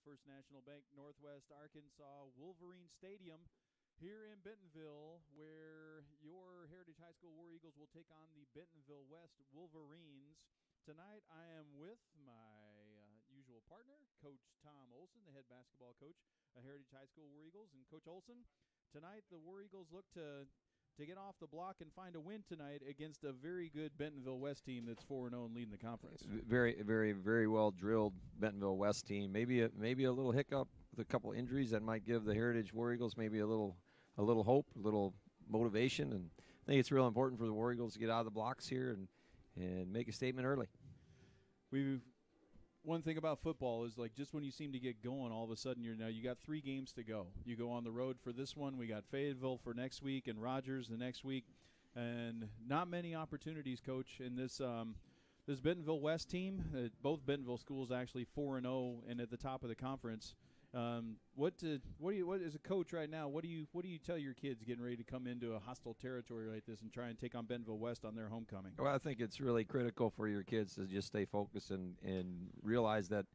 First National Bank Northwest Arkansas Wolverine Stadium here in Bentonville, where your Heritage High School War Eagles will take on the Bentonville West Wolverines. Tonight I am with my usual partner, Coach Tom Olson, the head basketball coach of Heritage High School War Eagles. And Coach Olson, tonight the War Eagles look to get off the block and find a win tonight against a very good Bentonville West team that's 4-0 and leading the conference. Very, very, very well drilled Bentonville West team. Maybe a little hiccup with a couple injuries that might give the Heritage War Eagles maybe a little hope, a little motivation. And I think it's real important for the War Eagles to get out of the blocks here and make a statement early. One thing about football is, like, just when you seem to get going, all of a sudden you got 3 games to go. You go on the road for this one. We got Fayetteville for next week and Rogers the next week, and not many opportunities, Coach. In this Bentonville West team, both Bentonville schools actually 4-0 and at the top of the conference. What as a coach right now? What do you tell your kids getting ready to come into a hostile territory like this and try and take on Bentonville West on their homecoming? Well, I think it's really critical for your kids to just stay focused and realize that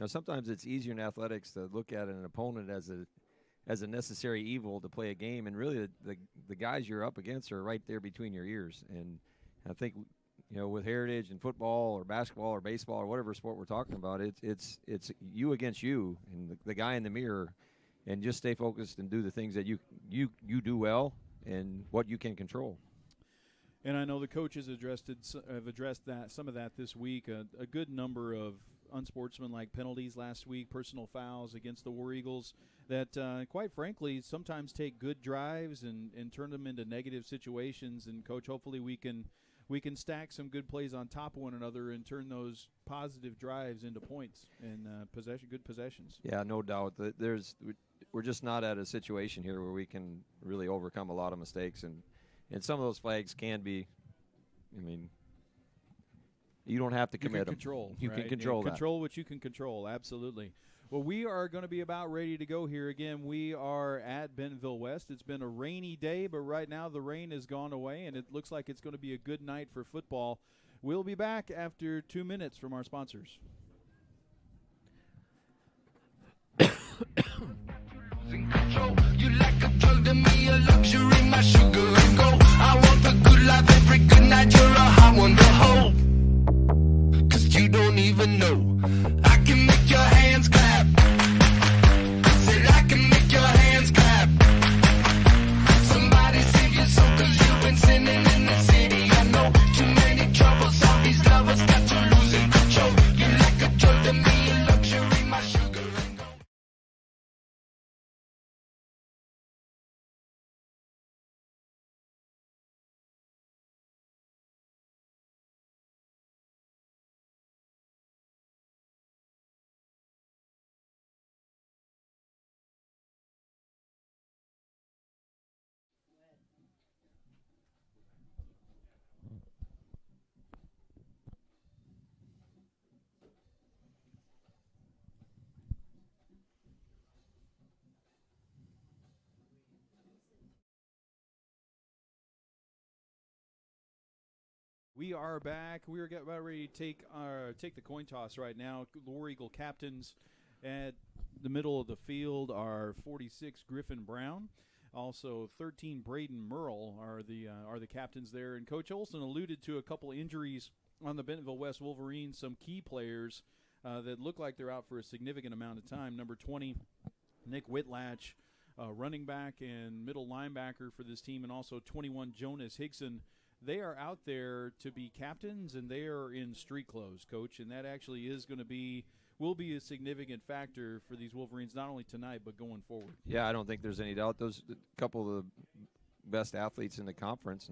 sometimes it's easier in athletics to look at an opponent as a necessary evil to play a game, and really the guys you're up against are right there between your ears. And I think with Heritage and football or basketball or baseball or whatever sport we're talking about, it's you against you and the guy in the mirror, and just stay focused and do the things that you do well and what you can control. And I know the coaches have addressed some of that this week. A good number of unsportsmanlike penalties last week, personal fouls against the War Eagles that, quite frankly, sometimes take good drives and turn them into negative situations. And, Coach, hopefully we can stack some good plays on top of one another and turn those positive drives into points and good possessions. Yeah, no doubt. We're just not at a situation here where we can really overcome a lot of mistakes, and some of those flags can be. I mean, you don't have to commit them. You can control that. Control what you can control. Absolutely. Well, we are going to be about ready to go here. Again, we are at Bentonville West. It's been a rainy day, but right now the rain has gone away, and it looks like it's going to be a good night for football. We'll be back after 2 minutes from our sponsors. You like a drug to me, a luxury, my sugar and gold. I want the good life every good night. You're a hot one to hold. 'Cause you don't even know. I can make your hands clap. Said I can make your hands clap. Somebody save your soul, 'cause you've been sinning in the city. I know too many troubles, all these lovers got you losing control. You like a drug to me, a luxury, my sugar and gold. We are back. We are about ready to take the coin toss right now. War Eagle captains at the middle of the field are 46 Griffin Brown. Also 13 Braden Merle are the captains there. And Coach Olson alluded to a couple injuries on the Bentonville West Wolverines, some key players that look like they're out for a significant amount of time. Number 20, Nick Whitlatch, running back and middle linebacker for this team, and also 21 Jonas Higson. They are out there to be captains, and they are in street clothes, Coach, and that actually will be a significant factor for these Wolverines, not only tonight but going forward. Yeah, I don't think there's any doubt. Those a couple of the best athletes in the conference,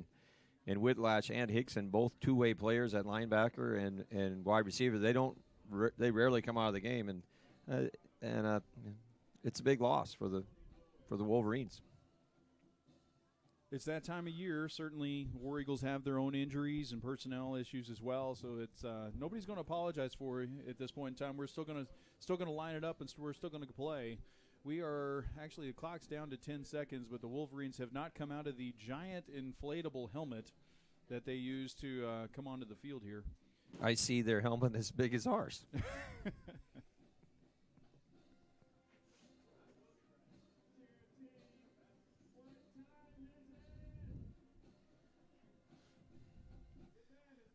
and Whitlatch and Hickson, both two-way players at linebacker and wide receiver. They rarely come out of the game, and it's a big loss for the Wolverines. It's that time of year. Certainly, War Eagles have their own injuries and personnel issues as well. So it's nobody's going to apologize for it at this point in time. We're still going to line it up, and we're still going to play. We are actually, the clock's down to 10 seconds, but the Wolverines have not come out of the giant inflatable helmet that they use to come onto the field here. I see their helmet as big as ours.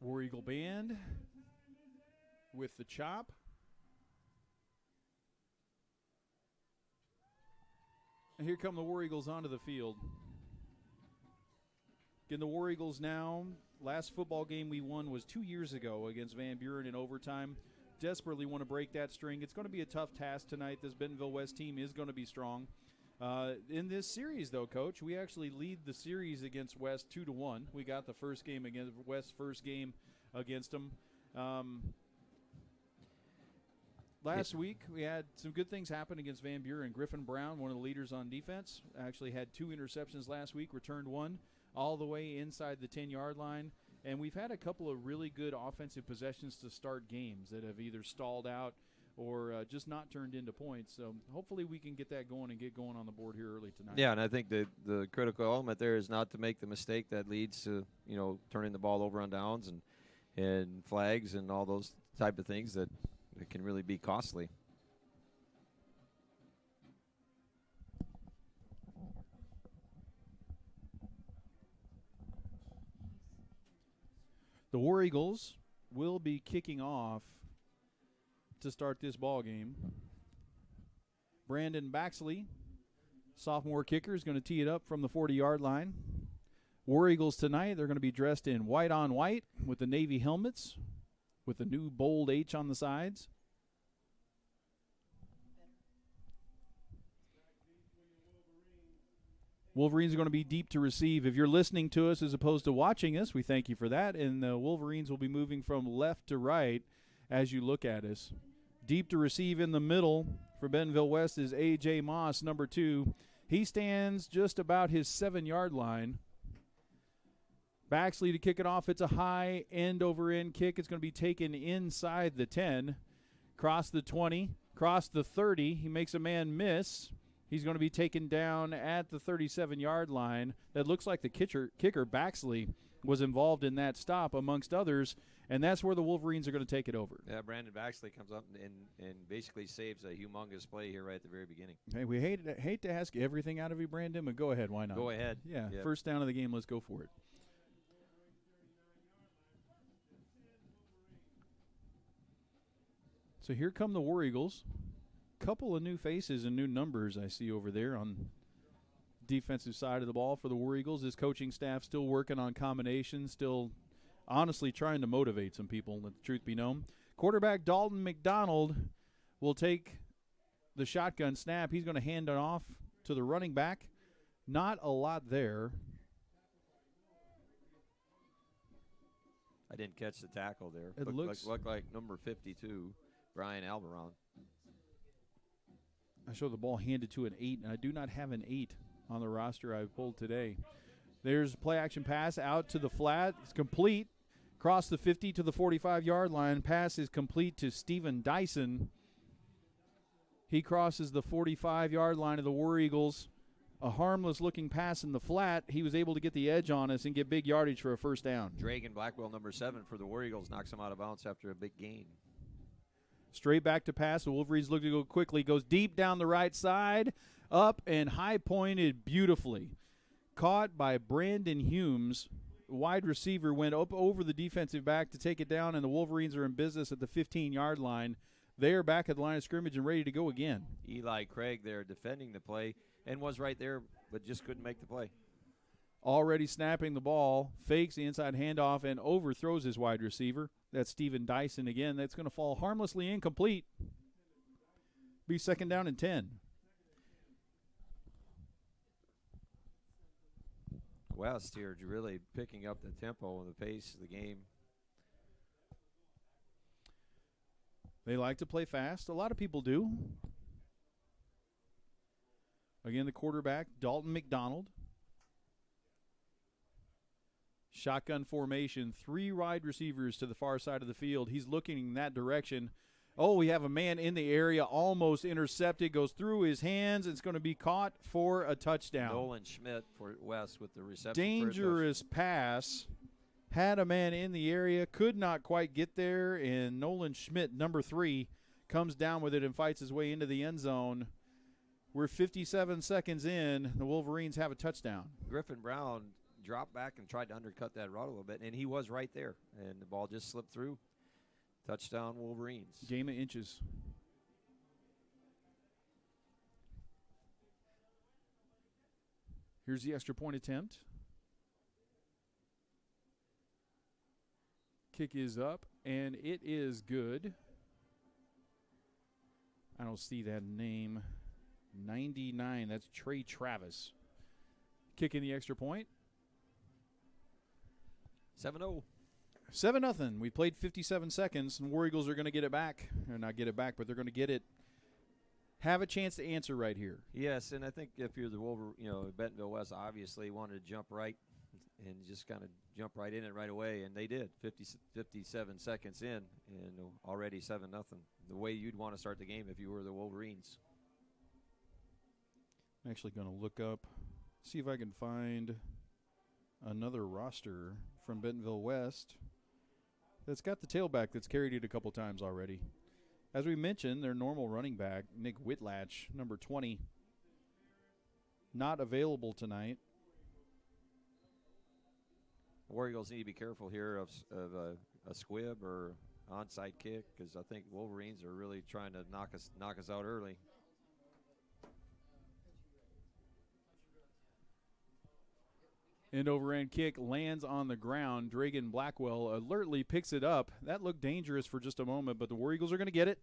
War Eagle Band with the chop. And here come the War Eagles onto the field. Again, the War Eagles now, last football game we won was 2 years ago against Van Buren in overtime. Desperately want to break that string. It's going to be a tough task tonight. This Bentonville West team is going to be strong. In this series, though, Coach, we actually lead the series against West 2-1. We got the first game against West, first game against them. Last week, we had some good things happen against Van Buren. Griffin Brown, one of the leaders on defense, actually had 2 interceptions last week, returned 1 all the way inside the 10-yard line. And we've had a couple of really good offensive possessions to start games that have either stalled out or just not turned into points. So hopefully we can get that going and get going on the board here early tonight. Yeah, and I think the critical element there is not to make the mistake that leads to, turning the ball over on downs and flags and all those type of things that can really be costly. The War Eagles will be kicking off to start this ball game. Brandon Baxley, sophomore kicker, is going to tee it up from the 40-yard line. War Eagles tonight, they're going to be dressed in white on white with the Navy helmets with the new bold H on the sides. Wolverines are going to be deep to receive. If you're listening to us as opposed to watching us, we thank you for that. And the Wolverines will be moving from left to right as you look at us. Deep to receive in the middle for Bentonville West is A.J. Moss, number 2. He stands just about his 7-yard line. Baxley to kick it off. It's a high end-over-end kick. It's going to be taken inside the 10. Cross the 20. Cross the 30. He makes a man miss. He's going to be taken down at the 37-yard line. That looks like the kicker Baxley was involved in that stop, amongst others, and that's where the Wolverines are going to take it over. Yeah, Brandon Baxley comes up and basically saves a humongous play here right at the very beginning. Hey, we hate to ask everything out of you, Brandon, but go ahead. Why not? Go ahead. Yeah, yep. First down of the game. Let's go for it. So here come the War Eagles. Couple of new faces and new numbers I see over there on defensive side of the ball for the War Eagles. This coaching staff still working on combinations, still honestly trying to motivate some people, let the truth be known. Quarterback Dalton McDonald will take the shotgun snap. He's going to hand it off to the running back. Not a lot there. I didn't catch the tackle there. It looked like number 52, Brian Alberon. I show the ball handed to an 8, and I do not have an 8 on the roster I pulled today. There's a play-action pass out to the flat. It's complete. Across the 50 to the 45-yard line. Pass is complete to Stephen Dyson. He crosses the 45-yard line of the War Eagles. A harmless-looking pass in the flat. He was able to get the edge on us and get big yardage for a first down. Dragan Blackwell, number 7 for the War Eagles, knocks him out of bounds after a big gain. Straight back to pass. The Wolverines look to go quickly. Goes deep down the right side. Up and high-pointed beautifully. Caught by Brandon Humes. Wide receiver went up over the defensive back to take it down, and the Wolverines are in business at the 15-yard line. They are back at the line of scrimmage and ready to go again. Eli Craig there defending the play and was right there but just couldn't make the play. Already snapping the ball. Fakes the inside handoff and overthrows his wide receiver. That's Stephen Dyson again. That's going to fall harmlessly incomplete. Be second down and 10. West here really picking up the tempo and the pace of the game. They like to play fast. A lot of people do. Again, the quarterback, Dalton McDonald. Shotgun formation, 3 wide receivers to the far side of the field. He's looking in that direction. Oh, we have a man in the area, almost intercepted, goes through his hands. It's going to be caught for a touchdown. Nolan Schmidt for West with the reception. Dangerous pass. Had a man in the area, could not quite get there, and Nolan Schmidt, number 3, comes down with it and fights his way into the end zone. We're 57 seconds in. The Wolverines have a touchdown. Griffin Brown dropped back and tried to undercut that route a little bit, and he was right there, and the ball just slipped through. Touchdown, Wolverines. Game of inches. Here's the extra point attempt. Kick is up, and it is good. I don't see that name. 99, that's Trey Travis. Kicking the extra point. 7-0. 7-0. We played 57 seconds, and War Eagles are going to get it back. Or not get it back, but they're going to get it. Have a chance to answer right here. Yes, and I think if you're the Bentonville West obviously wanted to jump right and just kind of jump right in it right away, and they did. 57 seconds in, and already 7-0. The way you'd want to start the game if you were the Wolverines. I'm actually going to look up, see if I can find another roster from Bentonville West that's got the tailback that's carried it a couple times already. As we mentioned, their normal running back, Nick Whitlatch, number 20, not available tonight. War Eagles need to be careful here of a squib or onside kick, because I think Wolverines are really trying to knock us out early. End over end kick lands on the ground. Dragan Blackwell alertly picks it up. That looked dangerous for just a moment, but the War Eagles are going to get it.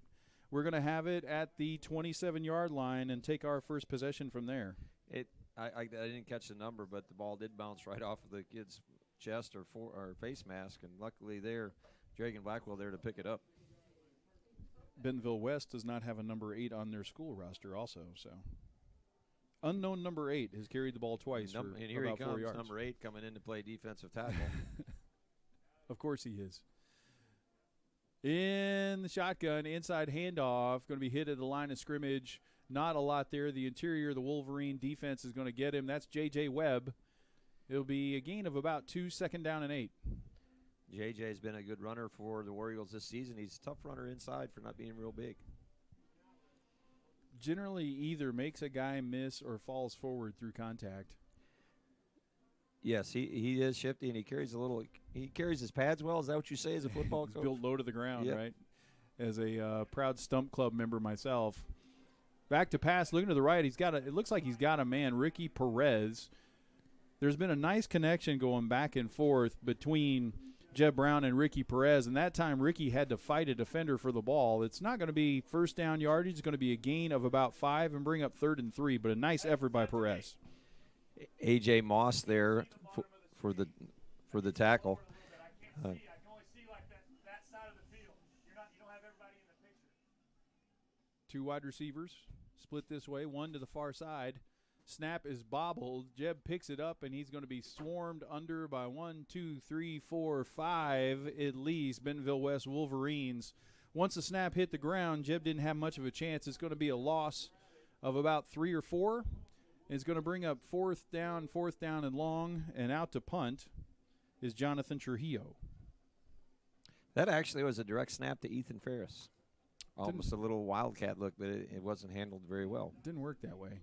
We're going to have it at the 27-yard line and take our first possession from there. I didn't catch the number, but the ball did bounce right off of the kid's chest or face mask, and luckily there, Dragan Blackwell there to pick it up. Bentonville West does not have a number 8 on their school roster also, so. Unknown number 8 has carried the ball twice and for here about he 4 comes, yards. number 8 coming in to play defensive tackle. Of course he is. In the shotgun, inside handoff, going to be hit at the line of scrimmage. Not a lot there. The interior of the Wolverine defense is going to get him. That's J.J. Webb. It'll be a gain of about 2, 2nd down and 8. J.J.'s been a good runner for the War Eagles this season. He's a tough runner inside for not being real big. Generally either makes a guy miss or falls forward through contact. Yes, he is shifty, and he carries his pads well. Is that what you say as a football coach? Built low to the ground, Yep. right? As a proud Stump Club member myself. Back to pass, looking to the right. It looks like he's got a man, Ricky Perez. There's been a nice connection going back and forth between Jeb Brown and Ricky Perez, and that time Ricky had to fight a defender for the ball. It's not going to be first down yardage. It's going to be a gain of about 5 and bring up 3rd and 3, but a nice effort by Perez. A.J. Moss there for the tackle. Two wide receivers split this way, one to the far side. Snap is bobbled. Jeb picks it up, and he's going to be swarmed under by 1, 2, 3, 4, 5 at least Bentonville West Wolverines. Once the snap hit the ground, Jeb didn't have much of a chance. It's going to be a loss of about 3 or 4. It's going to bring up 4th down and long, and out to punt is Jonathan Trujillo. That actually was a direct snap to Ethan Ferris. Almost a little wildcat look, but it wasn't handled very well. Didn't work that way.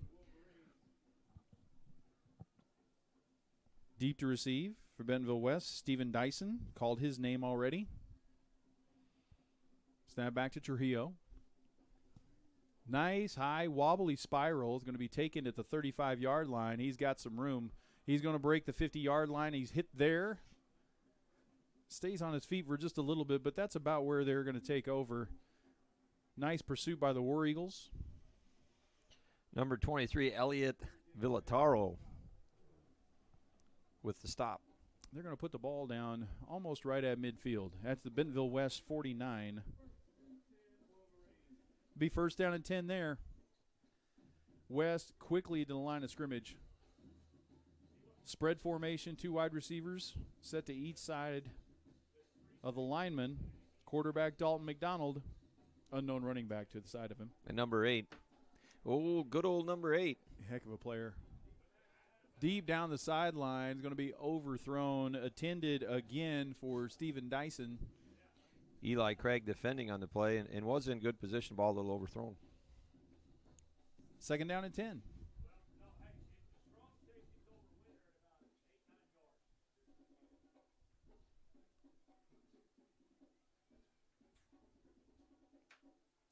Deep to receive for Bentonville West. Steven Dyson called his name already. Snap back to Trujillo. Nice, high, wobbly spiral is going to be taken at the 35-yard line. He's got some room. He's going to break the 50-yard line. He's hit there. Stays on his feet for just a little bit, but that's about where they're going to take over. Nice pursuit by the War Eagles. Number 23, Elliot Villataro with the stop. They're going to put the ball down almost right at midfield. That's the Bentonville West 49. Be first down and 10 there. West quickly to the line of scrimmage. Spread formation, 2 wide receivers set to each side of the lineman. Quarterback Dalton McDonald, unknown running back to the side of him. And number 8. Oh, good old number 8. Heck of a player. Deep down the sideline, is going to be overthrown. Attended again for Steven Dyson. Eli Craig defending on the play and was in good position, ball a little overthrown. 2nd down and 10.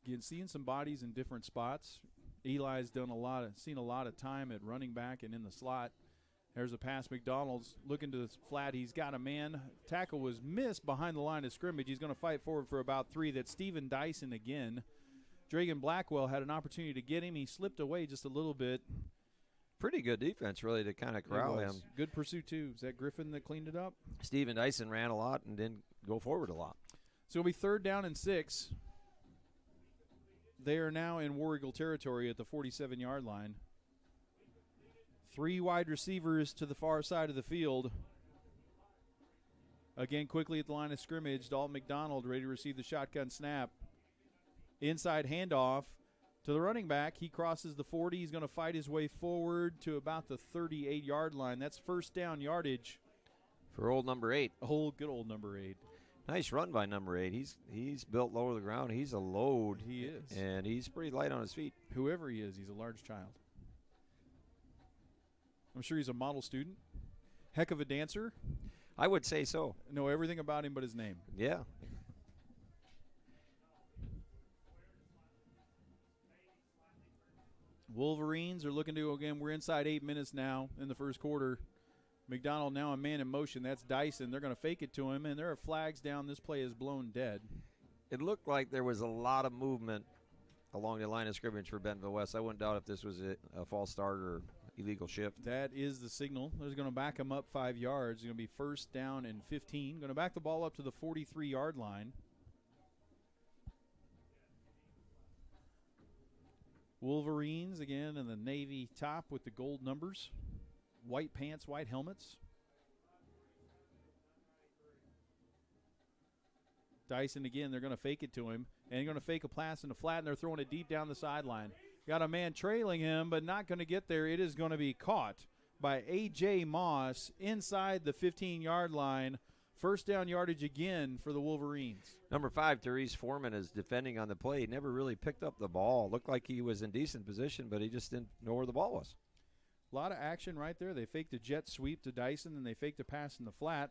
Again, seeing some bodies in different spots. Eli's seen a lot of time at running back and in the slot. There's a pass. McDonald's looking to the flat. He's got a man. Tackle was missed behind the line of scrimmage. He's going to fight forward for about 3. That's Steven Dyson again. Dragan Blackwell had an opportunity to get him. He slipped away just a little bit. Pretty good defense, really, to kind of corral him. Good pursuit, too. Is that Griffin that cleaned it up? Steven Dyson ran a lot and didn't go forward a lot. So it'll be 3rd down and 6. They are now in War Eagle territory at the 47-yard line. 3 wide receivers to the far side of the field. Again, quickly at the line of scrimmage, Dalton McDonald ready to receive the shotgun snap. Inside handoff to the running back. He crosses the 40. He's going to fight his way forward to about the 38-yard line. That's first down yardage. For old number 8. Good old number 8. Nice run by number 8. He's built low to the ground. He's a load. He is. And he's pretty light on his feet. Whoever he is, he's a large child. I'm sure he's a model student. Heck of a dancer. I would say so. Know everything about him but his name. Yeah. Wolverines are looking to, again, we're inside 8 minutes now in the first quarter. McDonald now a man in motion. That's Dyson. They're going to fake it to him, and there are flags down. This play is blown dead. It looked like there was a lot of movement along the line of scrimmage for Bentonville West. I wouldn't doubt if this was a false start or illegal shift. That is the signal. They're going to back him up 5 yards. It's going to be first down and 15. Going to back the ball up to the 43-yard line. Wolverines, again, in the navy top with the gold numbers. White pants, white helmets. Dyson again, they're going to fake it to him. And they're going to fake a pass in the flat, and they're throwing it deep down the sideline. Got a man trailing him, but not going to get there. It is going to be caught by A.J. Moss inside the 15-yard line. First down yardage again for the Wolverines. Number 5, Therese Foreman, is defending on the play. He never really picked up the ball. Looked like he was in decent position, but he just didn't know where the ball was. A lot of action right there. They faked a jet sweep to Dyson, and they faked a pass in the flat.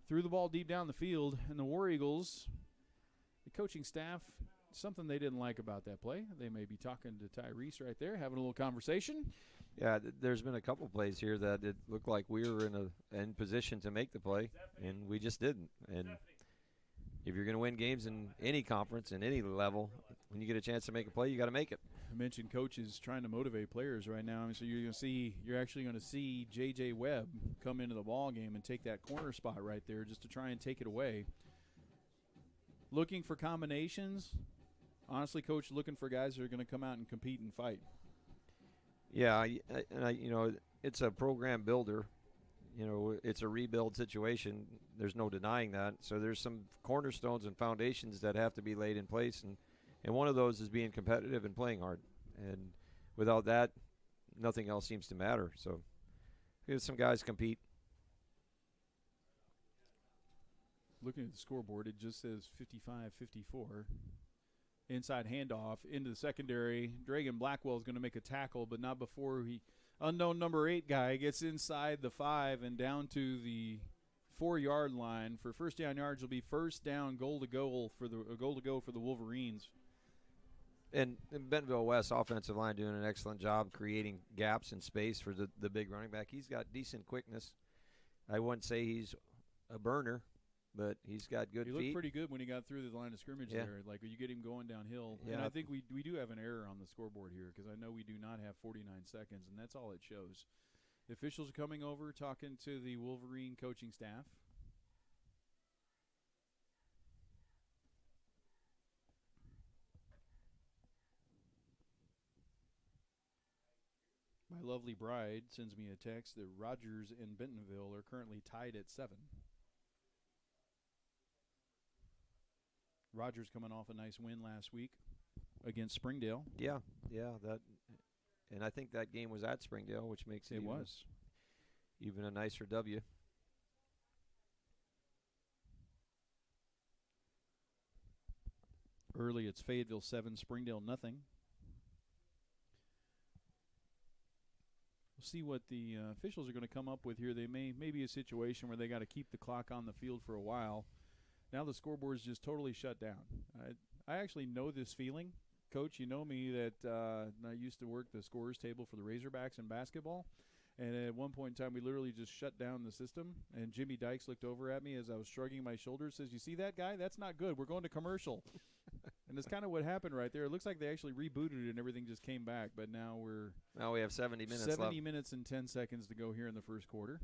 Threw the ball deep down the field, and the War Eagles, the coaching staff, something they didn't like about that play. They may be talking to Tyrese right there, having a little conversation. Yeah, there's been a couple plays here that it looked like we were in position to make the play, and we just didn't. And if you're going to win games in any conference, in any level, when you get a chance to make a play, you got to make it. I mentioned coaches trying to motivate players right now. So you're actually going to see J.J. Webb come into the ball game and take that corner spot right there just to try and take it away. Looking for combinations. Honestly, Coach, looking for guys that are going to come out and compete and fight. Yeah, and it's a program builder. It's a rebuild situation. There's no denying that. So there's some cornerstones and foundations that have to be laid in place, and one of those is being competitive and playing hard. And without that, nothing else seems to matter. So here's some guys compete. Looking at the scoreboard, it just says 55-54. Inside handoff into the secondary. Dragan Blackwell is going to make a tackle, but not before unknown number 8 guy gets inside the 5 and down to the 4-yard line. For first down yards, will be first down, goal to go for the Wolverines. And Bentonville West offensive line doing an excellent job creating gaps in space for the big running back. He's got decent quickness. I wouldn't say he's a burner, but he's got good feet. He looked pretty good when he got through the line of scrimmage there. Like, you get him going downhill. Yeah. And I think we do have an error on the scoreboard here because I know we do not have 49 seconds, and that's all it shows. The officials are coming over, talking to the Wolverine coaching staff. My lovely bride sends me a text that Rogers and Bentonville are currently tied at 7. Rogers coming off a nice win last week against Springdale. Yeah, and I think that game was at Springdale, which makes it even a nicer W. Early, it's Fayetteville 7, Springdale nothing. We'll see what the officials are going to come up with here. They may be a situation where they got to keep the clock on the field for a while. Now the scoreboard is just totally shut down. I actually know this feeling. Coach, you know me that I used to work the scorers table for the Razorbacks in basketball. And at one point in time, we literally just shut down the system. And Jimmy Dykes looked over at me as I was shrugging my shoulders, says, "You see that guy? That's not good. We're going to commercial." And that's kind of what happened right there. It looks like they actually rebooted it and everything just came back. But now we have 70 minutes 70 left. minutes and 10 seconds to go here in the first quarter.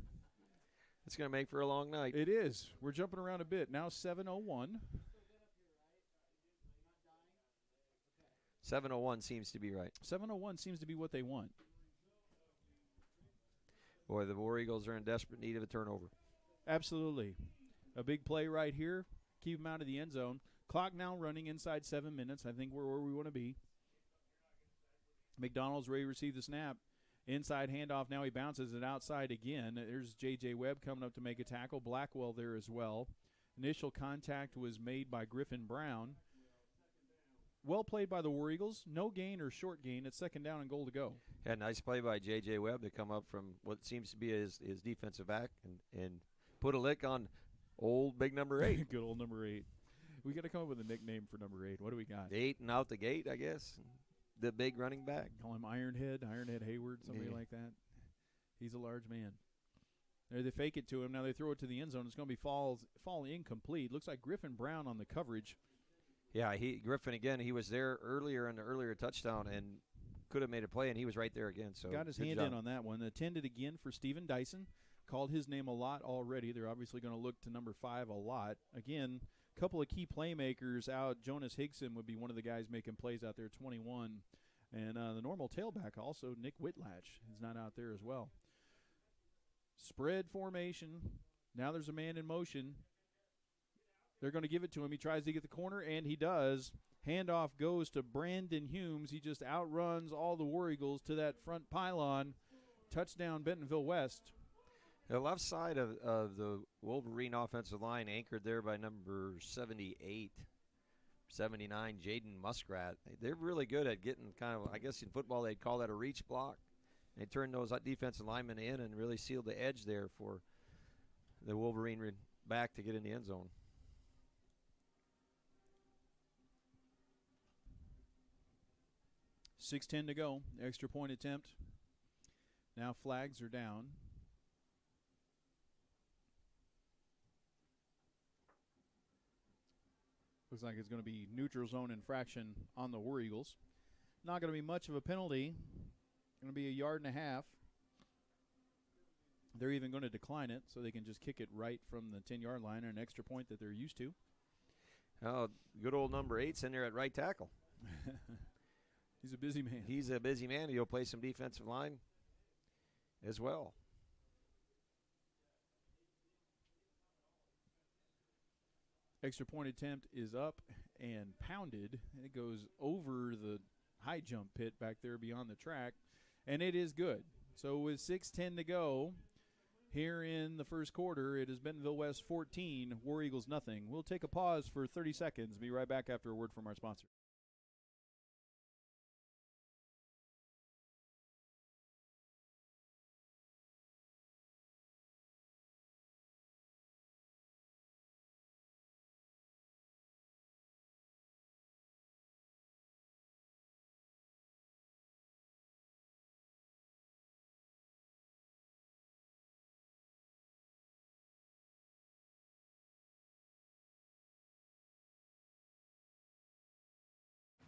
It's going to make for a long night. It is. We're jumping around a bit. Now 7:01. 7:01 seems to be right. 7:01 seems to be what they want. Boy, the War Eagles are in desperate need of a turnover. Absolutely. A big play right here. Keep them out of the end zone. Clock now running inside 7 minutes. I think we're where we want to be. McDonald's ready to receive the snap. Inside handoff. Now he bounces it outside again. There's J.J. Webb coming up to make a tackle. Blackwell there as well. Initial contact was made by Griffin Brown. Well played by the War Eagles. No gain or short gain. It's second down and goal to go. Yeah, nice play by J.J. Webb to come up from what seems to be his defensive back and put a lick on old big number 8. Good old number 8. We got to come up with a nickname for number 8. What do we got? 8 and out the gate, I guess. The big running back. Call him Ironhead Hayward, somebody like that. He's a large man. There they fake it to him. Now they throw it to the end zone. It's going to be fall incomplete. Looks like Griffin Brown on the coverage. Yeah, Griffin again. He was there earlier in the earlier touchdown and could have made a play, and he was right there again. So got his hand in on that one. Attended again for Steven Dyson. Called his name a lot already. They're obviously going to look to number 5 a lot. Again, a couple of key playmakers out. Jonas Higson would be one of the guys making plays out there, 21. And the normal tailback also, Nick Whitlatch, is not out there as well. Spread formation. Now there's a man in motion. They're going to give it to him. He tries to get the corner, and he does. Handoff goes to Brandon Humes. He just outruns all the War Eagles to that front pylon. Touchdown, Bentonville West. The left side of the Wolverine offensive line anchored there by number 78, 79, Jaden Muskrat. They're really good at getting kind of, I guess in football they'd call that a reach block. They turned those defensive linemen in and really sealed the edge there for the Wolverine back to get in the end zone. 6:10 to go. Extra point attempt. Now flags are down. Looks like it's going to be neutral zone infraction on the War Eagles. Not going to be much of a penalty. Going to be 1.5 yards. They're even going to decline it so they can just kick it right from the 10-yard line, an extra point that they're used to. Oh, good old number 8's in there at right tackle. He's a busy man. He's a busy man. He'll play some defensive line as well. Extra point attempt is up and pounded. And it goes over the high jump pit back there beyond the track. And it is good. So with 6:10 to go here in the first quarter, it is Bentonville West 14, War Eagles nothing. We'll take a pause for 30 seconds. Be right back after a word from our sponsor.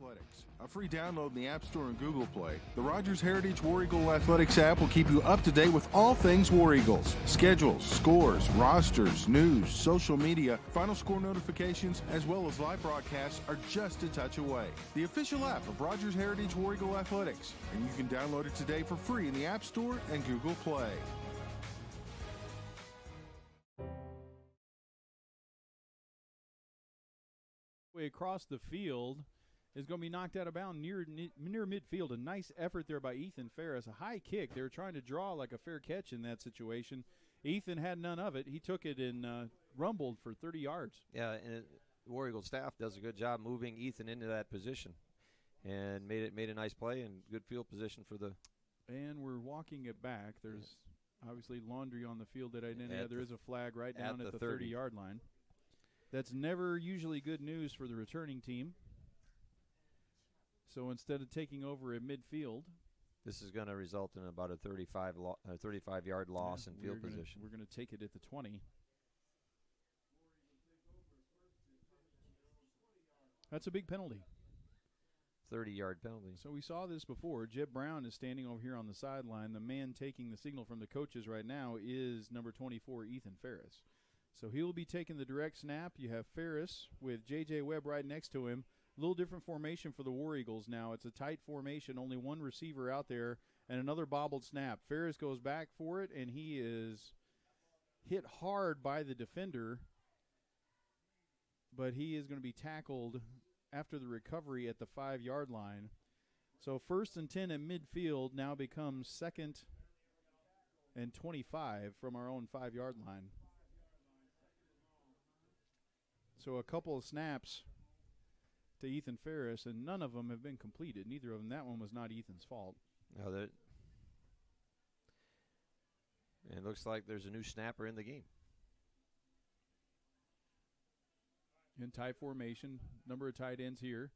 Athletics, a free download in the App Store and Google Play. The Rogers Heritage War Eagle Athletics app will keep you up to date with all things War Eagles. Schedules, scores, rosters, news, social media, final score notifications, as well as live broadcasts are just a touch away. The official app of Rogers Heritage War Eagle Athletics, and you can download it today for free in the App Store and Google Play. Way across the field is going to be knocked out of bounds near midfield. A nice effort there by Ethan Ferris. A high kick. They were trying to draw like a fair catch in that situation. Ethan had none of it. He took it and rumbled for 30 yards. Yeah, and the War Eagle staff does a good job moving Ethan into that position and made a nice play and good field position for the. And we're walking it back. There's obviously laundry on the field that I didn't have. There is a flag right down at the 30-yard line. That's never usually good news for the returning team. So instead of taking over at midfield, this is going to result in about a 35-yard loss in field position. We're going to take it at the 20. That's a big penalty. 30-yard penalty. So we saw this before. Jeb Brown is standing over here on the sideline. The man taking the signal from the coaches right now is number 24, Ethan Ferris. So he will be taking the direct snap. You have Ferris with J.J. Webb right next to him. A little different formation for the War Eagles now. It's a tight formation, only one receiver out there, and another bobbled snap. Ferris goes back for it, and he is hit hard by the defender, but he is going to be tackled after the recovery at the 5-yard line. So 1st and 10 at midfield now becomes 2nd and 25 from our own 5-yard line. So a couple of snaps to Ethan Ferris, and none of them have been completed. Neither of them. That one was not Ethan's fault. No, and it looks like there's a new snapper in the game. In tight formation, number of tight ends here.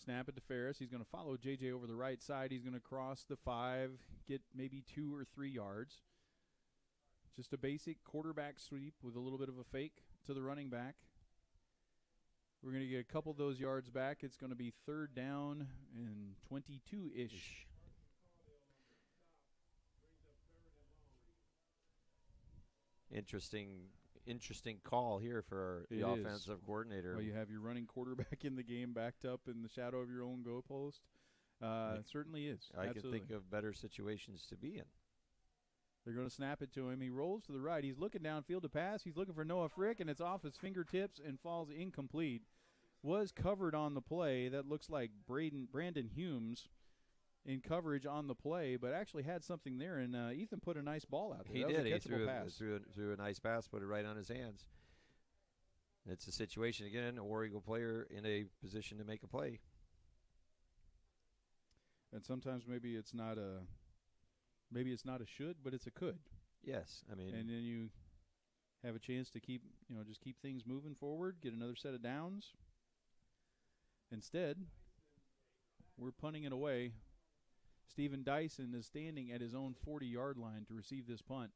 Snap it to Ferris. He's going to follow J.J. over the right side. He's going to cross the 5, get maybe 2 or 3 yards. Just a basic quarterback sweep with a little bit of a fake to the running back. We're going to get a couple of those yards back. It's going to be 3rd down and 22-ish. Interesting call here for the offensive coordinator. Well, you have your running quarterback in the game backed up in the shadow of your own goalpost. It certainly is. I can think of better situations to be in. They're going to snap it to him. He rolls to the right. He's looking downfield to pass. He's looking for Noah Frick, and it's off his fingertips and falls incomplete. Was covered on the play. That looks like Brandon Humes in coverage on the play, but actually had something there, and Ethan put a nice ball out there. He that did. Was a catchable pass. Threw a nice pass, put it right on his hands. It's a situation, again, a War Eagle player in a position to make a play. And sometimes maybe it's not a should, but it's a could. Yes, I mean. And then you have a chance to keep things moving forward, get another set of downs. Instead, we're punting it away. Stephen Dyson is standing at his own 40-yard line to receive this punt.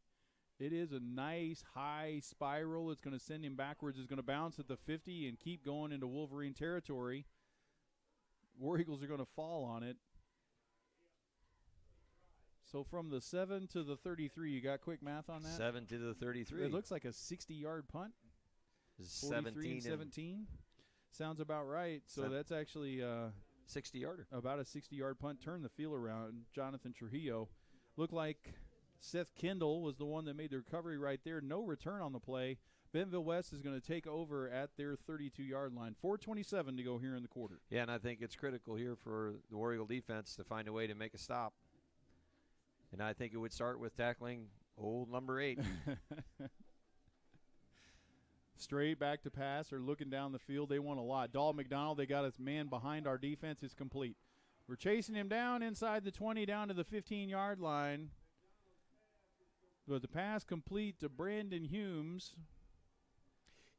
It is a nice high spiral. It's going to send him backwards. It's going to bounce at the 50 and keep going into Wolverine territory. War Eagles are going to fall on it. So from the 7 to the 33, you got quick math on that? 7 to the 33. It looks like a 60-yard punt. 17. Sounds about right. So that's actually 60-yarder. About a 60-yard punt. Turn the field around. Jonathan Trujillo. Looked like Seth Kendall was the one that made the recovery right there. No return on the play. Bentonville West is going to take over at their 32-yard line. 4:27 to go here in the quarter. Yeah, and I think it's critical here for the War Eagle defense to find a way to make a stop. And I think it would start with tackling old number 8. Straight back to pass or looking down the field. They want a lot. Dahl McDonald, they got his man behind our defense. It's complete. We're chasing him down inside the 20, down to the 15-yard line. But the pass complete to Brandon Humes.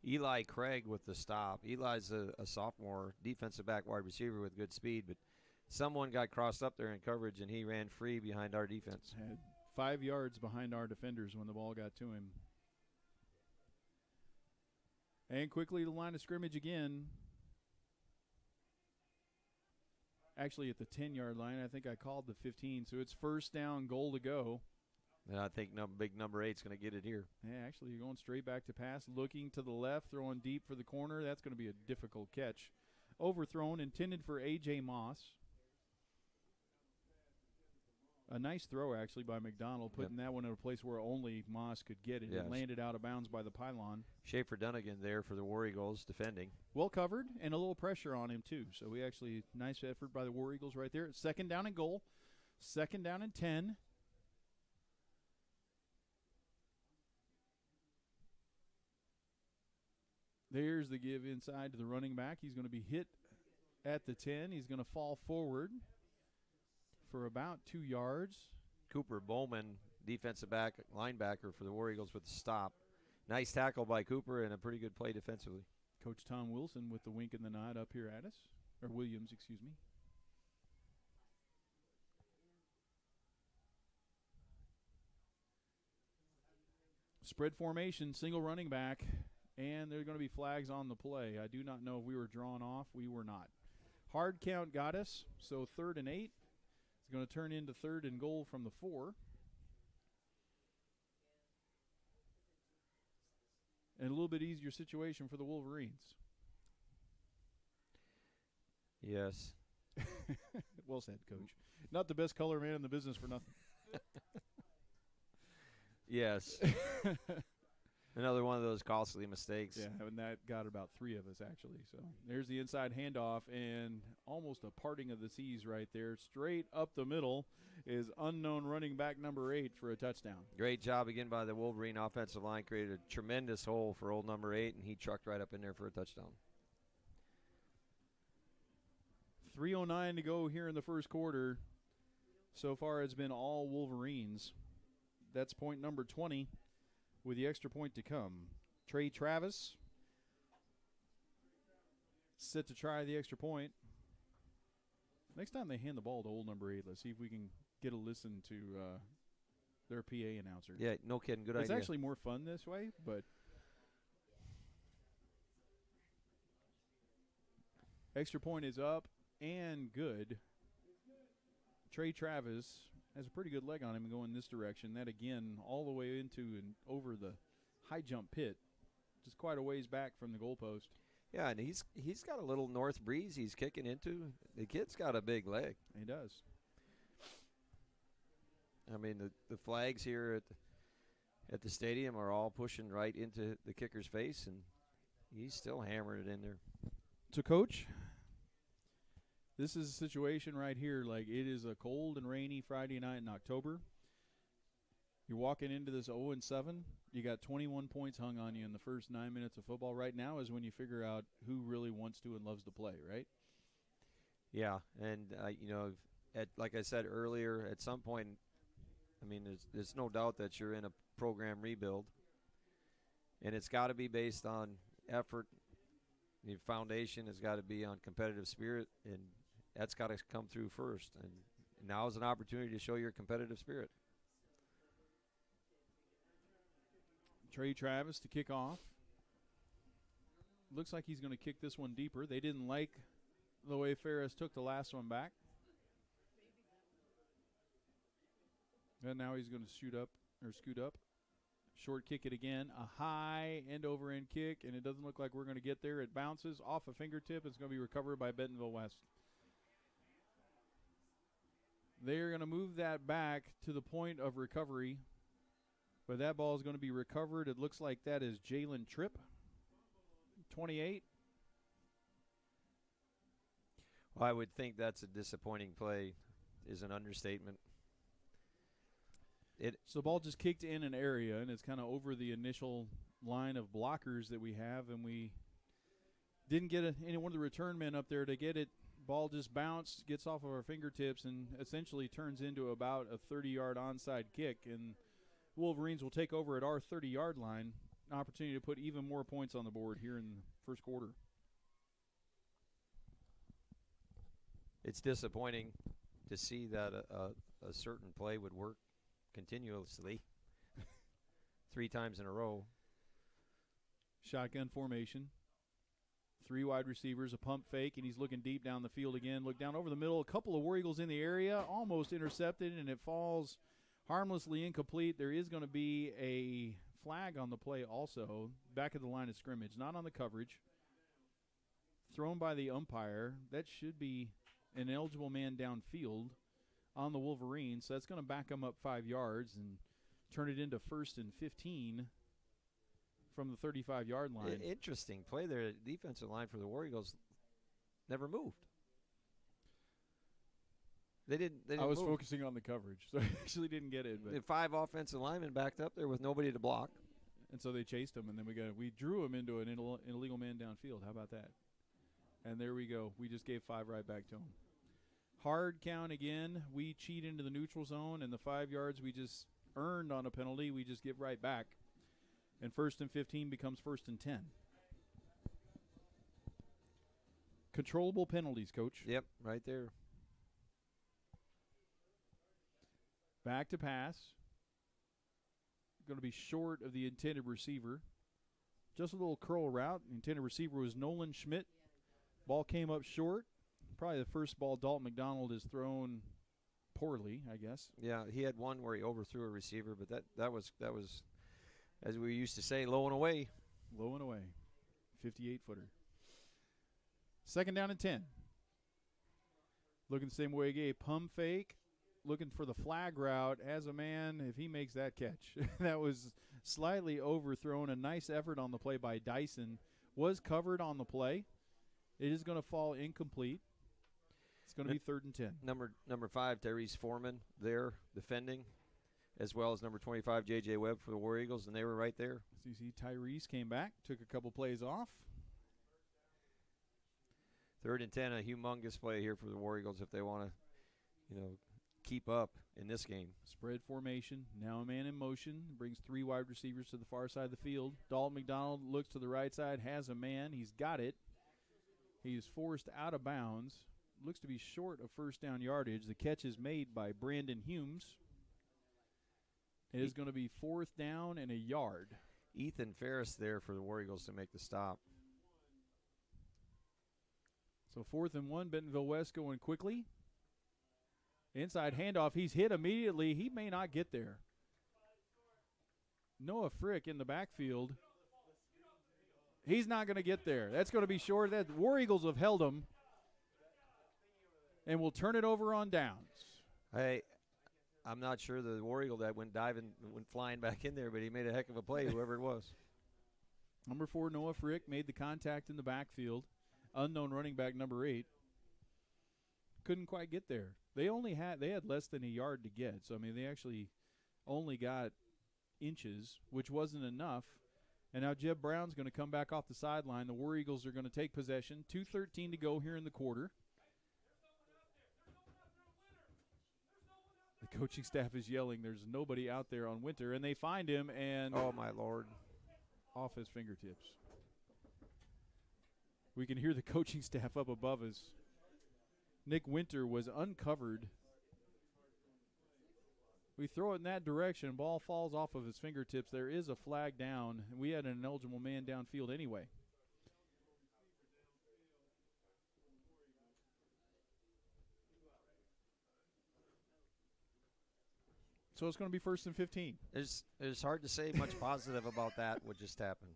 Eli Craig with the stop. Eli's a sophomore defensive back wide receiver with good speed, but someone got crossed up there in coverage, and he ran free behind our defense. Had 5 yards behind our defenders when the ball got to him. And quickly the line of scrimmage again. Actually at the 10-yard line. I think I called the 15, so it's first down, goal to go. And I think big number 8's going to get it here. Yeah, actually, you're going straight back to pass, looking to the left, throwing deep for the corner. That's going to be a difficult catch. Overthrown, intended for A.J. Moss. A nice throw, actually, by McDonald, putting that one in a place where only Moss could get it. Yes. It landed out of bounds by the pylon. Schaefer Dunnigan there for the War Eagles defending. Well covered, and a little pressure on him, too. So we actually, nice effort by the War Eagles right there. Second down and goal. Second down and 10. There's the give inside to the running back. He's going to be hit at the 10. He's going to fall forward for about 2 yards. Cooper Bowman, defensive back, linebacker for the War Eagles with the stop. Nice tackle by Cooper and a pretty good play defensively. Coach Tom Wilson with the wink and the nod up here at us. Or Williams, excuse me. Spread formation, single running back, and there are going to be flags on the play. I do not know if we were drawn off. We were not. Hard count got us, so 3rd and 8. It's going to turn into 3rd and goal from the 4. And a little bit easier situation for the Wolverines. Yes. Well said, Coach. Not the best color man in the business for nothing. Yes. Another one of those costly mistakes. Yeah, and that got about 3 of us, actually. So there's the inside handoff, and almost a parting of the seas right there. Straight up the middle is unknown running back number 8 for a touchdown. Great job again by the Wolverine offensive line. Created a tremendous hole for old number 8, and he trucked right up in there for a touchdown. 3:09 to go here in the first quarter. So far it's been all Wolverines. That's point number 20 with the extra point to come. Trey Travis set to try the extra point. Next time they hand the ball to old number 8, let's see if we can get a listen to their PA announcer. Yeah, no kidding. Good It's idea. It's actually more fun this way, but extra point is up and good. Trey Travis has a pretty good leg on him going this direction. That, again, all the way into and over the high jump pit, just quite a ways back from the goalpost. Yeah, and he's got a little north breeze he's kicking into. The kid's got a big leg. He does. I mean, the flags here at the stadium are all pushing right into the kicker's face, and he's still hammering it in there. So, Coach, this is a situation right here. Like, it is a cold and rainy Friday night in October. You're walking into this 0-7. You got 21 points hung on you in the first 9 minutes of football. Right now is when you figure out who really wants to and loves to play, right? Yeah, and, like I said earlier, at some point, I mean, there's no doubt that you're in a program rebuild, and it's got to be based on effort. The foundation has got to be on competitive spirit, and that's got to come through first. And now is an opportunity to show your competitive spirit. Trey Travis to kick off. Looks like he's going to kick this one deeper. They didn't like the way Ferris took the last one back. And now he's going to scoot up. Short kick it again. A high end over end kick, and it doesn't look like we're going to get there. It bounces off a fingertip. It's going to be recovered by Bentonville West. They're going to move that back to the point of recovery, but that ball is going to be recovered. It looks like that is Jalen Tripp, 28. Well, I would think that's a disappointing play is an understatement. So the ball just kicked in an area, and it's kind of over the initial line of blockers that we have, and we didn't get any one of the return men up there to get it. Ball just bounced, gets off of our fingertips, and essentially turns into about a 30-yard onside kick. And Wolverines will take over at our 30-yard line, an opportunity to put even more points on the board here in the first quarter. It's disappointing to see that a certain play would work continuously 3 times in a row. Shotgun formation. 3 wide receivers, a pump fake, and he's looking deep down the field again. Look down over the middle. A couple of War Eagles in the area, almost intercepted, and it falls harmlessly incomplete. There is going to be a flag on the play also, back of the line of scrimmage, not on the coverage. Thrown by the umpire. That should be an eligible man downfield on the Wolverines. So that's going to back them up 5 yards and turn it into 1st and 15 from the 35-yard line. Interesting play there. Defensive line for the War Eagles never moved. They didn't I was move. focusing on the coverage, so I actually didn't get it. But The 5 offensive linemen backed up there with nobody to block. and so they chased him, and then we drew him into an illegal man downfield. How about that? And there we go. We just gave 5 right back to him. Hard count again. We cheat into the neutral zone, and the 5 yards we just earned on a penalty, we just give right back. And 1st and 15 becomes 1st and 10. Controllable penalties, Coach. Yep, right there. Back to pass. going to be short of the intended receiver. Just a little curl route. The intended receiver was Nolan Schmidt. Ball came up short. Probably the first ball Dalton McDonald has thrown poorly, I guess. Yeah, he had one where he overthrew a receiver, but that was, as we used to say, low and away. Low and away. 58-footer. Second down and 10. Looking the same way he gave. Pump fake. Looking for the flag route. As a man, if he makes that catch. That was slightly overthrown. A nice effort on the play by Dyson. Was covered on the play. It is going to fall incomplete. It's going to be 3rd and 10. Number 5, Tyrese Foreman there defending, as well as number 25, J.J. Webb for the War Eagles, and they were right there. So you see Tyrese came back, took a couple plays off. 3rd and 10, a humongous play here for the War Eagles if they want to, keep up in this game. Spread formation. Now a man in motion. Brings 3 wide receivers to the far side of the field. Dalton McDonald looks to the right side, has a man. He's got it. He's forced out of bounds. Looks to be short of first down yardage. The catch is made by Brandon Humes. It is going to be 4th down and a yard. Ethan Ferris there for the War Eagles to make the stop. So 4th and 1, Bentonville West going quickly. Inside handoff. He's hit immediately. He may not get there. Noah Frick in the backfield. He's not going to get there. That's going to be short. The War Eagles have held him. And we'll turn it over on downs. Hey, I'm not sure the War Eagle that went flying back in there, but he made a heck of a play, whoever it was. Number 4, Noah Frick, made the contact in the backfield. Unknown running back number 8. Couldn't quite get there. They had less than a yard to get. So, I mean, they actually only got inches, which wasn't enough. And now Jeb Brown's going to come back off the sideline. The War Eagles are going to take possession. 2:13 to go here in the quarter. The coaching staff is yelling, there's nobody out there on Winter. And they find him, and oh, my Lord, off his fingertips. We can hear the coaching staff up above us. Nick Winter was uncovered. We throw it in that direction. Ball falls off of his fingertips. There is a flag down. We had an ineligible man downfield anyway. So it's going to be 1st and 15. It's hard to say much positive about that, what just happened.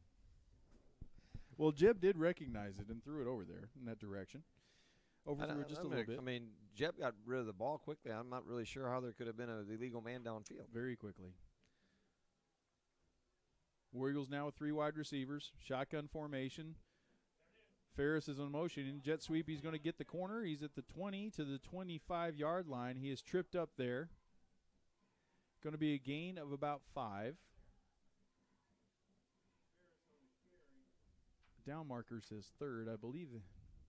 Well, Jeb did recognize it and threw it over there in that direction. Overthrew it just a little bit. I mean, Jeb got rid of the ball quickly. I'm not really sure how there could have been an illegal man downfield. Very quickly. War Eagles now with 3 wide receivers. Shotgun formation. Ferris is on motion. In jet sweep, he's going to get the corner. He's at the 20 to the 25-yard line. He is tripped up there. Going to be a gain of about 5. Down marker says 3rd. I believe.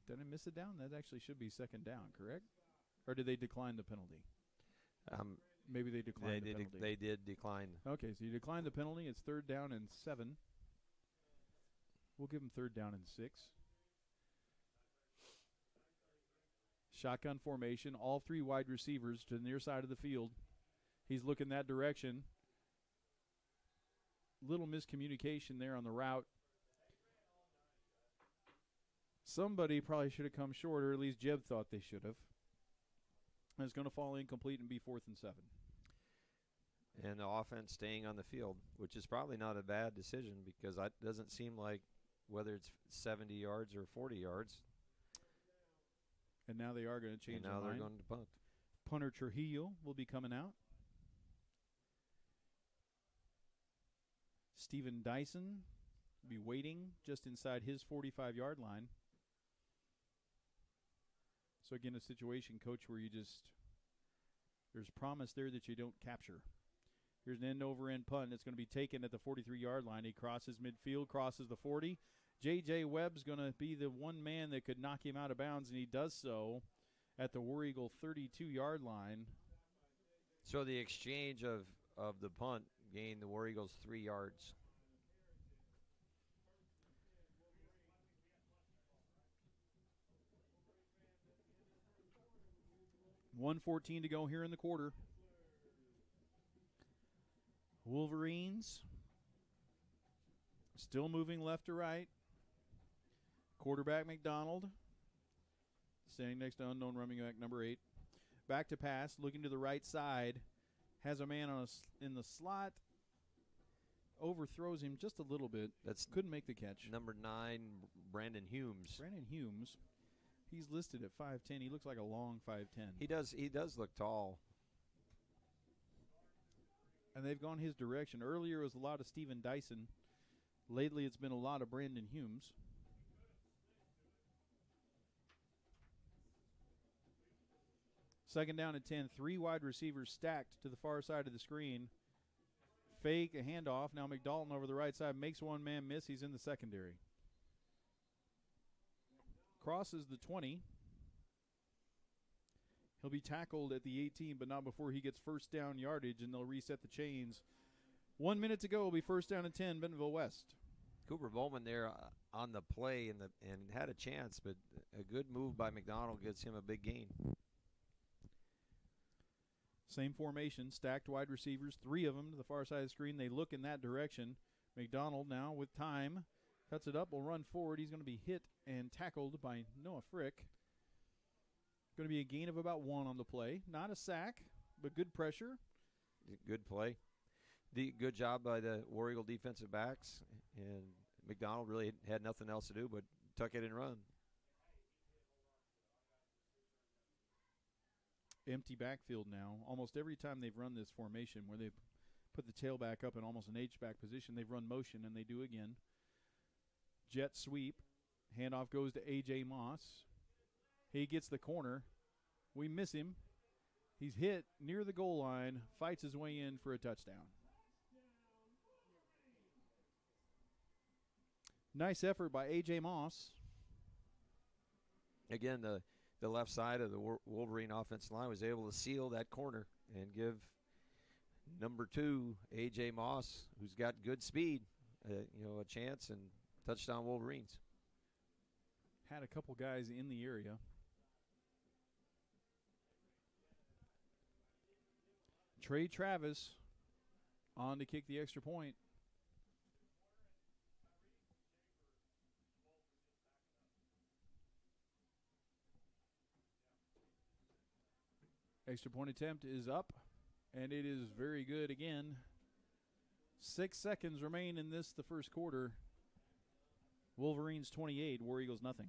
Did I miss it down? That actually should be 2nd down, correct? Or did they decline the penalty? Maybe they declined the penalty. They did decline. Okay, so you declined the penalty. It's 3rd down and 7. We'll give them 3rd down and 6. Shotgun formation. All 3 wide receivers to the near side of the field. He's looking that direction. Little miscommunication there on the route. Somebody probably should have come short, or at least Jeb thought they should have. And it's going to fall incomplete and be 4th and 7. And the offense staying on the field, which is probably not a bad decision because it doesn't seem like whether it's 70 yards or 40 yards. And now they are going to change their mind. Now they're going to punt. Punter Trujillo will be coming out. Steven Dyson will be waiting just inside his 45-yard line. So, again, a situation, Coach, where there's promise there that you don't capture. Here's an end-over-end punt. It's going to be taken at the 43-yard line. He crosses midfield, crosses the 40. J.J. Webb's going to be the one man that could knock him out of bounds, and he does so at the War Eagle 32-yard line. So the exchange of the punt gained the War Eagles 3 yards. .114 to go here in the quarter. Wolverines still moving left to right. Quarterback McDonald standing next to unknown running back number 8. Back to pass, looking to the right side. Has a man on in the slot. Overthrows him just a little bit. Couldn't make the catch. Number 9, Brandon Humes. Brandon Humes. He's listed at 5'10". He looks like a long 5'10". He does look tall. And they've gone his direction. Earlier it was a lot of Steven Dyson. Lately it's been a lot of Brandon Humes. Second down and 10. 3 wide receivers stacked to the far side of the screen. Fake a handoff. Now McDalton over the right side makes one man miss. He's in the secondary. Crosses the 20. He'll be tackled at the 18, but not before he gets first down yardage, and they'll reset the chains. 1 minute to go. Will be first down and 10, Bentonville West. Cooper Bowman there on the play and had a chance, but a good move by McDonald gets him a big gain. Same formation, stacked wide receivers, 3 of them to the far side of the screen. They look in that direction. McDonald now with time cuts it up, will run forward. He's going to be hit and tackled by Noah Frick. Going to be a gain of about 1 on the play. Not a sack, but good pressure. Good play. Good job by the War Eagle defensive backs. And McDonald really had nothing else to do but tuck it and run. Empty backfield now. Almost every time they've run this formation where they've put the tailback up in almost an H-back position, they've run motion, and they do again. Jet sweep. Handoff goes to A.J. Moss. He gets the corner. We miss him. He's hit near the goal line, fights his way in for a touchdown. Nice effort by A.J. Moss. Again, the left side of the Wolverine offensive line was able to seal that corner and give number 2, A.J. Moss, who's got good speed, a chance, and touchdown Wolverines. Had a couple guys in the area. Trey Travis on to kick the extra point. Extra point attempt is up, and it is very good again. 6 seconds remain in the first quarter. Wolverines 28, War Eagles nothing.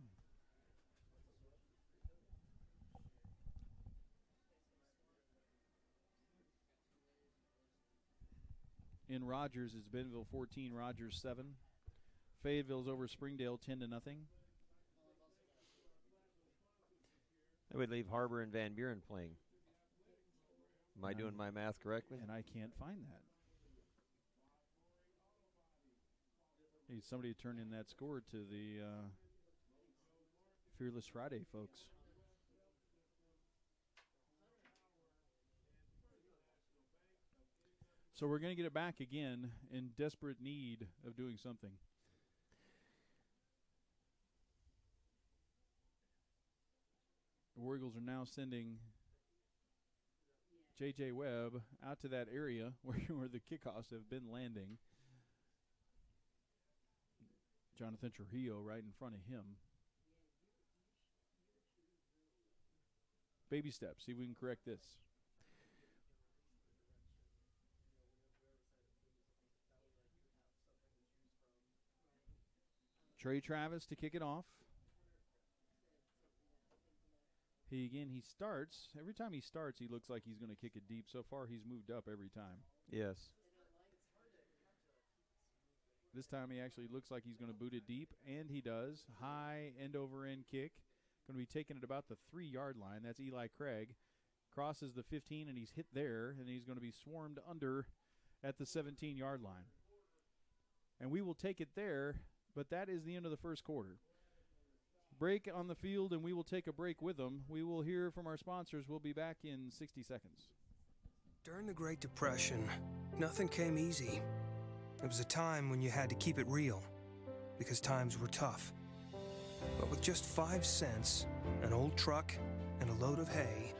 In Rogers, it's Bentonville 14, Rogers 7. Fayetteville's over Springdale 10-0. That would leave Harbor and Van Buren playing. Am I doing my math correctly? And I can't find that. Need somebody to turn in that score to the Fearless Friday folks. So we're going to get it back again in desperate need of doing something. The War Eagles are now sending J.J. Webb out to that area where the kickoffs have been landing. Jonathan Trujillo right in front of him. Baby steps. See if we can correct this. Trey Travis to kick it off. He starts. Every time he starts, he looks like he's going to kick it deep. So far, he's moved up every time. Yes. This time, he actually looks like he's going to boot it deep, and he does. High end-over-end kick. Going to be taken at about the 3-yard line. That's Eli Craig. Crosses the 15, and he's hit there, and he's going to be swarmed under at the 17-yard line. And we will take it there, but that is the end of the first quarter. Break on the field, and we will take a break with them. We will hear from our sponsors. We'll be back in 60 seconds. During the Great Depression, nothing came easy. It was a time when you had to keep it real, because times were tough. But with just 5 cents, an old truck, and a load of hay,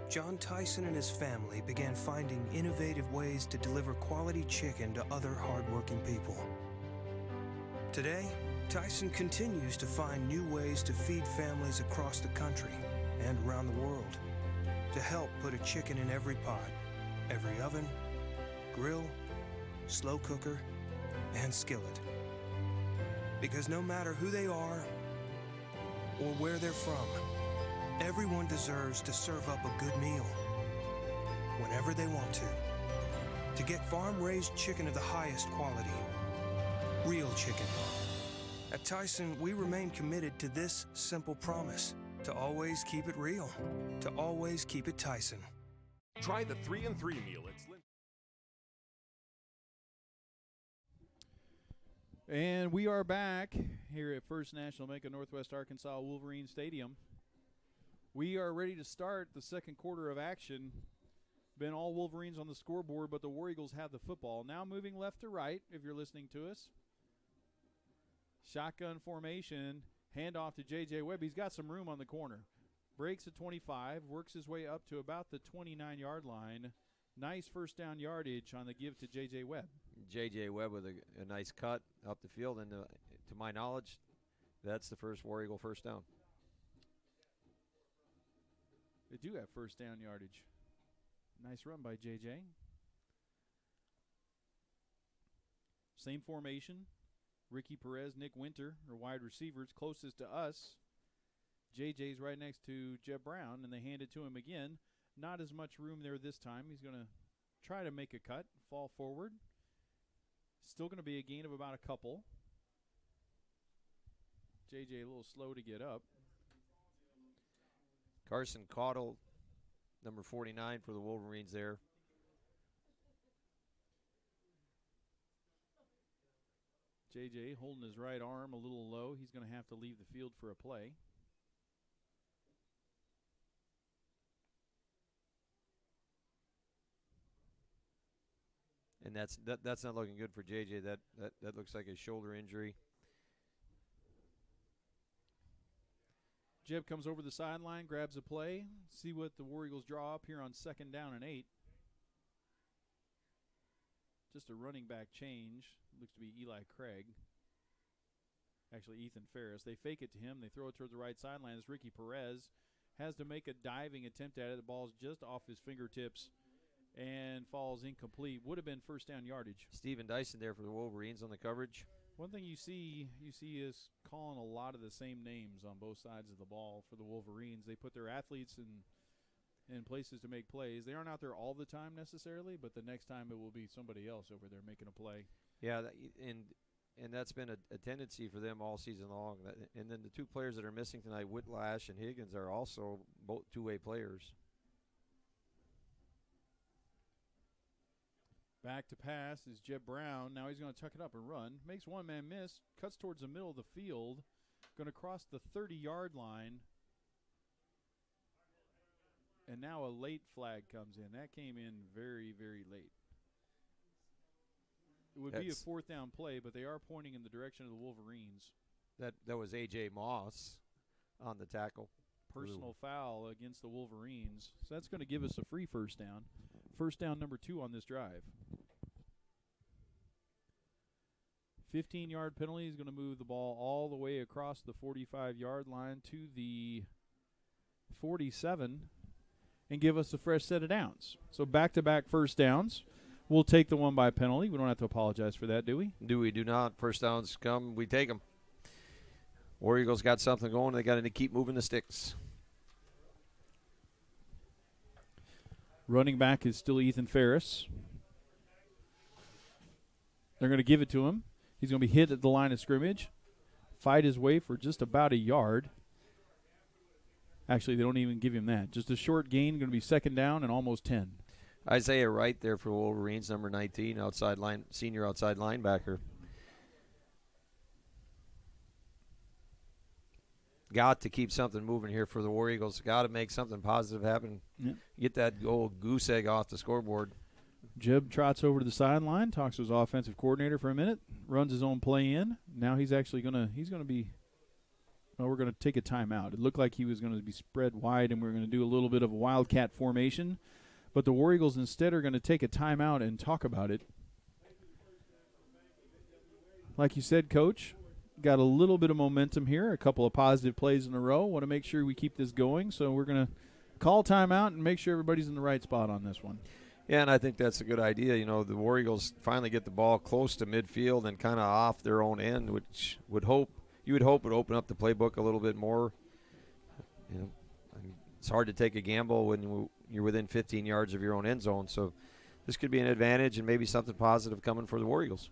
John Tyson and his family began finding innovative ways to deliver quality chicken to other hardworking people. Today, Tyson continues to find new ways to feed families across the country and around the world, to help put a chicken in every pot, every oven, grill, slow cooker, and skillet. Because no matter who they are or where they're from, everyone deserves to serve up a good meal whenever they want to get farm-raised chicken of the highest quality, real chicken. At Tyson, we remain committed to this simple promise: to always keep it real, to always keep it Tyson. Try the 3 and 3 meal. And we are back here at First National Bank of Northwest Arkansas Wolverine Stadium. We are ready to start the second quarter of action. Been all Wolverines on the scoreboard, but the War Eagles have the football. Now moving left to right, if you're listening to us. Shotgun formation, handoff to J.J. Webb. He's got some room on the corner. Breaks at 25, works his way up to about the 29-yard line. Nice first down yardage on the give to J.J. Webb. J.J. Webb with a nice cut up the field, and to my knowledge, that's the first War Eagle first down. They do have first down yardage. Nice run by J.J. Same formation. Ricky Perez, Nick Winter are wide receivers. Closest to us. J.J.'s right next to Jeb Brown, and they hand it to him again. Not as much room there this time. He's going to try to make a cut, fall forward. Still going to be a gain of about a couple. J.J. a little slow to get up. Carson Caudle, number 49 for the Wolverines there. J.J. holding his right arm a little low. He's going to have to leave the field for a play. And that's not looking good for J.J. That looks like a shoulder injury. Jeb comes over the sideline, grabs a play. See what the War Eagles draw up here on 2nd down and 8. Just a running back change. Looks to be Eli Craig. Actually, Ethan Ferris. They fake it to him. They throw it toward the right sideline as Ricky Perez has to make a diving attempt at it. The ball's just off his fingertips and falls incomplete. Would have been first down yardage. Stephen Dyson there for the Wolverines on the coverage. One thing you see is calling a lot of the same names on both sides of the ball for the Wolverines. They put their athletes in places to make plays. They aren't out there all the time necessarily, but the next time it will be somebody else over there making a play. Yeah, and that's been a tendency for them all season long. And then the two players that are missing tonight, Whitlash and Higgins, are also both two-way players. Back to pass is Jeb Brown. Now he's going to tuck it up and run. Makes one man miss. Cuts towards the middle of the field. Going to cross the 30-yard line. And now a late flag comes in. That came in very, very late. It would be a 4th down play, but they are pointing in the direction of the Wolverines. That was A.J. Moss on the tackle. Personal foul against the Wolverines. So that's going to give us a free first down. First down number 2 on this drive. 15-yard penalty is going to move the ball all the way across the 45-yard line to the 47 and give us a fresh set of downs. So back-to-back first downs. We'll take the one by penalty. We don't have to apologize for that, do we? We do not. First downs come, we take them. War Eagles got something going. They got to keep moving the sticks. Running back is still Ethan Ferris. They're going to give it to him. He's going to be hit at the line of scrimmage. Fight his way for just about a yard. Actually, they don't even give him that. Just a short gain, going to be 2nd down and almost 10. Isaiah Wright there for Wolverines, number 19, senior outside linebacker. Got to keep something moving here for the War Eagles. Got to make something positive happen. Yep. Get that old goose egg off the scoreboard. Jeb trots over to the sideline, talks to his offensive coordinator for a minute, runs his own play in. Now he's actually he's going to be Well, we're going to take a timeout. It looked like he was going to be spread wide, and we're going to do a little bit of a wildcat formation. But the War Eagles instead are going to take a timeout and talk about it. Like you said, Coach, got a little bit of momentum here, a couple of positive plays in a row. Want to make sure we keep this going, so we're going to call timeout and make sure everybody's in the right spot on this one. Yeah, and I think that's a good idea. You know, the War Eagles finally get the ball close to midfield and kind of off their own end, which you would hope would open up the playbook a little bit more. You know, I mean, it's hard to take a gamble when you're within 15 yards of your own end zone. So this could be an advantage and maybe something positive coming for the War Eagles.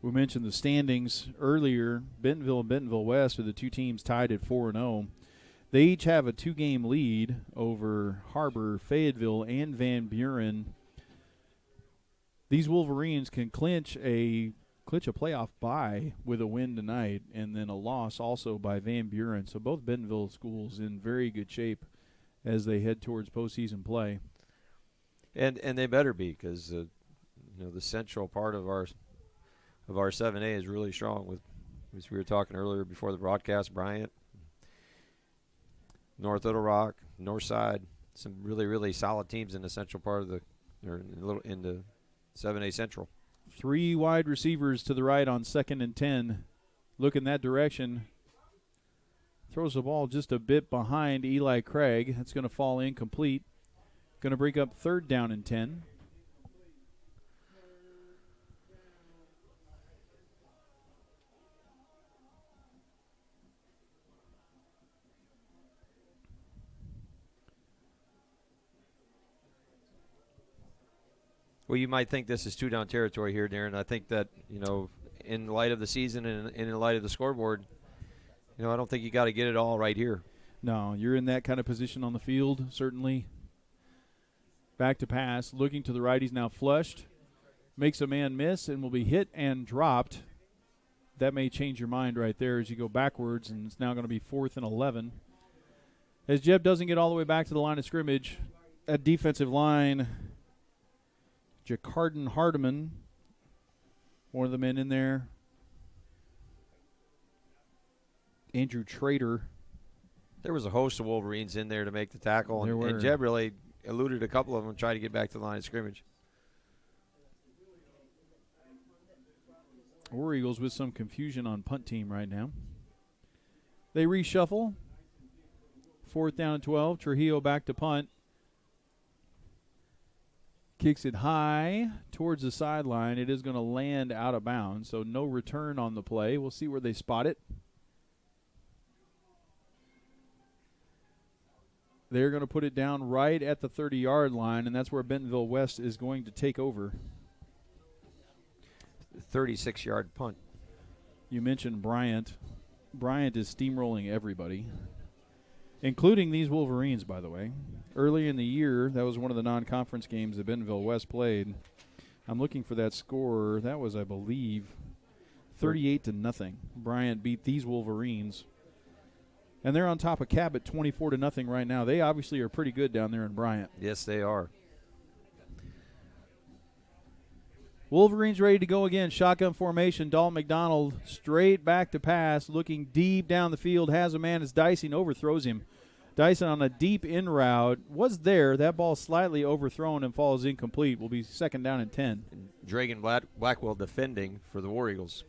We mentioned the standings earlier. Bentonville and Bentonville West are the two teams tied at 4-0. They each have a 2-game lead over Harbor, Fayetteville, and Van Buren. These Wolverines can clinch a playoff bye with a win tonight, and then a loss also by Van Buren. So both Bentonville schools in very good shape as they head towards postseason play. And they better be, because the central part of our 7A is really strong. With, as we were talking earlier before the broadcast, Bryant, North Little Rock, North Side, some really, really solid teams in the central part of in the 7A Central. 3 wide receivers to the right on 2nd and 10. Look in that direction. Throws the ball just a bit behind Eli Craig. That's going to fall incomplete. Going to break up 3rd down and 10. Well, you might think this is 2-down territory here, Darren. I think that, in light of the season and in light of the scoreboard, I don't think you got to get it all right here. No, you're in that kind of position on the field, certainly. Back to pass, looking to the right. He's now flushed. Makes a man miss and will be hit and dropped. That may change your mind right there as you go backwards, and it's now going to be 4th and 11. As Jeb doesn't get all the way back to the line of scrimmage, at defensive line, Jacarden Hardiman, one of the men in there. Andrew Trader. There was a host of Wolverines in there to make the tackle, and Jeb really eluded a couple of them trying to get back to the line of scrimmage. War Eagles with some confusion on punt team right now. They reshuffle. 4th down and 12. Trujillo back to punt. Kicks it high towards the sideline. It is going to land out of bounds, so no return on the play. We'll see where they spot it. They're going to put it down right at the 30-yard line, and that's where Bentonville West is going to take over. 36-yard punt. You mentioned Bryant. Bryant is steamrolling everybody, including these Wolverines, by the way. Early in the year, that was one of the non-conference games that Bentonville West played. I'm looking for that score. That was, I believe, 38-0. Bryant beat these Wolverines. And they're on top of Cabot 24-0 right now. They obviously are pretty good down there in Bryant. Yes, they are. Wolverines ready to go again. Shotgun formation. Dalton McDonald straight back to pass, looking deep down the field. Has a man as Dyson overthrows him. Dyson on a deep in route was there. That ball slightly overthrown and falls incomplete. Will be 2nd down and 10. Dragon Blackwell defending for the War Eagles.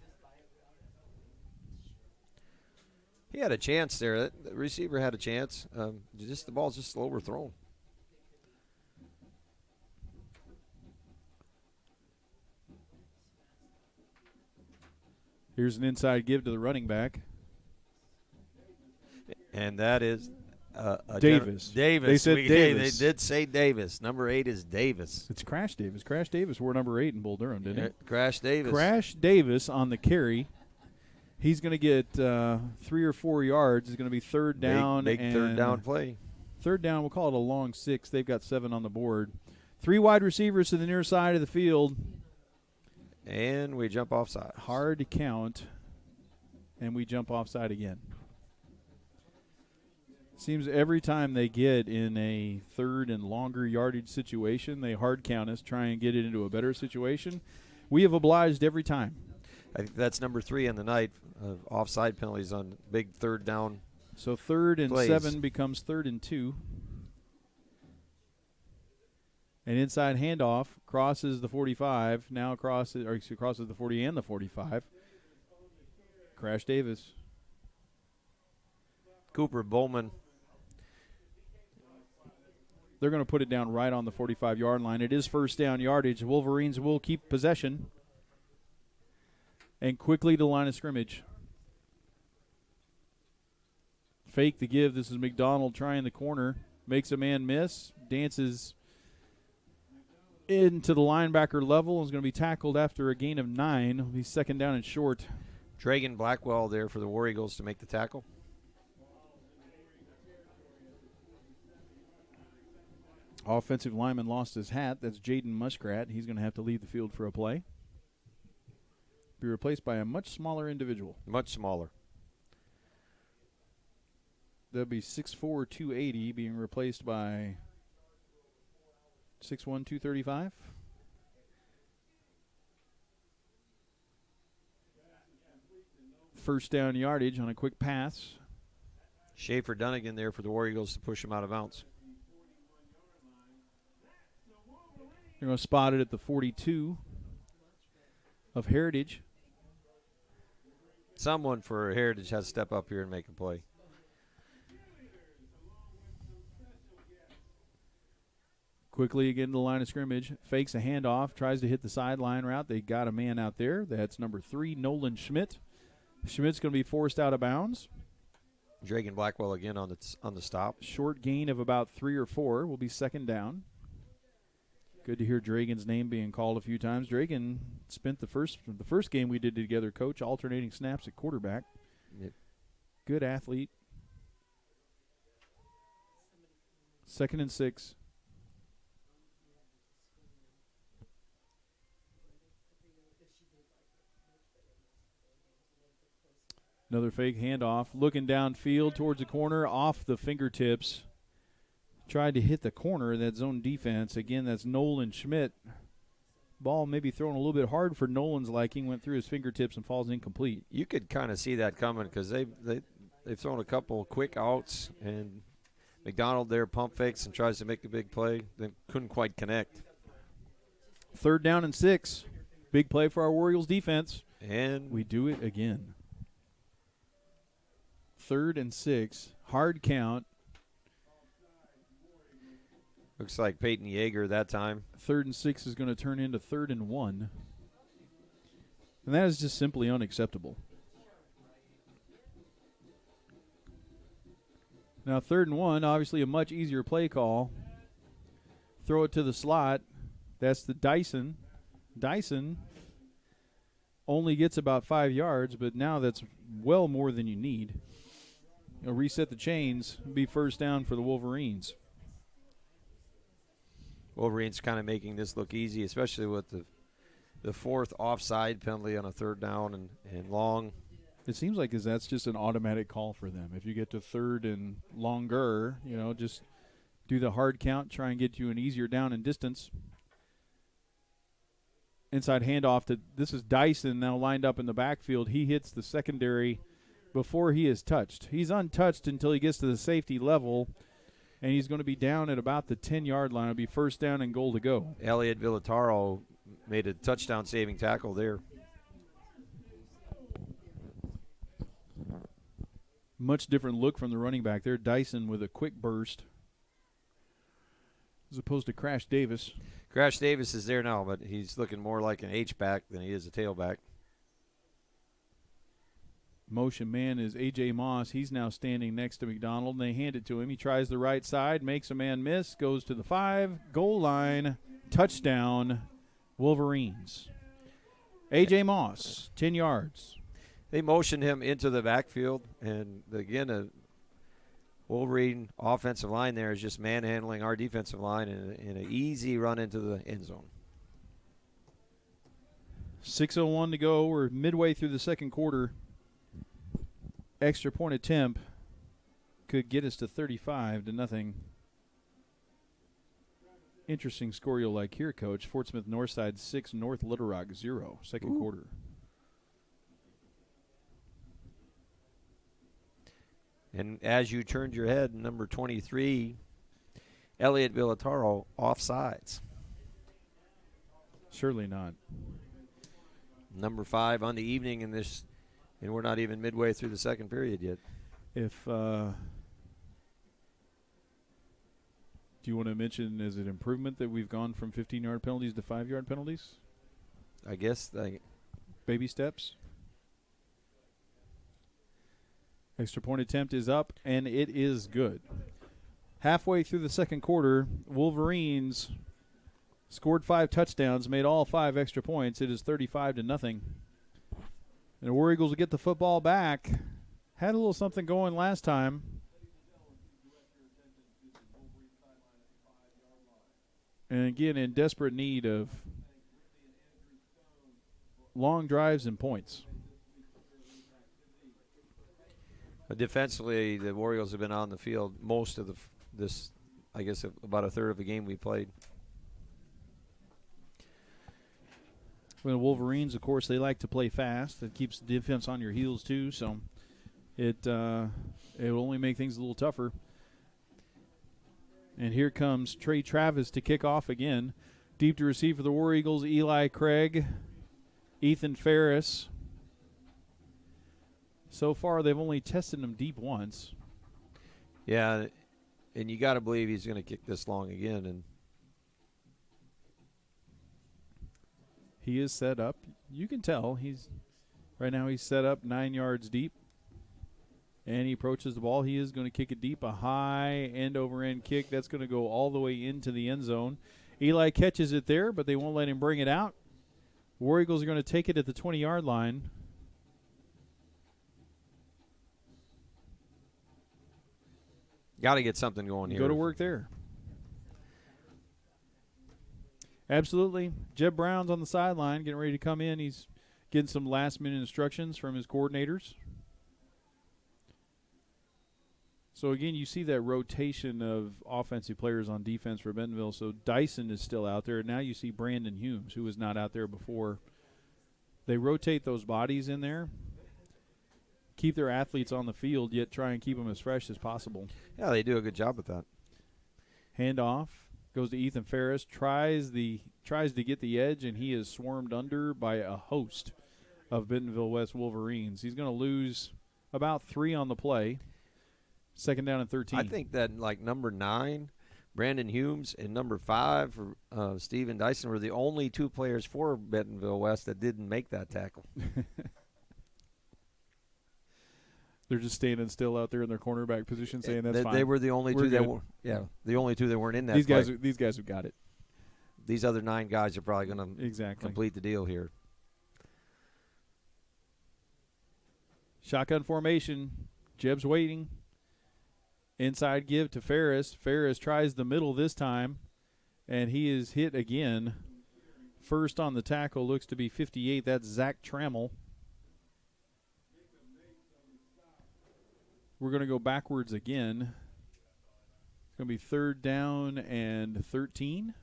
He had a chance there. The receiver had a chance. The ball's just overthrown. Here's an inside give to the running back. And that is Davis. Davis. They said Davis. They did say Davis. Number 8 is Davis. It's Crash Davis. Crash Davis wore number 8 in Bull Durham, didn't he? Crash Davis. Crash Davis on the carry. He's going to get 3 or 4 yards. It's going to be 3rd down. Big and 3rd down play. 3rd down, we'll call it a long 6. They've got 7 on the board. 3 wide receivers to the near side of the field. And we jump offside. Hard to count. And we jump offside again. Seems every time they get in a third and longer yardage situation, they hard count us, try and get it into a better situation. We have obliged every time. I think that's number 3 on the night of offside penalties on big third down. So 3rd and plays. 7 becomes 3rd and 2. An inside handoff crosses the 45. Now crosses the 40 and the 45. Crash Davis. Cooper Bowman. They're going to put it down right on the 45-yard line. It is first down yardage. Wolverines will keep possession. And quickly to line of scrimmage. Fake the give. This is McDonald trying the corner. Makes a man miss. Dances into the linebacker level. Is going to be tackled after a gain of 9. It'll be second down and short. Dragon Blackwell there for the War Eagles to make the tackle. Offensive lineman lost his hat. That's Jaden Muskrat. He's going to have to leave the field for a play. Be replaced by a much smaller individual. Much smaller. That'll be 6'4", 280, being replaced by 6'1", 235. First down yardage on a quick pass. Schaefer Dunnigan there for the War Eagles to push him out of bounds. They're going to spot it at the 42 of Heritage. Someone for Heritage has to step up here and make a play. Quickly again to the line of scrimmage. Fakes a handoff. Tries to hit the sideline route. They got a man out there. That's number 3, Nolan Schmidt. Schmidt's going to be forced out of bounds. Dragan Blackwell again on the stop. Short gain of about 3 or 4 will be second down. Good to hear Dragan's name being called a few times. Dragan spent the first game we did together, Coach, alternating snaps at quarterback. Yep. Good athlete. 2nd and 6. Another fake handoff. Looking downfield towards the corner, off the fingertips. Tried to hit the corner of that zone defense. Again, that's Nolan Schmidt. Ball maybe thrown a little bit hard for Nolan's liking. Went through his fingertips and falls incomplete. You could kind of see that coming because they've thrown a couple quick outs, and McDonald there pump fakes and tries to make a big play, then couldn't quite connect. 3rd down and 6. Big play for our War Eagles defense. And we do it again. 3rd and 6. Hard count. Looks like Peyton Yeager that time. 3rd and 6 is going to turn into 3rd and 1. And that is just simply unacceptable. Now 3rd and 1, obviously a much easier play call. Throw it to the slot. That's the Dyson. Dyson only gets about 5 yards, but now that's well more than you need. You'll reset the chains, be first down for the Wolverines. Wolverines kind of making this look easy, especially with the 4th offside penalty on a 3rd down and long. It seems like that's just an automatic call for them. If you get to 3rd and longer, just do the hard count, try and get you an easier down and distance. Inside handoff this is Dyson now lined up in the backfield. He hits the secondary before he is touched. He's untouched until he gets to the safety level, and he's going to be down at about the 10-yard line. It'll be first down and goal to go. Elliot Villataro made a touchdown-saving tackle there. Much different look from the running back there. Dyson with a quick burst as opposed to Crash Davis. Crash Davis is there now, but he's looking more like an H-back than he is a tailback. Motion man is A.J. Moss. He's now standing next to McDonald, and they hand it to him. He tries the right side, makes a man miss, goes to the 5, goal line, touchdown, Wolverines. A.J. Moss, 10 yards. They motioned him into the backfield, and again, a Wolverine offensive line there is just manhandling our defensive line in an easy run into the end zone. 6:01 to go. We're midway through the second quarter. Extra point attempt. could get us to 35-0. Interesting score you'll like here, Coach. Fort Smith Northside 6, North Little Rock 0, second quarter. And as you turned your head, number 23, Elliot Villataro, offsides. Surely not. Number 5 on the evening in this, and we're not even midway through the second period yet. If do you want to mention, is it improvement that we've gone from 15-yard penalties to 5-yard penalties? I guess Baby steps. Extra point attempt is up, and it is good. Halfway through the second quarter, Wolverines scored 5 touchdowns, made all 5 extra points. It is 35-0. And the War Eagles will get the football back. Had a little something going last time. And again, in desperate need of long drives and points. Defensively, the Warriors have been on the field most of this, I guess, about a third of the game we played. Well, the Wolverines, of course, they like to play fast. It keeps the defense on your heels, too, so it will only make things a little tougher. And here comes Trey Travis to kick off again. Deep to receive for the War Eagles, Eli Craig, Ethan Ferris. So far, they've only tested him deep once. Yeah, and you got to believe he's going to kick this long again. And he is set up. You can tell right now he's set up 9 yards deep. And he approaches the ball. He is going to kick it deep, a high end-over-end kick. That's going to go all the way into the end zone. Eli catches it there, but they won't let him bring it out. War Eagles are going to take it at the 20-yard line. Got to get something going here. Go to work there. Absolutely. Jeb Brown's on the sideline getting ready to come in. He's getting some last-minute instructions from his coordinators. So, again, you see that rotation of offensive players on defense for Bentonville. So, Dyson is still out there. Now you see Brandon Humes, who was not out there before. They rotate those bodies in there, keep their athletes on the field, yet try and keep them as fresh as possible. Yeah, they do a good job with that. Handoff goes to Ethan Ferris, tries to get the edge, and he is swarmed under by a host of Bentonville West Wolverines. He's going to lose about 3 on the play. Second down and 13. I think that, like, number 9, Brandon Humes, and number 5, Steven Dyson, were the only 2 players for Bentonville West that didn't make that tackle. They're just standing still out there in their cornerback position, saying that's fine. They were the only two that were, the only 2 that weren't in that. These guys have got it. These other 9 guys are probably going to complete the deal here. Shotgun formation. Jeb's waiting. Inside give to Ferris. Ferris tries the middle this time, and he is hit again. First on the tackle looks to be 58. That's Zach Trammell. We're going to go backwards again. It's going to be 3rd down and 13.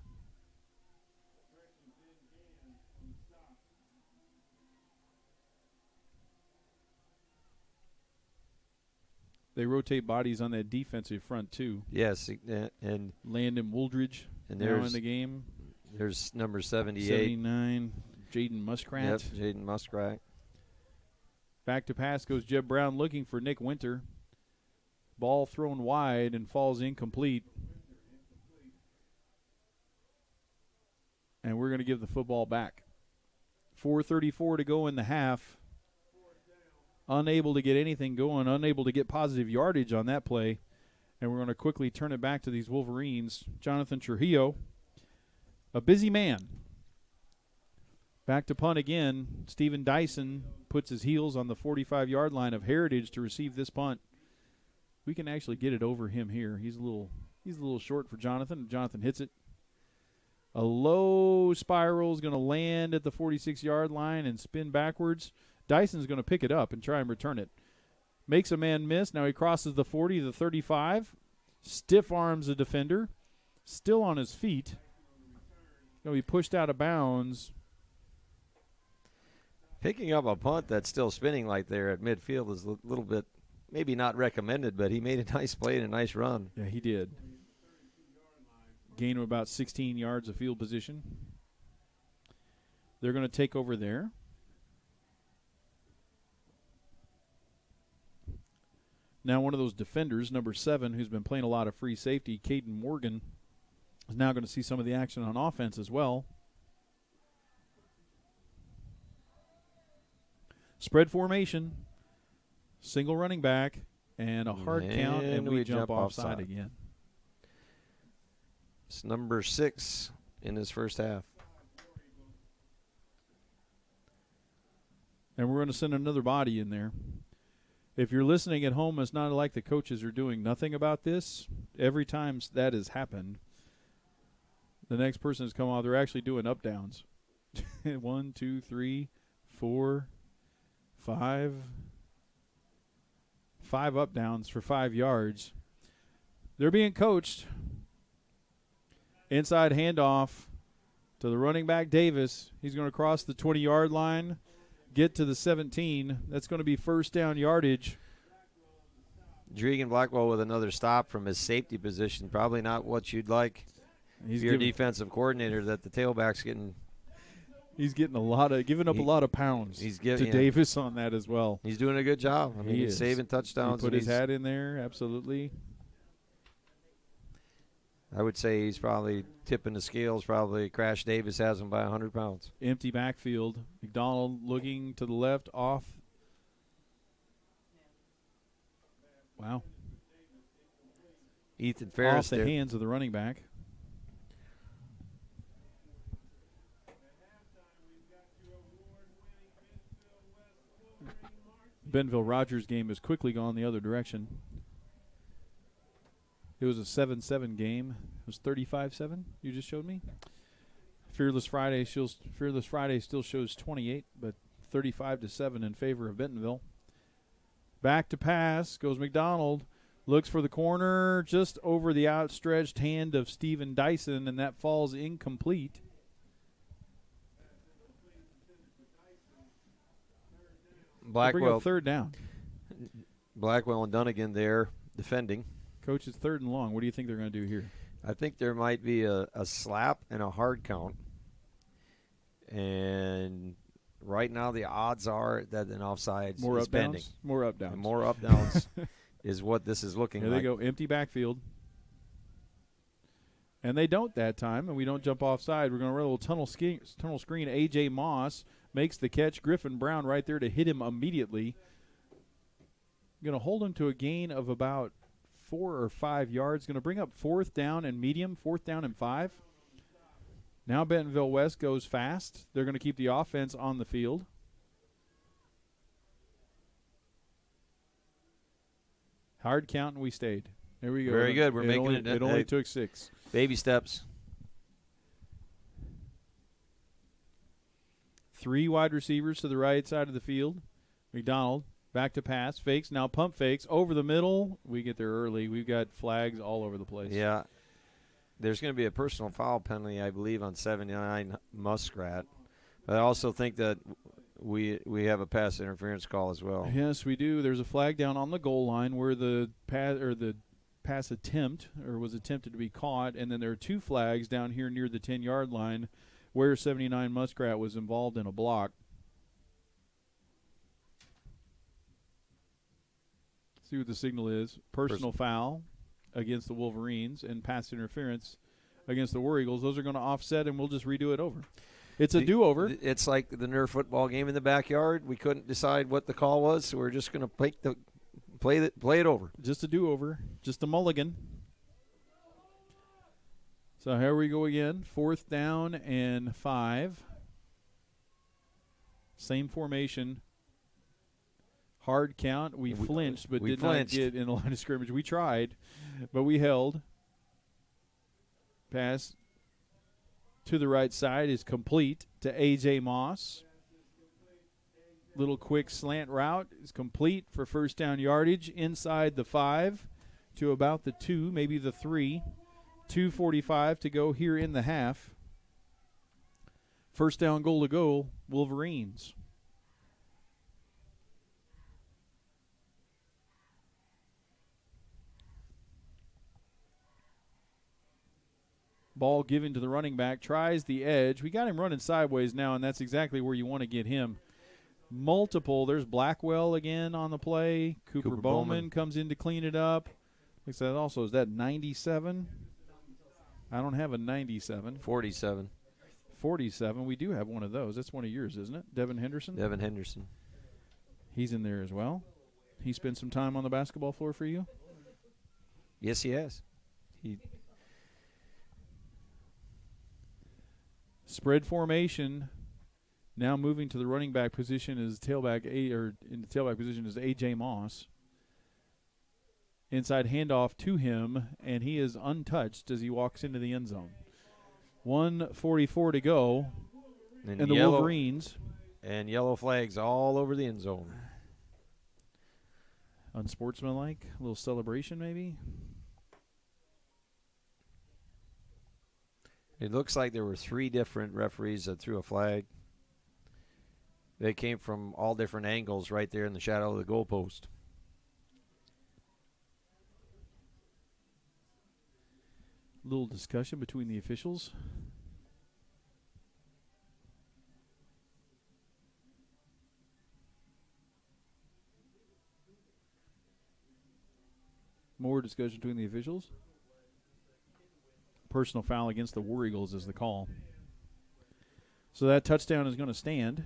They rotate bodies on that defensive front, too. Yes, and Landon Wooldridge now in the game. There's number 78. 79, Jaden Muskrat. Yep, Jaden Muskrat. Back to pass goes Jeb Brown looking for Nick Winter. Ball thrown wide and falls incomplete. And we're going to give the football back. 4:34 to go in the half. Unable to get anything going, unable to get positive yardage on that play. And we're going to quickly turn it back to these Wolverines. Jonathan Trujillo, a busy man. Back to punt again. Steven Dyson puts his heels on the 45-yard line of Heritage to receive this punt. We can actually get it over him here. He's a little short for Jonathan. Jonathan hits it. A low spiral is going to land at the 46-yard line and spin backwards. Dyson's going to pick it up and try and return it. Makes a man miss. Now he crosses the 40, the 35. Stiff arms a defender. Still on his feet. Going to be pushed out of bounds. Picking up a punt that's still spinning like there at midfield is a little bit, maybe not recommended, but he made a nice play and a nice run. Yeah, he did. Gain of about 16 yards of field position. They're going to take over there. Now one of those defenders, number 7, who's been playing a lot of free safety, Caden Morgan, is now going to see some of the action on offense as well. Spread formation, single running back, and a hard count, and we jump offside again. It's number 6 in his first half. And we're going to send another body in there. If you're listening at home, it's not like the coaches are doing nothing about this. Every time that has happened, the next person has come off. They're actually doing up downs. 1, 2, 3, 4, 5. 5 up downs for 5 yards. They're being coached. Inside handoff to the running back, Davis. He's going to cross the 20-yard line, get to the 17. That's going to be first down yardage. Dregan Blackwell with another stop from his safety position. Probably not what you'd like. He's your defensive coordinator, that the tailback's getting. He's getting giving up a lot of pounds to Davis on that as well. He's doing a good job. I mean, he's saving touchdowns. He put his hat in there, absolutely. I would say he's probably tipping the scales. Probably Crash Davis has him by 100 pounds. Empty backfield. McDonald looking to the left, off. Wow. Ethan Ferris off the hands of the running back. Bentonville Rogers game has quickly gone the other direction. It was a 7-7 game. It was 35-7 you just showed me. Fearless Friday still shows 28, but 35-7 in favor of Bentonville. Back to pass goes McDonald. Looks for the corner just over the outstretched hand of Steven Dyson, and that falls incomplete. Blackwell, third down. Blackwell and Dunnigan there defending. Coach, it's 3rd and long. What do you think they're going to do here? I think there might be a slap and a hard count. And right now the odds are that an offside is pending. More up downs. And more up downs is what this is looking like. There they go, empty backfield. And they don't that time, and we don't jump offside. We're going to run a little tunnel screen. A.J. Moss makes the catch. Griffin Brown right there to hit him immediately. Going to hold him to a gain of about 4 or 5 yards. Going to bring up 4th down and medium, 4th down and 5. Now Bentonville West goes fast. They're going to keep the offense on the field. Hard count, and we stayed. There we go. Very good. We're making it. It only took 6. Baby steps. 3 wide receivers to the right side of the field. McDonald back to pass. Fakes. Now pump fakes. Over the middle. We get there early. We've got flags all over the place. Yeah. There's going to be a personal foul penalty, I believe, on 79 Muskrat. But I also think that we have a pass interference call as well. Yes, we do. There's a flag down on the goal line where the pass attempt was attempted to be caught, and then there are 2 flags down here near the 10-yard line where 79 Muskrat was involved in a block. See what the signal is. Personal foul against the Wolverines and pass interference against the War Eagles. Those are going to offset, and we'll just redo it over. It's a do-over. It's like the Nerf football game in the backyard. We couldn't decide what the call was, so we're just going to play it over. Just a do-over. Just a mulligan. So here we go again. 4th down and 5. Same formation. Hard count. We flinched, but did not get in the line of scrimmage. We tried, but we held. Pass to the right side is complete to A.J. Moss. Little quick slant route is complete for first down yardage inside the 5 to about the 2, maybe the 3. 2:45 to go here in the half. First down, goal to go, Wolverines. Ball given to the running back, tries the edge. We got him running sideways now, and that's exactly where you want to get him. There's Blackwell again on the play. Cooper Bowman comes in to clean it up. Looks like that also, is that 97? I don't have a 97. 47. 47. We do have one of those. That's one of yours, isn't it? Devin Henderson? Devin Henderson. He's in there as well. He spent some time on the basketball floor for you? Yes, he has. Spread formation. Now moving to the running back position is in the tailback position is A.J. Moss. Inside handoff to him, and he is untouched as he walks into the end zone. 1:44 to go, and the Wolverines. And yellow flags all over the end zone. Unsportsmanlike, a little celebration maybe. It looks like there were 3 different referees that threw a flag. They came from all different angles right there in the shadow of the goalpost. Little discussion between the officials. More discussion between the officials. Personal foul against the War Eagles is the call. So that touchdown is going to stand.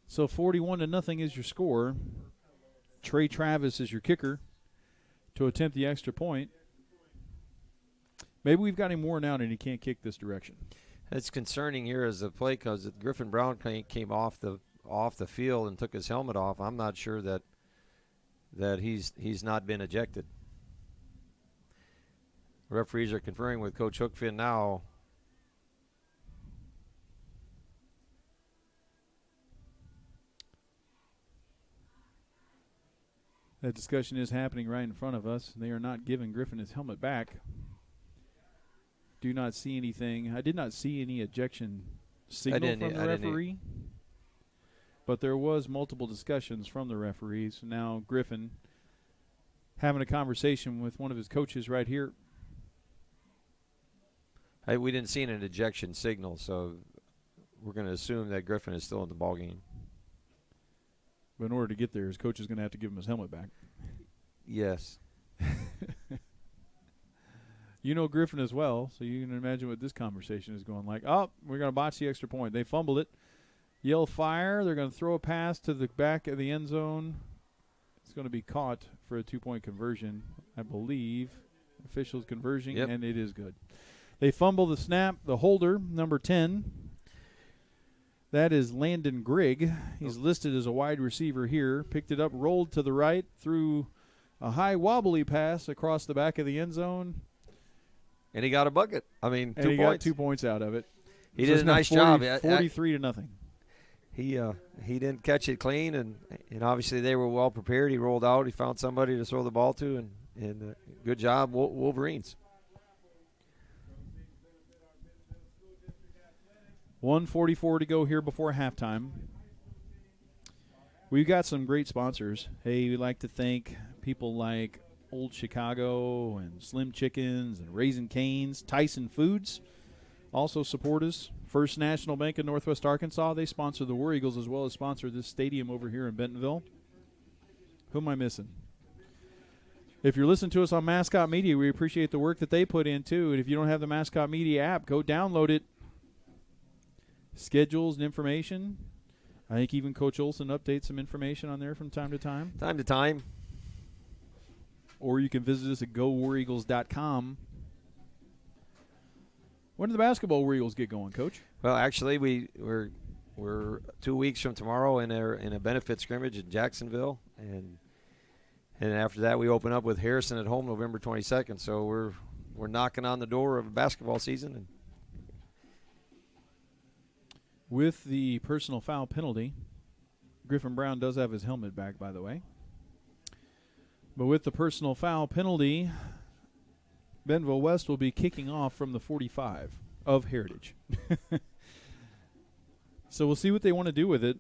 So 41-0 is your score. Trey Travis is your kicker to attempt the extra point. Maybe we've got him worn out and he can't kick this direction. It's concerning here as the play because Griffin Brown came off the field and took his helmet off. I'm not sure that he's not been ejected. Referees are conferring with Coach Hookfin now. That discussion is happening right in front of us. They are not giving Griffin his helmet back. Do not see anything. I did not see any ejection signal from the referee. But there was multiple discussions from the referees. Now Griffin having a conversation with one of his coaches right here. We didn't see an ejection signal, so we're going to assume that Griffin is still in the ballgame. But in order to get there, his coach is going to have to give him his helmet back. Yes. You know Griffin as well, so you can imagine what this conversation is going like. Oh, we're going to botch the extra point. They fumbled it. Yell fire. They're going to throw a pass to the back of the end zone. It's going to be caught for a 2-point conversion, I believe. Officials conversion, yep. And it is good. They fumble the snap. The holder, number 10. That is Landon Grigg. He's listed as a wide receiver here. Picked it up, rolled to the right, threw a high wobbly pass across the back of the end zone. And he got a bucket. I mean, 2 points. He got 2 points out of it. He did a nice job. 43-0. He didn't catch it clean, and obviously they were well prepared. He rolled out. He found somebody to throw the ball to, and good job, Wolverines. 1:44 to go here before halftime. We've got some great sponsors. Hey, we'd like to thank people like Old Chicago and Slim Chickens and Raising Cane's, Tyson Foods also support us. First National Bank of Northwest Arkansas, they sponsor the War Eagles as well as sponsor this stadium over here in Bentonville. Who am I missing? If you're listening to us on Mascot Media, we appreciate the work that they put in too. And if you don't have the Mascot Media app, go download it. Schedules and information. I think even Coach Olson updates some information on there from time to time. Time to time. Or you can visit us at gowareagles.com. When do the basketball War Eagles get going, Coach? Well, actually, we're 2 weeks from tomorrow in a benefit scrimmage in Jacksonville, and after that we open up with Harrison at home November 22nd. So we're knocking on the door of a basketball season, and With the personal foul penalty, Griffin Brown does have his helmet back, by the way. But with the personal foul penalty, Bentonville West will be kicking off from the 45 of Heritage. So we'll see what they want to do with it.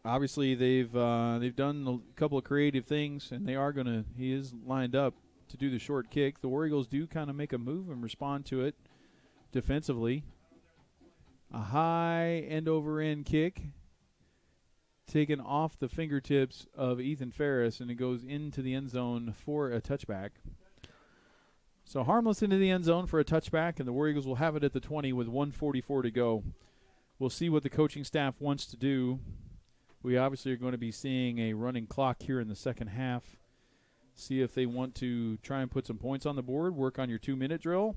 Obviously, they've done a couple of creative things, and he is lined up to do the short kick. The War Eagles do kind of make a move and respond to it defensively. A high end-over-end kick taken off the fingertips of Ethan Ferris, and it goes into the end zone for a touchback. So harmless into the end zone for a touchback, and the War Eagles will have it at the 20 with 1:44 to go. We'll see what the coaching staff wants to do. We obviously are going to be seeing a running clock here in the second half. See if they want to try and put some points on the board, work on your 2-minute drill.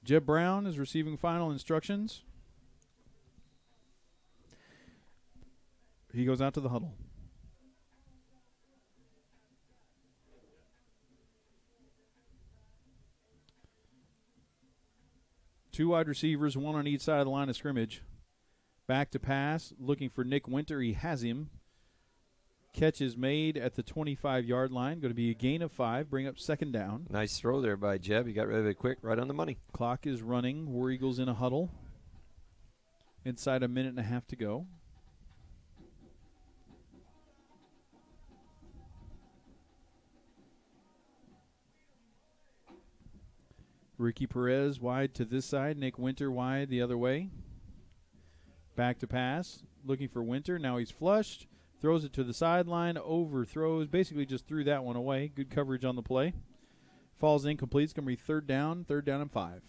Jeb Brown is receiving final instructions. He goes out to the huddle. Two wide receivers, one on each side of the line of scrimmage. Back to pass, looking for Nick Winter. He has him. Catch is made at the 25-yard line. Going to be a gain of 5, bring up second down. Nice throw there by Jeb. He got rid of it quick, right on the money. Clock is running. War Eagles in a huddle. Inside a minute and a half to go. Ricky Perez wide to this side. Nick Winter wide the other way. Back to pass. Looking for Winter. Now he's flushed. Throws it to the sideline. Overthrows. Basically just threw that one away. Good coverage on the play. Falls incomplete. It's going to be third down. Third down and 5.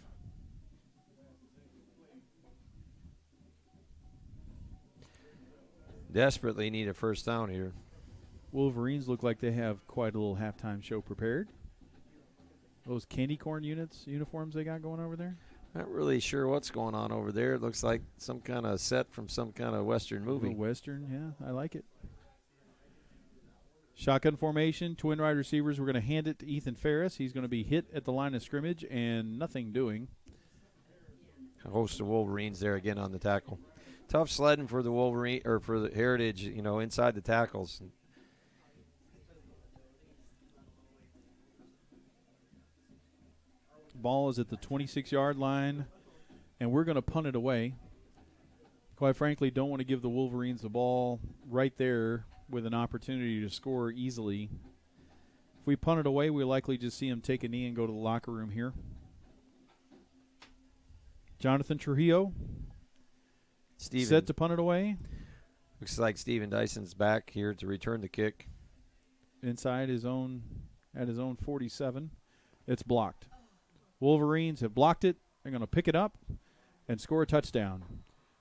Desperately need a first down here. Wolverines look like they have quite a little halftime show prepared. Those candy corn uniforms they got going over there? Not really sure what's going on over there. It looks like some kind of set from some kind of Western movie. Western, yeah, I like it. Shotgun formation, twin wide receivers. We're going to hand it to Ethan Ferris. He's going to be hit at the line of scrimmage and nothing doing. A host of Wolverines there again on the tackle. Tough sledding for the Wolverine or for the Heritage, inside the tackles. Ball is at the 26-yard line, and we're going to punt it away. Quite frankly, don't want to give the Wolverines the ball right there with an opportunity to score easily. If we punt it away, we'll likely just see him take a knee and go to the locker room here. Jonathan Trujillo set to punt it away. Looks like Steven Dyson's back here to return the kick. Inside at his own 47. It's blocked. Wolverines have blocked it. They're going to pick it up and score a touchdown.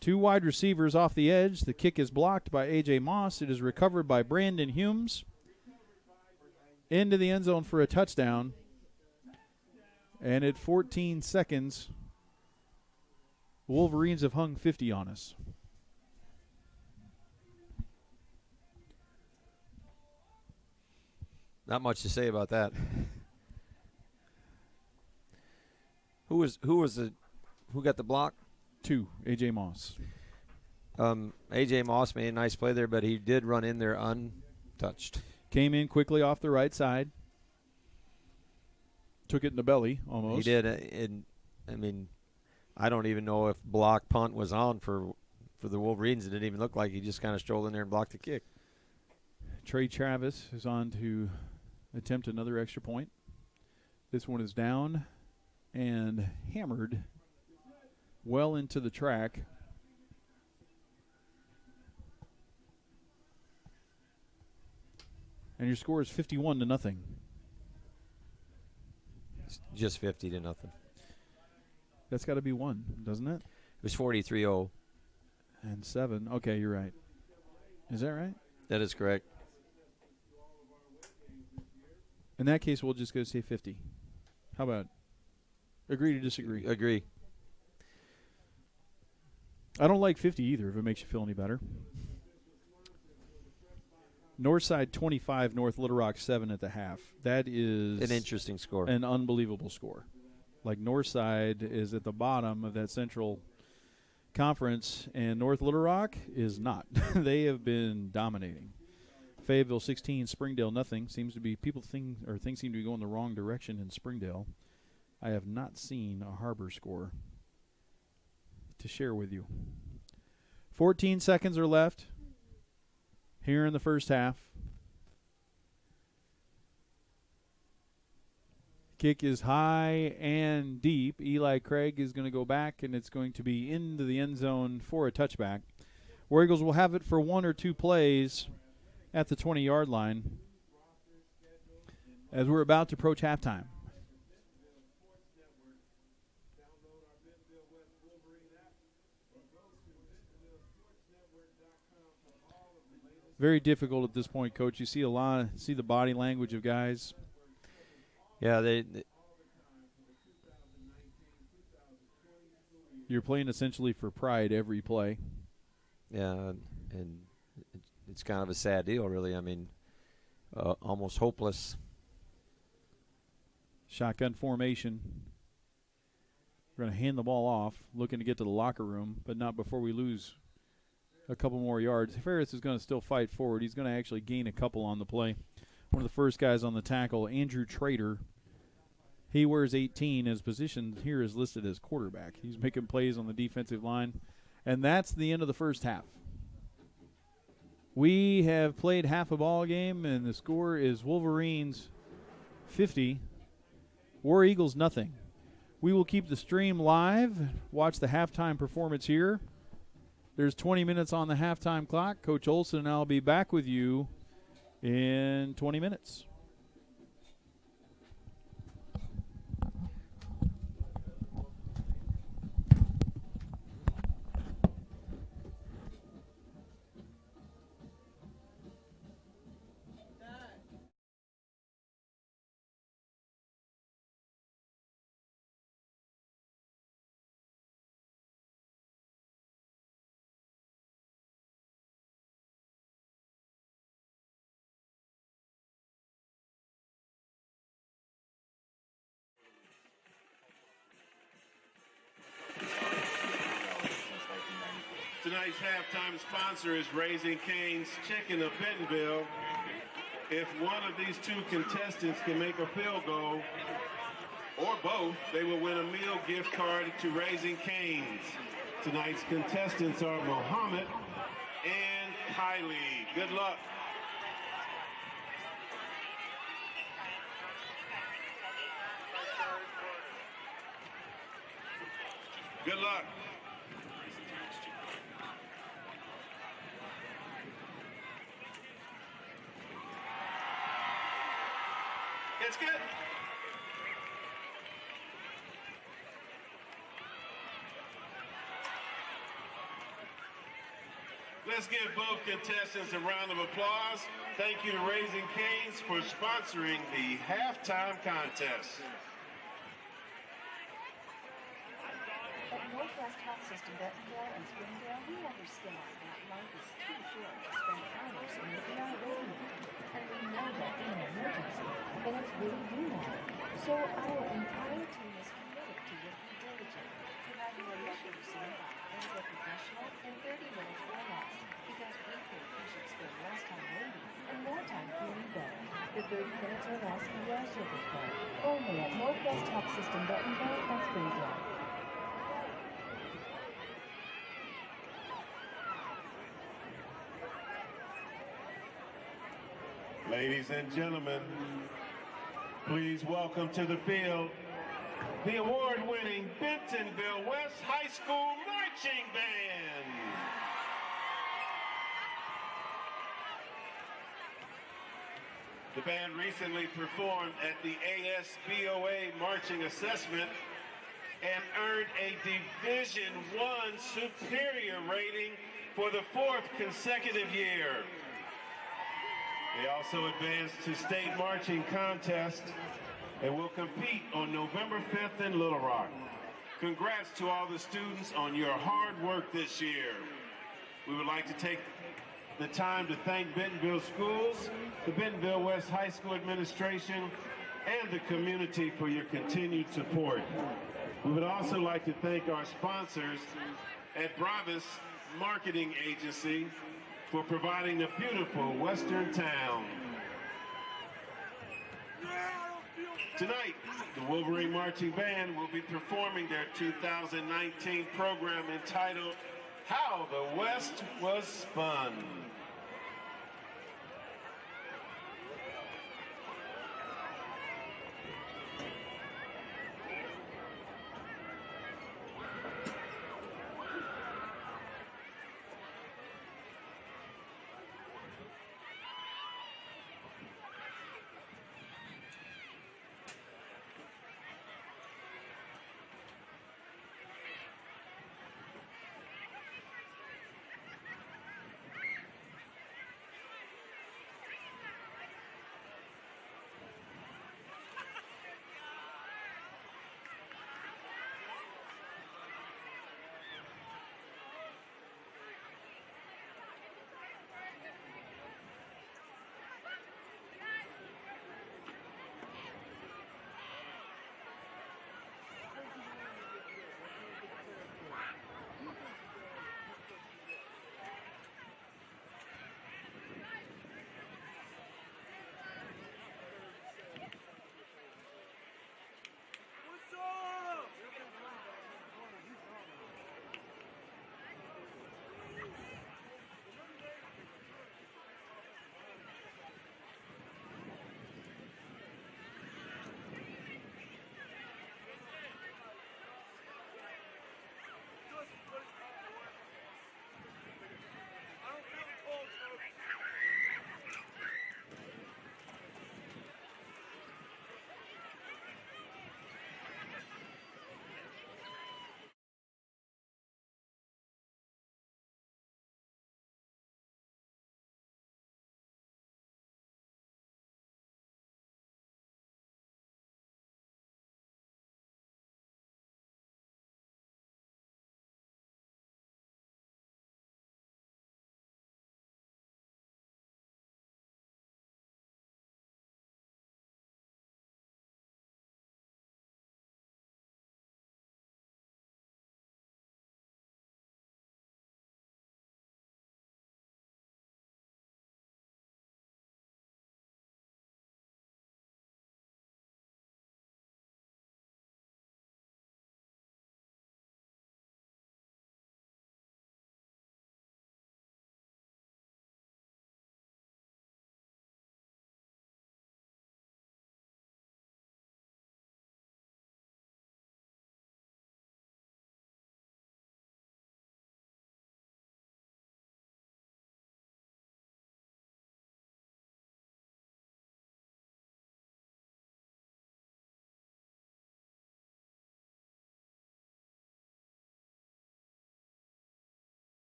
Two wide receivers off the edge. The kick is blocked by A.J. Moss. It is recovered by Brandon Humes. Into the end zone for a touchdown. And at 14 seconds, Wolverines have hung 50 on us. Not much to say about that. Who got the block? 2, A.J. Moss. A.J. Moss made a nice play there, but he did run in there untouched. Came in quickly off the right side. Took it in the belly almost. He did. I don't even know if block punt was on for the Wolverines. It didn't even look like he just kind of strolled in there and blocked the kick. Trey Travis is on to attempt another extra point. This one is down and hammered well into the track. And your score is 51-0. It's just 50-0. That's got to be 1, doesn't it? It was 43-0. And 7. Okay, you're right. Is that right? That is correct. In that case, we'll just go say 50. How about agree to disagree? Agree. I don't like 50 either, if it makes you feel any better. Northside 25, North Little Rock 7 at the half. That is an interesting score. An unbelievable score. like Northside is at the bottom of that Central Conference, and North Little Rock is not. They have been dominating. Fayetteville 16, Springdale nothing. Things seem to be going the wrong direction in Springdale. I have not seen a Harbor score to share with you. 14 seconds are left here in the first half. Kick is high and deep. Eli Craig is going to go back, and it's going to be into the end zone for a touchback. War Eagles will have it for 1 or 2 plays at the 20-yard line as we're about to approach halftime. Very difficult at this point, Coach. You see see the body language of guys. Yeah, You're playing essentially for pride every play. Yeah, and it's kind of a sad deal, really. I mean, almost hopeless. Shotgun formation. We're going to hand the ball off, looking to get to the locker room, but not before we lose a couple more yards. Ferris is going to still fight forward. He's going to actually gain a couple on the play. One of the first guys on the tackle, Andrew Trader. He wears 18. His position here is listed as quarterback. He's making plays on the defensive line. And that's the end of the first half. We have played half a ball game, and the score is Wolverines 50, War Eagles nothing. We will keep the stream live, watch the halftime performance here. There's 20 minutes on the halftime clock. Coach Olson and I will be back with you in 20 minutes. Tonight's halftime sponsor is Raising Cane's Chicken of Bentonville. If one of these 2 contestants can make a field goal, or both, they will win a meal gift card to Raising Cane's. Tonight's contestants are Mohammed and Kylie. Good luck. Good luck. It's good. Let's give both contestants a round of applause. Thank you to Raising Cane's for sponsoring the halftime contest. At Northwest Health System Bentonville and Springdale, we understand that life is too short to spend hours in the ER waiting room. And we know that in an emergency, things really do matter. So our entire team is committed to your due diligence, providing a mission seen by clinical professionals in 30 minutes or less. Because we think you should spend less time waiting and more time feeling better. The 30 minutes or less ER service plan. Only at Northwest Health System Bentonville and Springdale. Ladies and gentlemen, please welcome to the field the award-winning Bentonville West High School Marching Band. The band recently performed at the ASBOA Marching Assessment and earned a Division I Superior rating for the 4th consecutive year. They also advanced to state marching contest and will compete on November 5th in Little Rock. Congrats to all the students on your hard work this year. We would like to take the time to thank Bentonville Schools, the Bentonville West High School Administration, and the community for your continued support. We would also like to thank our sponsors at Bravis Marketing Agency for providing the beautiful Western town. Tonight, the Wolverine Marching Band will be performing their 2019 program entitled How the West Was Spun.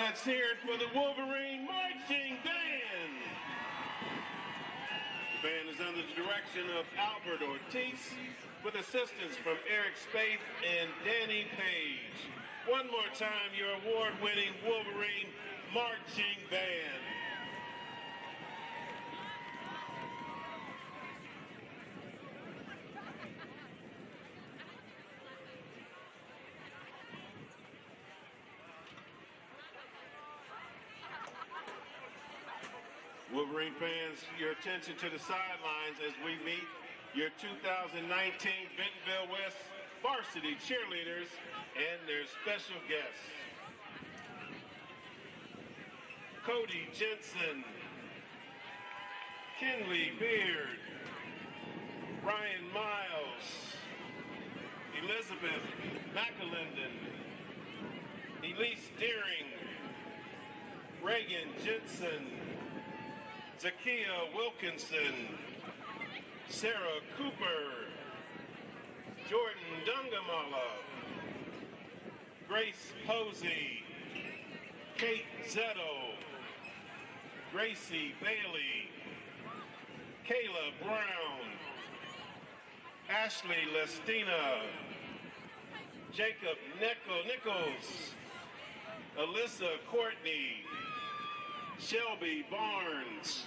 Let's hear it for the Wolverine Marching Band. The band is under the direction of Albert Ortiz with assistance from Eric Spaeth and Danny Page. One more time, your award-winning Wolverine Marching Band. Wolverine fans, your attention to the sidelines as we meet your 2019 Bentonville West varsity cheerleaders and their special guests. Cody Jensen, Kinley Beard, Ryan Miles, Elizabeth McAlinden, Elise Deering, Reagan Jensen, Zakia Wilkinson, Sarah Cooper, Jordan Dungamala, Grace Posey, Kate Zetto, Gracie Bailey, Kayla Brown, Ashley Lestina, Jacob Nichols, Alyssa Courtney, Shelby Barnes,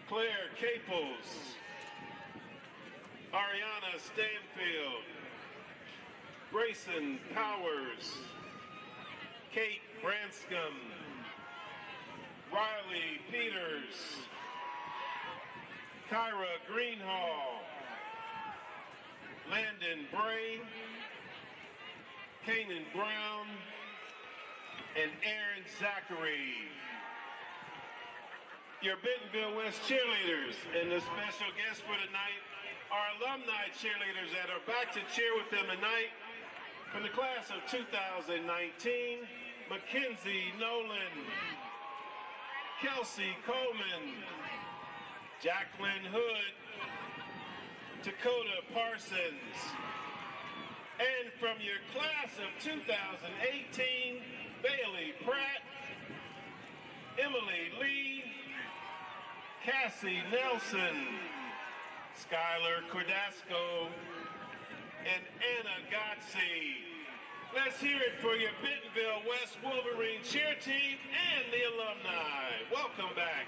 Claire Caples, Ariana Stanfield, Grayson Powers, Kate Branscombe, Riley Peters, Kyra Greenhall, Landon Bray, Kanan Brown, and Aaron Zachary. Your Bentonville West cheerleaders and the special guests for tonight are alumni cheerleaders that are back to cheer with them tonight from the class of 2019, Mackenzie Nolan, Kelsey Coleman, Jacqueline Hood, Dakota Parsons, and from your class of 2018, Bailey Pratt, Emily Lee, Cassie Nelson, Skylar Cordasco, and Anna Gotze. Let's hear it for your Bentonville West Wolverine cheer team and the alumni. Welcome back.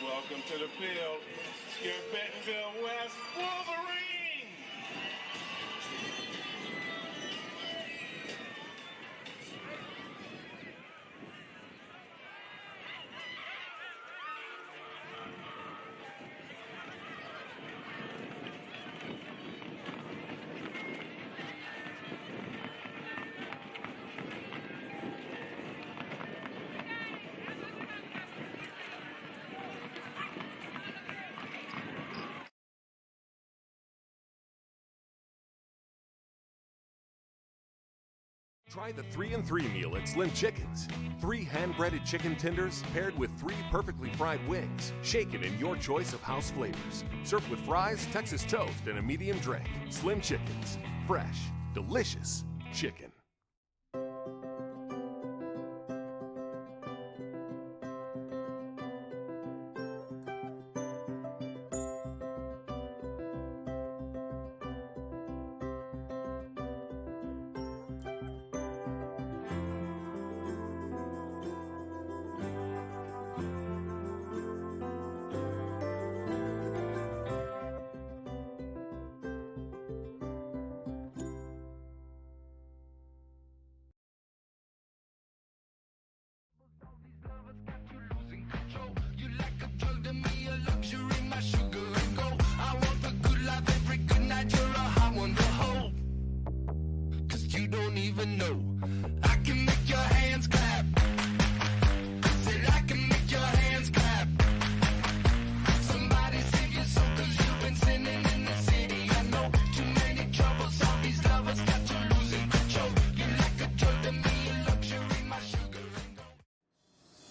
Welcome to the field, your Bentonville West Wolverine. Try the 3 and 3 meal at Slim Chickens. 3 hand-breaded chicken tenders paired with 3 perfectly fried wings, shaken in your choice of house flavors. Served with fries, Texas toast, and a medium drink. Slim Chickens. Fresh, delicious chicken.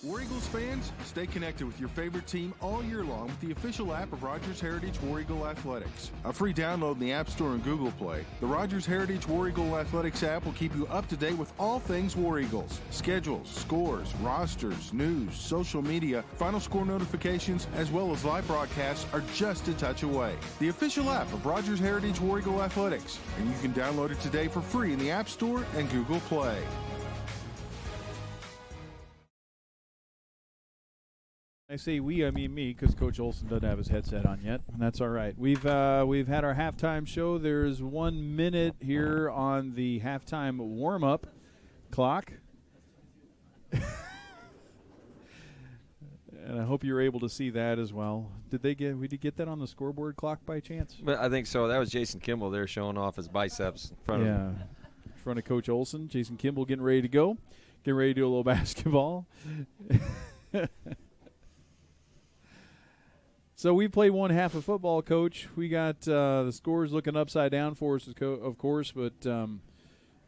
War Eagles fans, stay connected with your favorite team all year long with the official app of Rogers Heritage War Eagle Athletics. A free download in the App Store and Google Play, the Rogers Heritage War Eagle Athletics app will keep you up to date with all things War Eagles. Schedules, scores, rosters, news, social media, final score notifications, as well as live broadcasts are just a touch away. The official app of Rogers Heritage War Eagle Athletics, and you can download it today for free in the App Store and Google Play. I say we, I mean me, because Coach Olson doesn't have his headset on yet, and that's all right. We've had our halftime show. There's 1 minute here on the halftime warm-up clock. And I hope you're able to see that as well. Did we get that on the scoreboard clock by chance? But I think so. That was Jason Kimball there showing off his biceps in front of him. In front of Coach Olson. Jason Kimball getting ready to go. Getting ready to do a little basketball. So we played one half of football, Coach. We got the scores looking upside down for us, of course. But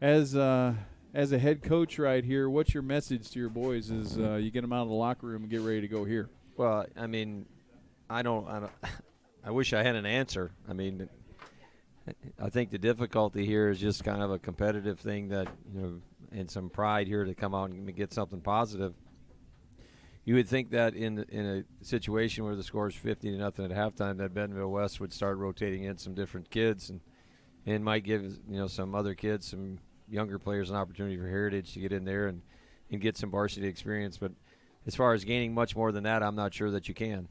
as a head coach right here, what's your message to your boys as you get them out of the locker room and get ready to go here? Well, I mean, I wish I had an answer. I mean, I think the difficulty here is just kind of a competitive thing that, and some pride here to come out and get something positive. You would think that in a situation where the score is 50-0 at halftime, that Bentonville West would start rotating in some different kids and might give some other kids, some younger players, an opportunity for Heritage to get in there and get some varsity experience. But as far as gaining much more than that, I'm not sure that you can.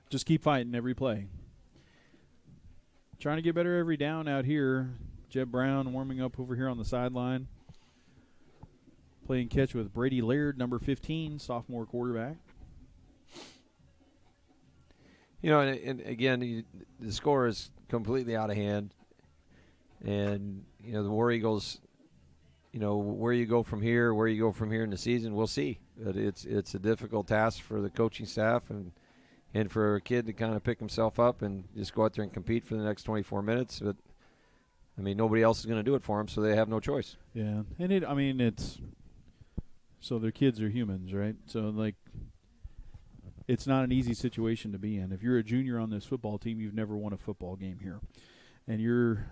Just keep fighting every play. Trying to get better every down out here. Jeb Brown warming up over here on the sideline. Playing catch with Brady Laird, number 15, sophomore quarterback. And again, the score is completely out of hand. And, the War Eagles, where you go from here in the season, we'll see. But it's a difficult task for the coaching staff and for a kid to kind of pick himself up and just go out there and compete for the next 24 minutes. But, I mean, nobody else is going to do it for them, so they have no choice. Yeah, and it's – so their kids are humans, right? So, it's not an easy situation to be in. If you're a junior on this football team, you've never won a football game here. And you're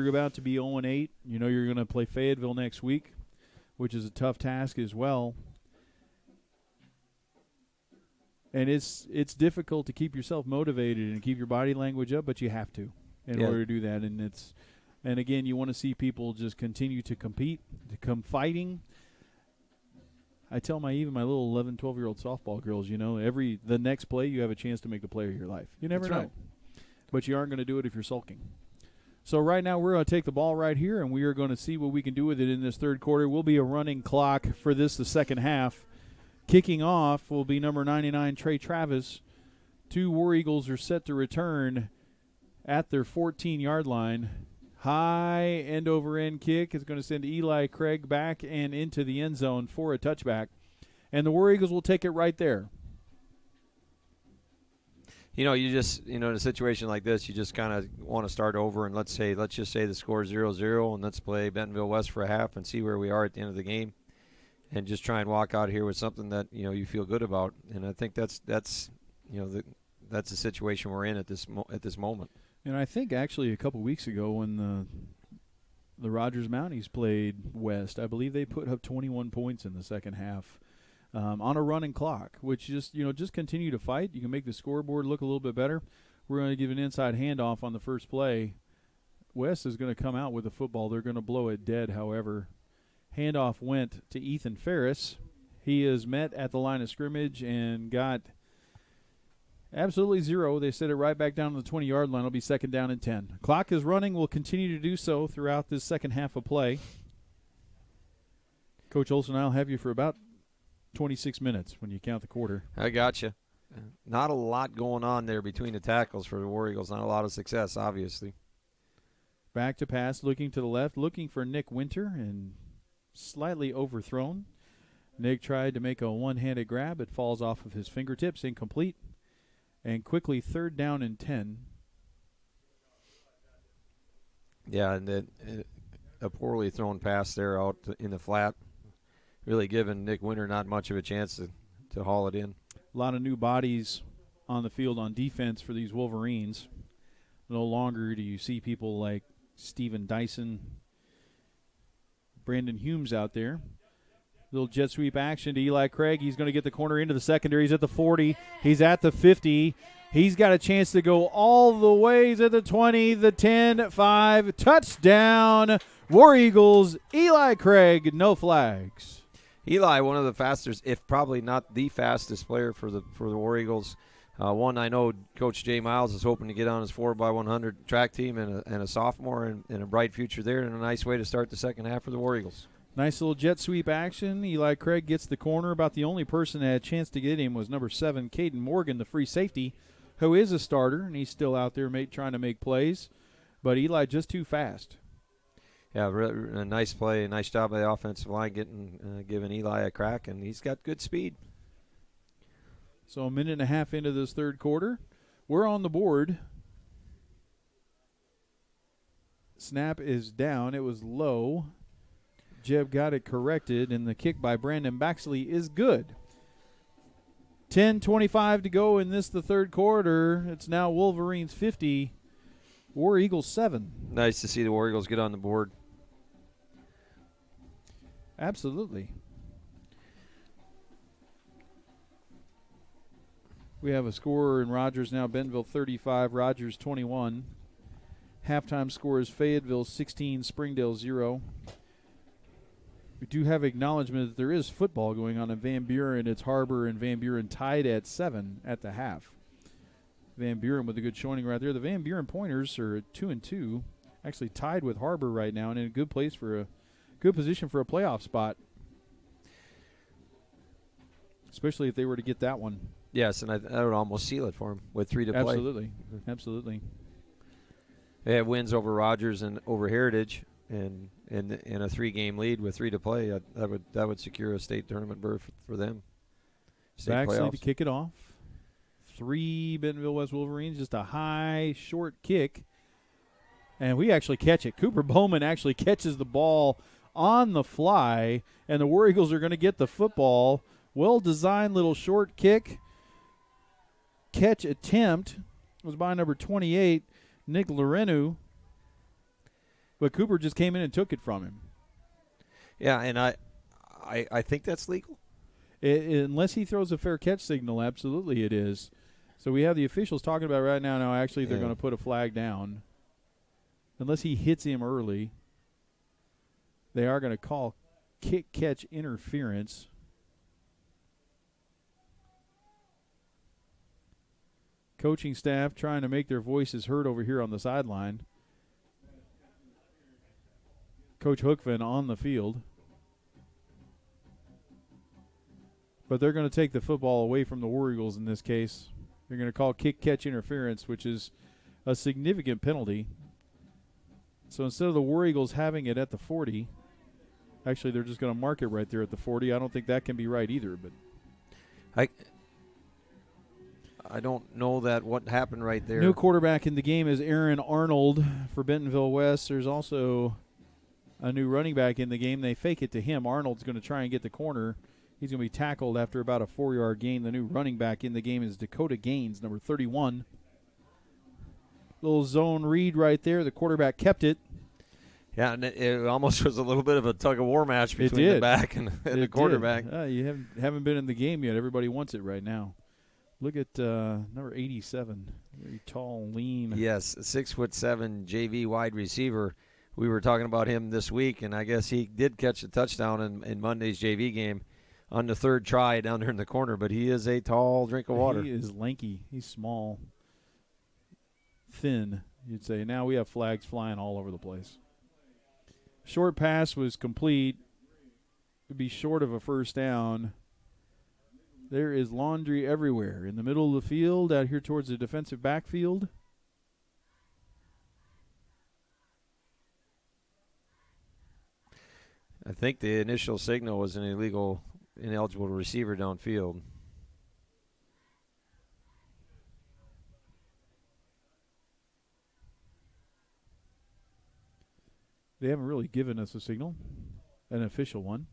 about to be 0-8. You're going to play Fayetteville next week, which is a tough task as well. And it's difficult to keep yourself motivated and keep your body language up, but you have to in order to do that. And again, you want to see people just continue to compete, to come fighting. I tell my little 11, 12-year-old softball girls, the next play you have a chance to make the play of your life. You never know. Right. But you aren't going to do it if you're sulking. So right now we're going to take the ball right here, and we are going to see what we can do with it in this third quarter. Will be a running clock for the second half. Kicking off will be number 99, Trey Travis. 2 War Eagles are set to return at their 14-yard line. High end-over-end kick is going to send Eli Craig back and into the end zone for a touchback. And the War Eagles will take it right there. You just, in a situation like this, you just kind of want to start over, and let's just say the score is 0-0, and let's play Bentonville West for a half and see where we are at the end of the game, and just try and walk out here with something that you feel good about. And I think that's the situation we're in at this moment. And I think actually a couple weeks ago when the Rogers Mounties played West, I believe they put up 21 points in the second half. On a running clock, which just continue to fight. You can make the scoreboard look a little bit better. We're going to give an inside handoff on the first play. West is going to come out with the football. They're going to blow it dead, however. Handoff went to Ethan Ferris. He is met at the line of scrimmage and got absolutely zero. They set it right back down to the 20-yard line. It'll be 2nd down and 10. Clock is running. Will continue to do so throughout this second half of play. Coach Olson, I'll have you for about 26 minutes when you count the quarter. I got you. Not a lot going on there between the tackles for the War Eagles. Not a lot of success, obviously. Back to pass, looking to the left, looking for Nick Winter, and slightly overthrown. Nick tried to make a one-handed grab. It falls off of his fingertips, incomplete. And quickly 3rd down and 10. Yeah, and a poorly thrown pass there out in the flat. Really giving Nick Winter not much of a chance to haul it in. A lot of new bodies on the field on defense for these Wolverines. No longer do you see people like Steven Dyson, Brandon Humes out there. Little jet sweep action to Eli Craig. He's going to get the corner into the secondary. He's at the 40. He's at the 50. He's got a chance to go all the way to the 20, the 10, 5. Touchdown, War Eagles. Eli Craig, no flags. Eli, one of the fastest, if probably not the fastest player for the War Eagles. One I know Coach Jay Miles is hoping to get on his 4x100 track team, and a sophomore, and a bright future there, and a nice way to start the second half for the War Eagles. Nice little jet sweep action. Eli Craig gets the corner. About the only person that had a chance to get him was number 7, Caden Morgan, the free safety, who is a starter, and he's still out there trying to make plays. But Eli just too fast. Yeah, a nice play, a nice job by the offensive line giving Eli a crack, and he's got good speed. So a minute and a half into this third quarter, we're on the board. Snap is down. It was low. Jeb got it corrected, and the kick by Brandon Baxley is good. 10:25 to go in the third quarter. It's now Wolverines 50, War Eagles 7. Nice to see the War Eagles get on the board. Absolutely. We have a scorer in Rogers now. Bentonville 35, Rogers 21. Halftime score is Fayetteville 16, Springdale 0. We do have acknowledgement that there is football going on in Van Buren. It's Harbor and Van Buren tied at 7 at the half. Van Buren with a good showing right there. The Van Buren Pointers are at 2-2, actually tied with Harbor right now, and in a good place for a good position for a playoff spot, especially if they were to get that one. Yes, and that would almost seal it for them with 3 to play. Absolutely, absolutely. They have wins over Rogers and over Heritage, and in a 3-game lead with 3 to play. That would secure a state tournament berth for them. Baxley to kick it off. 3 Bentonville West Wolverines, just a high, short kick. And we actually catch it. Cooper Bowman actually catches the ball on the fly, and the War Eagles are going to get the football. Well-designed little short kick. Catch attempt was by number 28, Nick Lorenu. But Cooper just came in and took it from him. Yeah, and I think that's legal. Unless he throws a fair catch signal, absolutely it is. So we have the officials talking about right now. No, actually they're going to put a flag down. Unless he hits him early, they are going to call kick-catch interference. Coaching staff trying to make their voices heard over here on the sideline. Coach Hookman on the field. But they're going to take the football away from the War Eagles in this case. They're going to call kick-catch interference, which is a significant penalty. So instead of the War Eagles having it at the 40, actually they're just going to mark it right there at the 40. I don't think that can be right either. But I don't know that what happened right there. New quarterback in the game is Aaron Arnold for Bentonville West. There's also a new running back in the game. They fake it to him. Arnold's going to try and get the corner. He's going to be tackled after about a 4-yard gain. The new running back in the game is Dakota Gaines, number 31. Little zone read right there. The quarterback kept it. Yeah, and it almost was a little bit of a tug-of-war match between the back and the quarterback. You haven't been in the game yet. Everybody wants it right now. Look at number 87. Very tall, lean. Yes, 6'7" JV wide receiver. We were talking about him this week, and I guess he did catch a touchdown in Monday's JV game on the third try down there in the corner, but he is a tall drink of water. He is lanky. He's small. Thin, you'd say. Now we have flags flying all over the place. Short pass was complete. Would be short of a first down. There is laundry everywhere. In the middle of the field, out here towards the defensive backfield. I think the initial signal was an ineligible receiver downfield. They haven't really given us a signal, an official one.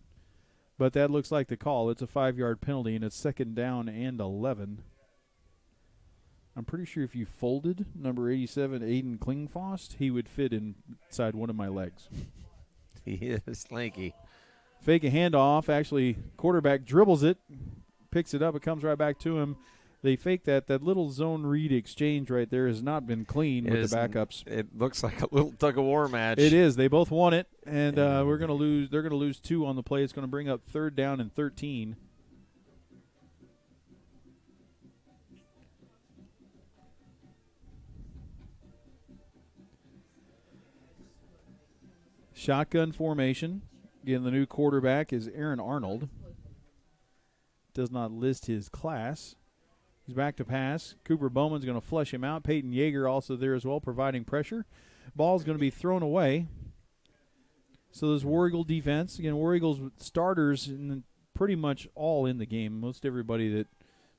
But that looks like the call. It's a 5-yard penalty, and it's second down and 11. I'm pretty sure if you folded number 87, Aiden Klingfost, he would fit inside one of my legs. He is lanky. Fake a handoff. Actually, quarterback dribbles it, picks it up. It comes right back to him. They fake that. That little zone read exchange right there has not been clean with the backups. It looks like a little tug-of-war match. It is. They both won it, and we're going to lose. They're going to lose 2 on the play. It's going to bring up third down and 13. Shotgun formation. Again, the new quarterback is Aaron Arnold. Does not list his class. He's back to pass. Cooper Bowman's going to flush him out. Peyton Yeager also there as well, providing pressure. Ball's going to be thrown away. So there's War Eagle defense. Again, War Eagles starters pretty much all in the game. Most everybody that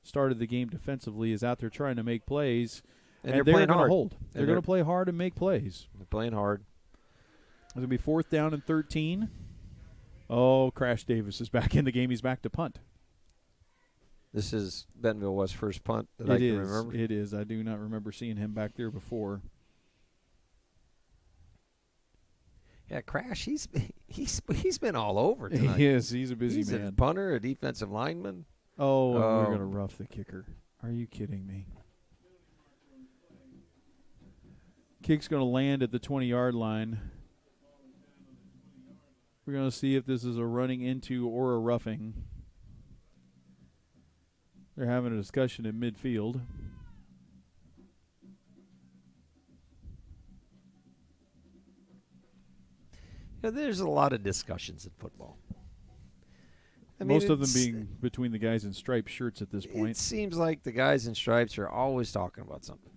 started the game defensively is out there trying to make plays. And they're going playing hard. to hold. They're going to play hard and make plays. They're playing hard. It's going to be fourth down and 13. Oh, Crash Davis is back in the game. He's back to punt. This is Bentonville West's first punt that I can remember. It is. I do not remember seeing him back there before. Yeah, Crash, he's been all over tonight. He is. He's a busy he's man. a punter, a defensive lineman. Oh, and we're going to rough the kicker. Are you kidding me? Kick's going to land at the 20-yard line. We're going to see if this is a running into or a roughing. They're having a discussion in midfield. Yeah, there's a lot of discussions in football. Most of them being between the guys in striped shirts at this point. It seems like the guys in stripes are always talking about something.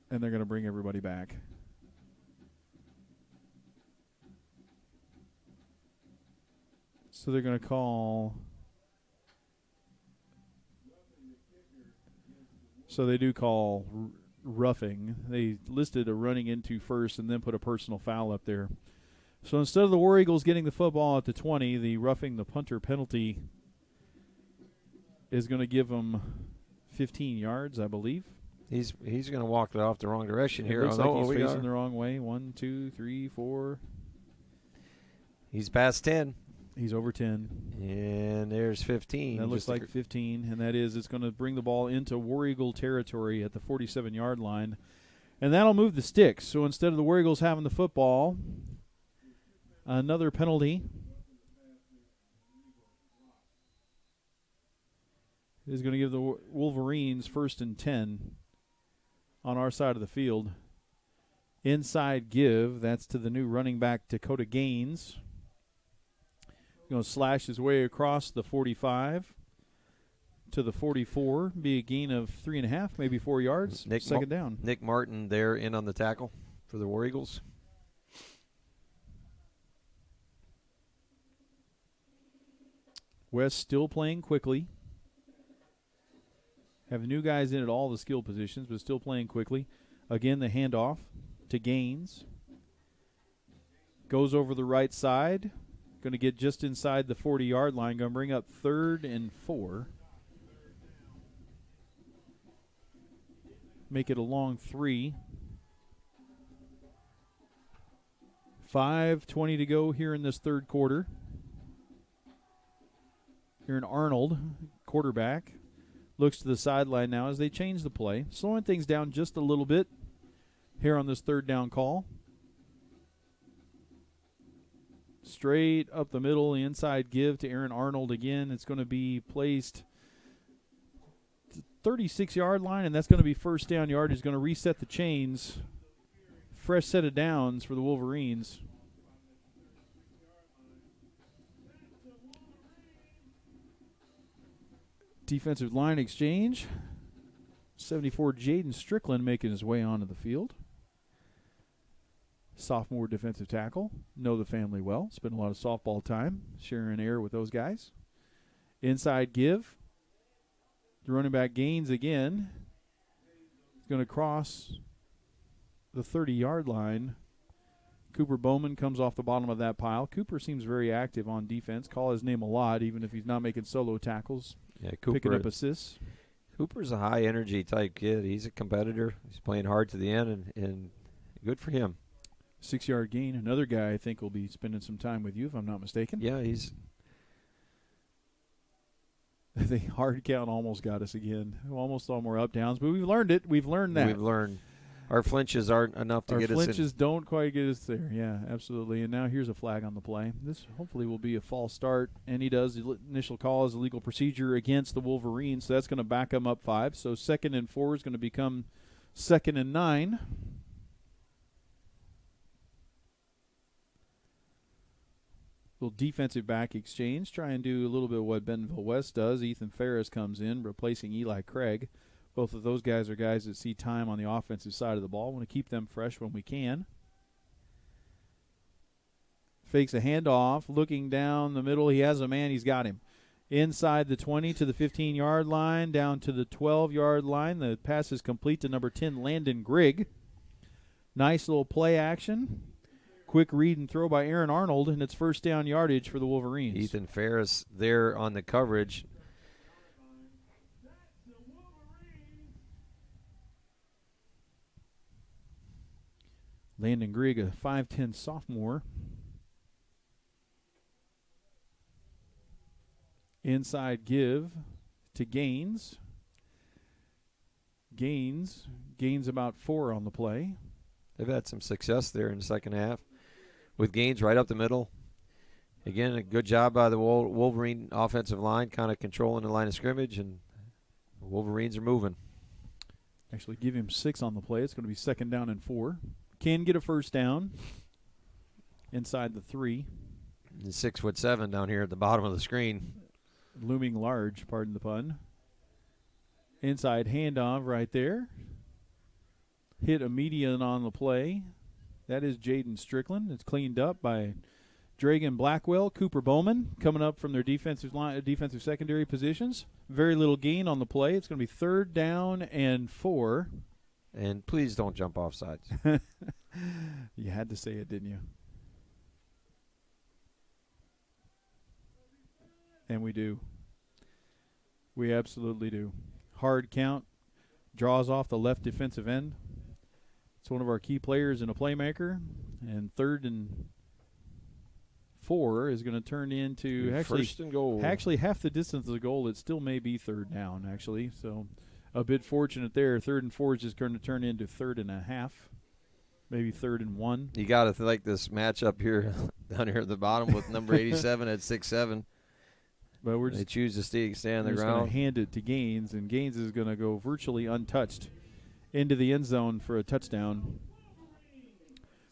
And they're going to bring everybody back. So they're going to call. So they do call roughing. They listed a running into first and then put a personal foul up there. So instead of the War Eagles getting the football at the 20, the roughing the punter penalty is going to give them 15 yards, I believe. He's going to walk it off the wrong direction here. Looks like he's facing the wrong way. 1, 2, 3, 4. He's past 10. He's over 10. And there's 15. That looks like 15, and that is it's going to bring the ball into War Eagle territory at the 47-yard line. And that'll move the sticks. So instead of the War Eagles having the football, another penalty is going to give the Wolverines 1st and 10 on our side of the field. Inside give, that's to the new running back, Dakota Gaines. Going to slash his way across the 45 to the 44, be a gain of 3.5, maybe 4 yards. Second down. Nick Martin there in on the tackle for the War Eagles. West still playing quickly. Have new guys in at all the skill positions, but still playing quickly. Again, the handoff to Gaines. Goes over the right side. Going to get just inside the 40-yard line. Going to bring up 3rd and 4. Make it a long 3. 5:20 to go here in this third quarter. Here in Arnold, quarterback, looks to the sideline now as they change the play. Slowing things down just a little bit here on this third down call. Straight up the middle, the inside give to Aaron Arnold again. It's going to be placed 36-yard line, and that's going to be first down yard. He's going to reset the chains. Fresh set of downs for the Wolverines. Defensive line exchange. 74 Jaden Strickland making his way onto the field. Sophomore defensive tackle. Know the family well. Spent a lot of softball time sharing air with those guys. Inside give. The running back Gaines again. He's going to cross the 30-yard line. Cooper Bowman comes off the bottom of that pile. Cooper seems very active on defense. Call his name a lot, even if he's not making solo tackles. Yeah, Cooper, picking up assists. Cooper's a high-energy type kid. He's a competitor. He's playing hard to the end, and good for him. 6-yard gain. Another guy I think will be spending some time with you, if I'm not mistaken. Yeah, he's. The hard count almost got us again. We almost saw more up downs, but we've learned it. We've learned that. We've learned. Our flinches aren't enough to get us in. Our flinches don't quite get us there. Yeah, absolutely. And now here's a flag on the play. This hopefully will be a false start, and he does. The initial call is a legal procedure against the Wolverines, so that's going to back him up 5. So 2nd and 4 is going to become 2nd and 9. Little defensive back exchange. Try and do a little bit of what Bentonville West does. Ethan Ferris comes in, replacing Eli Craig. Both of those guys are guys that see time on the offensive side of the ball. Want to keep them fresh when we can. Fakes a handoff, looking down the middle. He has a man. He's got him. Inside the 20 to the 15-yard line, down to the 12-yard line. The pass is complete to number 10, Landon Grigg. Nice little play action. Quick read and throw by Aaron Arnold, and it's first down yardage for the Wolverines. Ethan Ferris there on the coverage. Landon Grigg, a 5'10 sophomore. Inside give to Gaines. Gaines about 4 on the play. They've had some success there in the second half with Gaines right up the middle. Again, a good job by the Wolverine offensive line, kind of controlling the line of scrimmage, and the Wolverines are moving. Actually give him 6 on the play. It's going to be 2nd down and 4. Can get a first down inside the 3. And 6'7" down here at the bottom of the screen. Looming large, pardon the pun. Inside handoff right there. Hit a median on the play. That is Jaden Strickland. It's cleaned up by Dragan Blackwell. Cooper Bowman coming up from their defensive secondary positions. Very little gain on the play. It's going to be 3rd down and 4. And please don't jump off sides. You had to say it, didn't you? And we do. We absolutely do. Hard count. Draws off the left defensive end. It's one of our key players and a playmaker. And 3rd and 4 is going to turn into first and goal. Actually, half the distance of the goal. It still may be 3rd down, actually. So a bit fortunate there. 3rd and 4 is just going to turn into 3rd and a half. Maybe 3rd and 1. You got to like this matchup here down here at the bottom with number 87 at 6'7". But they choose to stay on the ground. Going to hand it to Gaines, and Gaines is going to go virtually untouched into the end zone for a touchdown.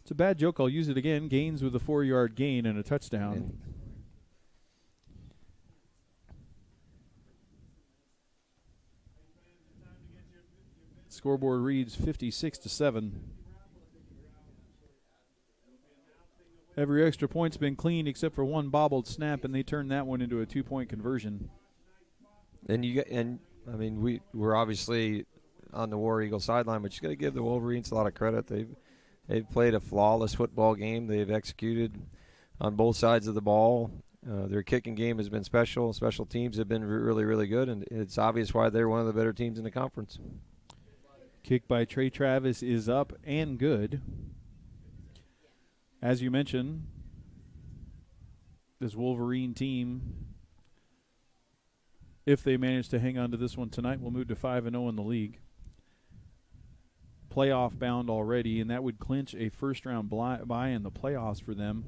It's a bad joke. I'll use it again. Gaines with a 4-yard gain and a touchdown. Scoreboard reads 56-7. Every extra point's been clean except for one bobbled snap, and they turned that one into a 2-point conversion. And we're obviously on the War Eagle sideline, but you got to give the Wolverines a lot of credit. They've played a flawless football game. They've executed on both sides of the ball. Their kicking game has been special. Special teams have been really, really good, and it's obvious why they're one of the better teams in the conference. Kick by Trey Travis is up and good. As you mentioned, this Wolverine team, if they manage to hang on to this one tonight, will move to 5-0 in the league. Playoff bound already, and that would clinch a first-round bye in the playoffs for them.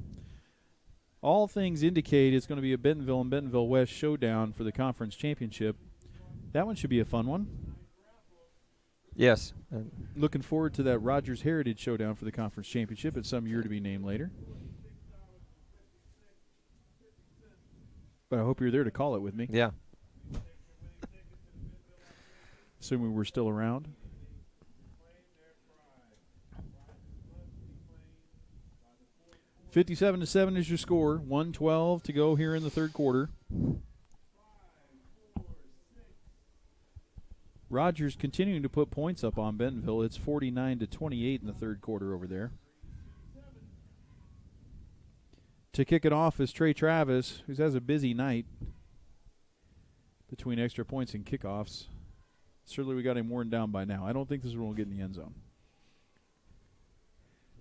All things indicate it's going to be a Bentonville and Bentonville West showdown for the conference championship. That one should be a fun one. Yes. Looking forward to that Rogers Heritage showdown for the conference championship at some year to be named later. But I hope you're there to call it with me. Yeah. Assuming we're still around. $57-7 is your score. 1:12 to go here in the third quarter. Rogers continuing to put points up on Bentonville. It's 49-28 in the third quarter over there. To kick it off is Trey Travis, who has a busy night between extra points and kickoffs. Certainly we got him worn down by now. I don't think this one will get in the end zone.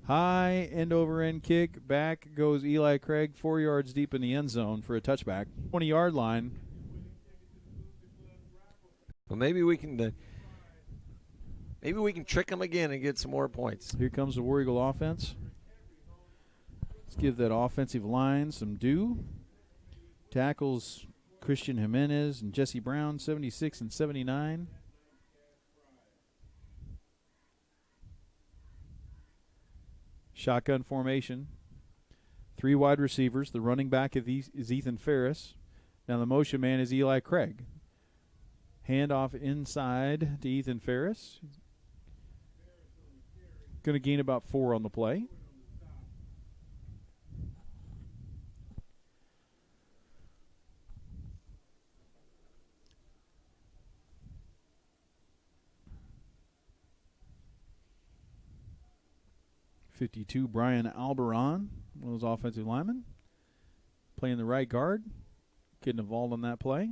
High end-over-end kick. Back goes Eli Craig, 4 yards deep in the end zone for a touchback. 20-yard line. Well, maybe we can trick them again and get some more points. Here comes the War Eagle offense. Let's give that offensive line some due. Tackles Christian Jimenez and Jesse Brown, 76 and 79. Shotgun formation. 3 wide receivers. The running back is Ethan Ferris. Now the motion man is Eli Craig. Handoff inside to Ethan Ferris. Going to gain about 4 on the play. .52, Brian Alberon, one of those offensive linemen, playing the right guard, getting involved on that play.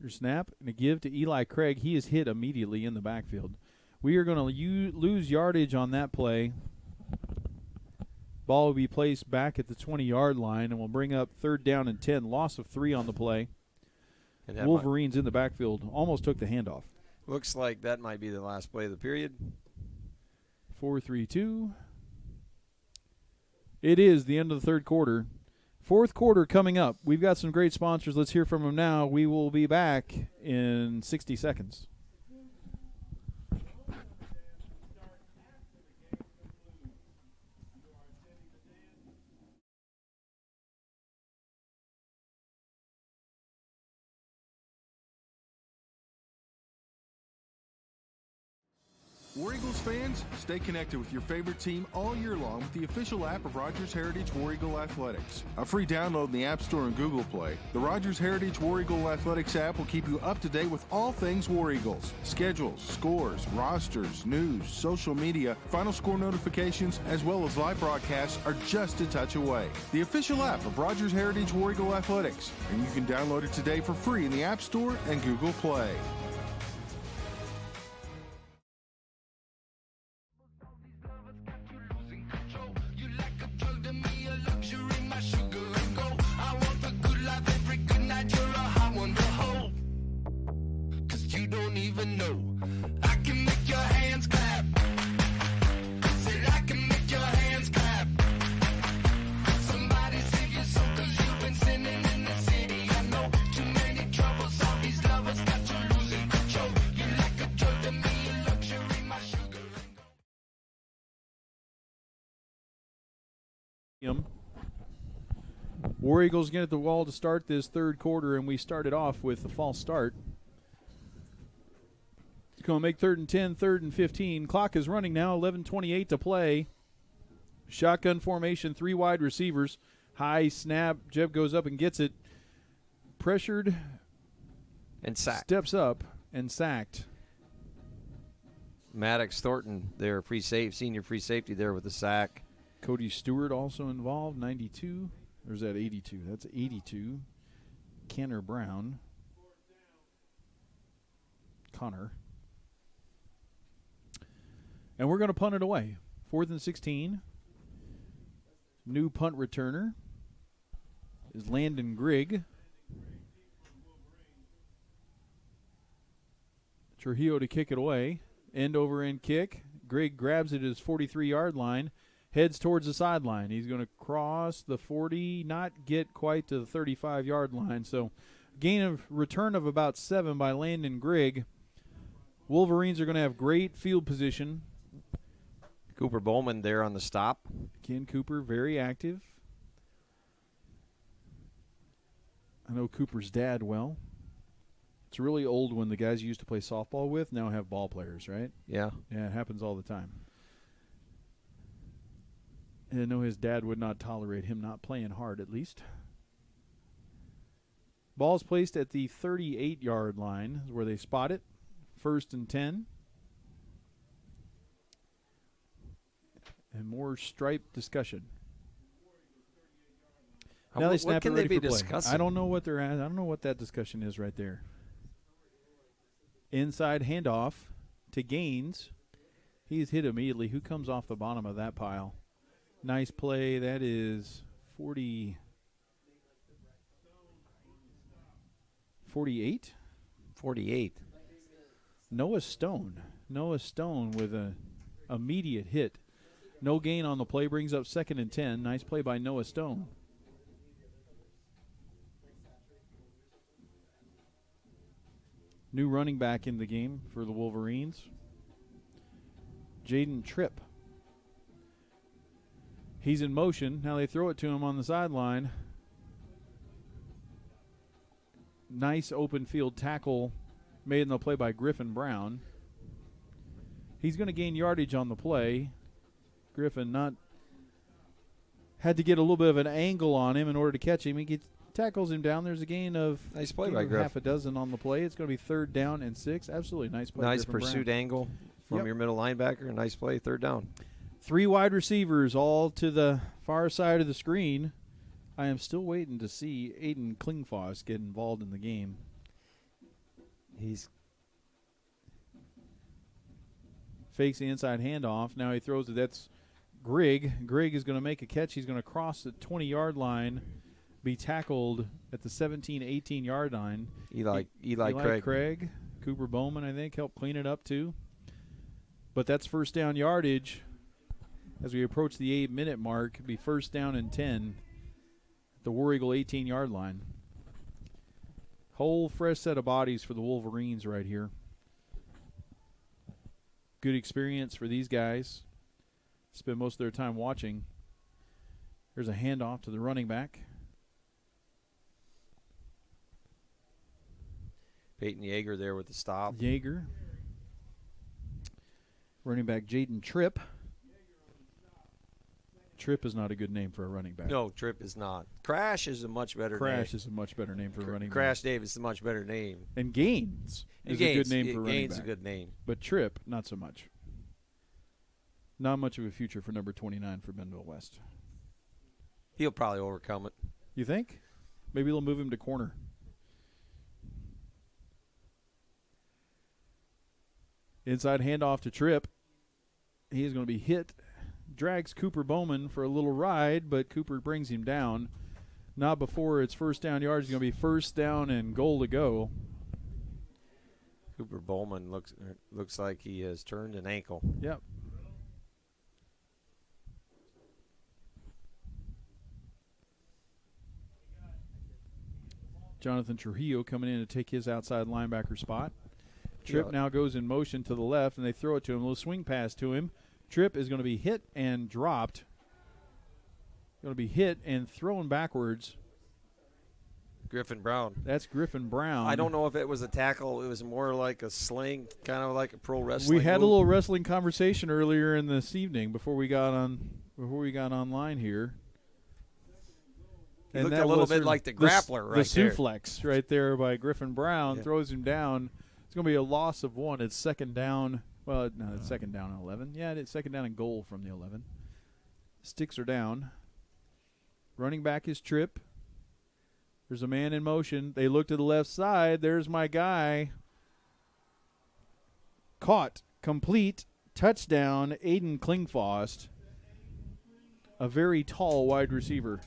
Your snap and a give to Eli Craig. He is hit immediately in the backfield. We are going to lose yardage on that play. Ball will be placed back at the 20-yard line, and we'll bring up 3rd down and 10. Loss of 3 on the play. And Wolverines in the backfield almost took the handoff. Looks like that might be the last play of the period. 4-3-2. It is the end of the third quarter. Fourth quarter coming up. We've got some great sponsors. Let's hear from them now. We will be back in 60 seconds. War Eagles fans, stay connected with your favorite team all year long with the official app of Rogers Heritage War Eagle Athletics. A free download in the App Store and Google Play, the Rogers Heritage War Eagle Athletics app will keep you up to date with all things War Eagles. Schedules, scores, rosters, news, social media, final score notifications, as well as live broadcasts are just a touch away. The official app of Rogers Heritage War Eagle Athletics, and you can download it today for free in the App Store and Google Play. War Eagles get at the wall to start this third quarter, and we started off with a false start. It's going to make 3rd and 10, 3rd and 15. Clock is running now, 11:28 to play. Shotgun formation, 3 wide receivers. High snap. Jeb goes up and gets it. Pressured. And sacked. Steps up and sacked. Maddox Thornton, their senior free safety there with the sack. Cody Stewart also involved, 92. Or is that 82? That's 82. Connor. And we're going to punt it away. 4th and 16. New punt returner is Landon Grigg. Trujillo to kick it away. End over end kick. Grigg grabs it at his 43-yard line, heads towards the sideline. He's going to cross the 40, not get quite to the 35-yard line. So gain of return of about 7 by Landon Grigg. Wolverines are going to have great field position. Cooper Bowman there on the stop. Ken Cooper, very active. I know Cooper's dad well. It's really old when the guys you used to play softball with now have ball players, right? Yeah. Yeah, it happens all the time. And I know his dad would not tolerate him not playing hard, at least. Ball's placed at the 38-yard line is where they spot it. 1st and 10. And more stripe discussion. Now they snap it ready for play. Discussing? I don't know what they're at. I don't know what that discussion is right there. Inside handoff to Gaines. He's hit immediately. Who comes off the bottom of that pile? Nice play. That is 48? 48. Noah Stone. Noah Stone with an immediate hit. No gain on the play. Brings up 2nd and 10. Nice play by Noah Stone. New running back in the game for the Wolverines. Jaden Tripp. He's in motion. Now they throw it to him on the sideline. Nice open field tackle made in the play by Griffin Brown. He's going to gain yardage on the play. Griffin had to get a little bit of an angle on him in order to catch him. He tackles him down. There's a gain of nice play by Griff. half a dozen on the play. It's going to be 3rd down and 6. Absolutely nice play. Nice Griffin pursuit Brown. angle from your middle linebacker. Nice play, 3rd down. 3 wide receivers all to the far side of the screen. I am still waiting to see Aiden Klingfoss get involved in the game. He's fakes the inside handoff. Now he throws it. That's Grigg. Grigg is going to make a catch. He's going to cross the 20-yard line, be tackled at the 17, 18-yard line. Eli Craig. Cooper Bowman, I think, helped clean it up too. But that's 1st down yardage. As we approach the 8-minute mark, it'll be 1st down and 10 at the War Eagle 18-yard line. Whole fresh set of bodies for the Wolverines right here. Good experience for these guys. Spend most of their time watching. There's a handoff to the running back. Peyton Yeager there with the stop. Yeager. Running back Jaden Tripp. Tripp is not a good name for a running back. No, Tripp is not. Crash is a much better name. Crash is a much better name for a running back. Crash Davis is a much better name. And Gaines is a good name for a running Gaines back. is a good name. But Tripp, not so much. Not much of a future for number 29 for Bentonville West. He'll probably overcome it. You think? Maybe they'll move him to corner. Inside handoff to Tripp. He is going to be hit. Drags Cooper Bowman for a little ride, but Cooper brings him down. Not before it's 1st down yards. It's going to be 1st down and goal to go. Cooper Bowman looks like he has turned an ankle. Yep. Jonathan Trujillo coming in to take his outside linebacker spot. Tripp now goes in motion to the left, and they throw it to him. A little swing pass to him. Tripp is going to be hit and dropped. Going to be hit and thrown backwards. Griffin Brown. That's Griffin Brown. I don't know if it was a tackle. It was more like a sling, kind of like a pro wrestling. We had move. a little wrestling conversation earlier in this evening before we got online here. He looked a little bit like the grappler right there. there. The suplex right there by Griffin Brown throws him down. It's going to be a loss of 1. It's second down. Well, no, it's second down and 11. Yeah, it's second down and goal from the 11. Sticks are down. Running back is Tripp. There's a man in motion. They look to the left side. There's my guy. Caught. Complete. Touchdown. Aiden Klingfost. A very tall wide receiver.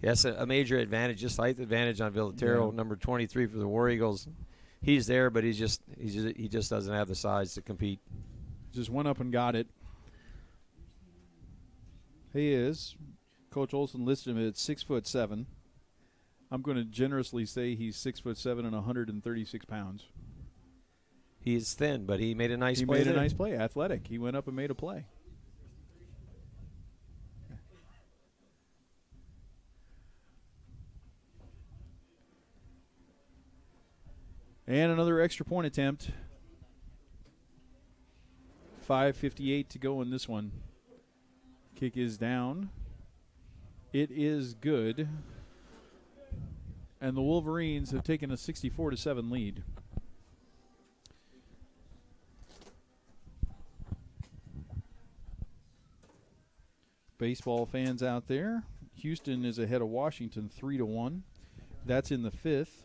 Yes, a major advantage, just height advantage on Villatero, number 23 for the War Eagles. He's there, but he just doesn't have the size to compete. Just went up and got it. He is. Coach Olson listed him at 6'7". I'm going to generously say he's 6'7" and 136 pounds. He's thin, but he made a nice play. He made a nice play. Athletic. He went up and made a play. And another extra point attempt. 5:58 to go in this one. Kick is down. It is good. And the Wolverines have taken a 64-7 lead. Baseball fans out there. Houston is ahead of Washington 3-1. That's in the 5th.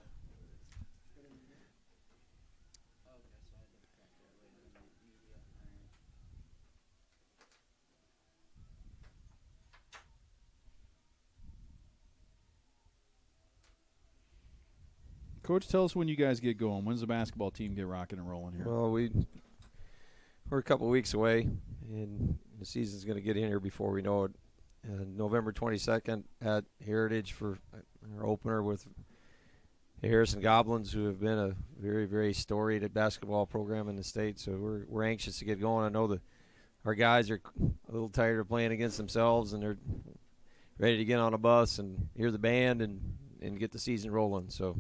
Coach, tell us when you guys get going. When's the basketball team get rocking and rolling here? Well, we're a couple of weeks away, and the season's going to get in here before we know it. November 22nd at Heritage for our opener with the Harrison Goblins, who have been a very, very storied basketball program in the state. So we're anxious to get going. I know our guys are a little tired of playing against themselves, and they're ready to get on a bus and hear the band and get the season rolling. So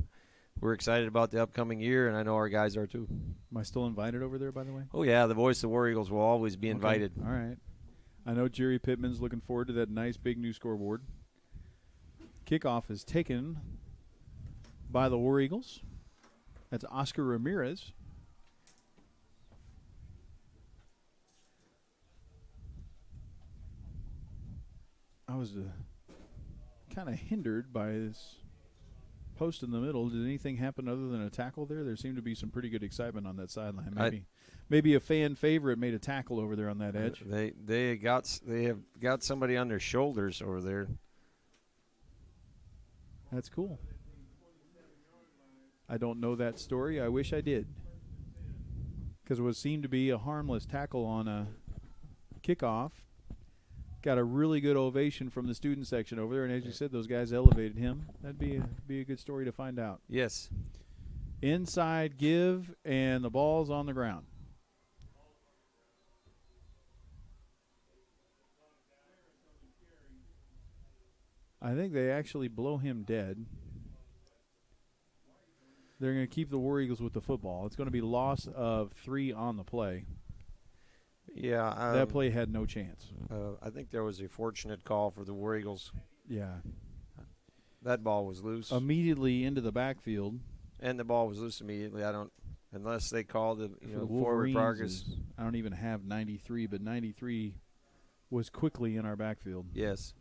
we're excited about the upcoming year, and I know our guys are too. Am I still invited over there, by the way? Oh, yeah. The voice of War Eagles will always be invited. All right. I know Jerry Pittman's looking forward to that nice big new scoreboard. Kickoff is taken by the War Eagles. That's Oscar Ramirez. I was kind of hindered by this post in the middle. Did anything happen other than a tackle there? There seemed to be some pretty good excitement on that sideline. Maybe a fan favorite made a tackle over there on that edge. They have got somebody on their shoulders over there. That's cool. I don't know that story. I wish I did. Because it would seem to be a harmless tackle on a kickoff. Got a really good ovation from the student section over there, and as you said, those guys elevated him. That'd be a good story to find out. Yes. Inside give, and the ball's on the ground. I think they actually blow him dead. They're going to keep the War Eagles with the football. It's going to be loss of 3 on the play. Yeah. That play had no chance. I think there was a fortunate call for the War Eagles. Yeah. That ball was loose. Immediately into the backfield. And the ball was loose immediately. Unless they called the forward Wolverines progress. I don't even have 93, but 93 was quickly in our backfield. Yes.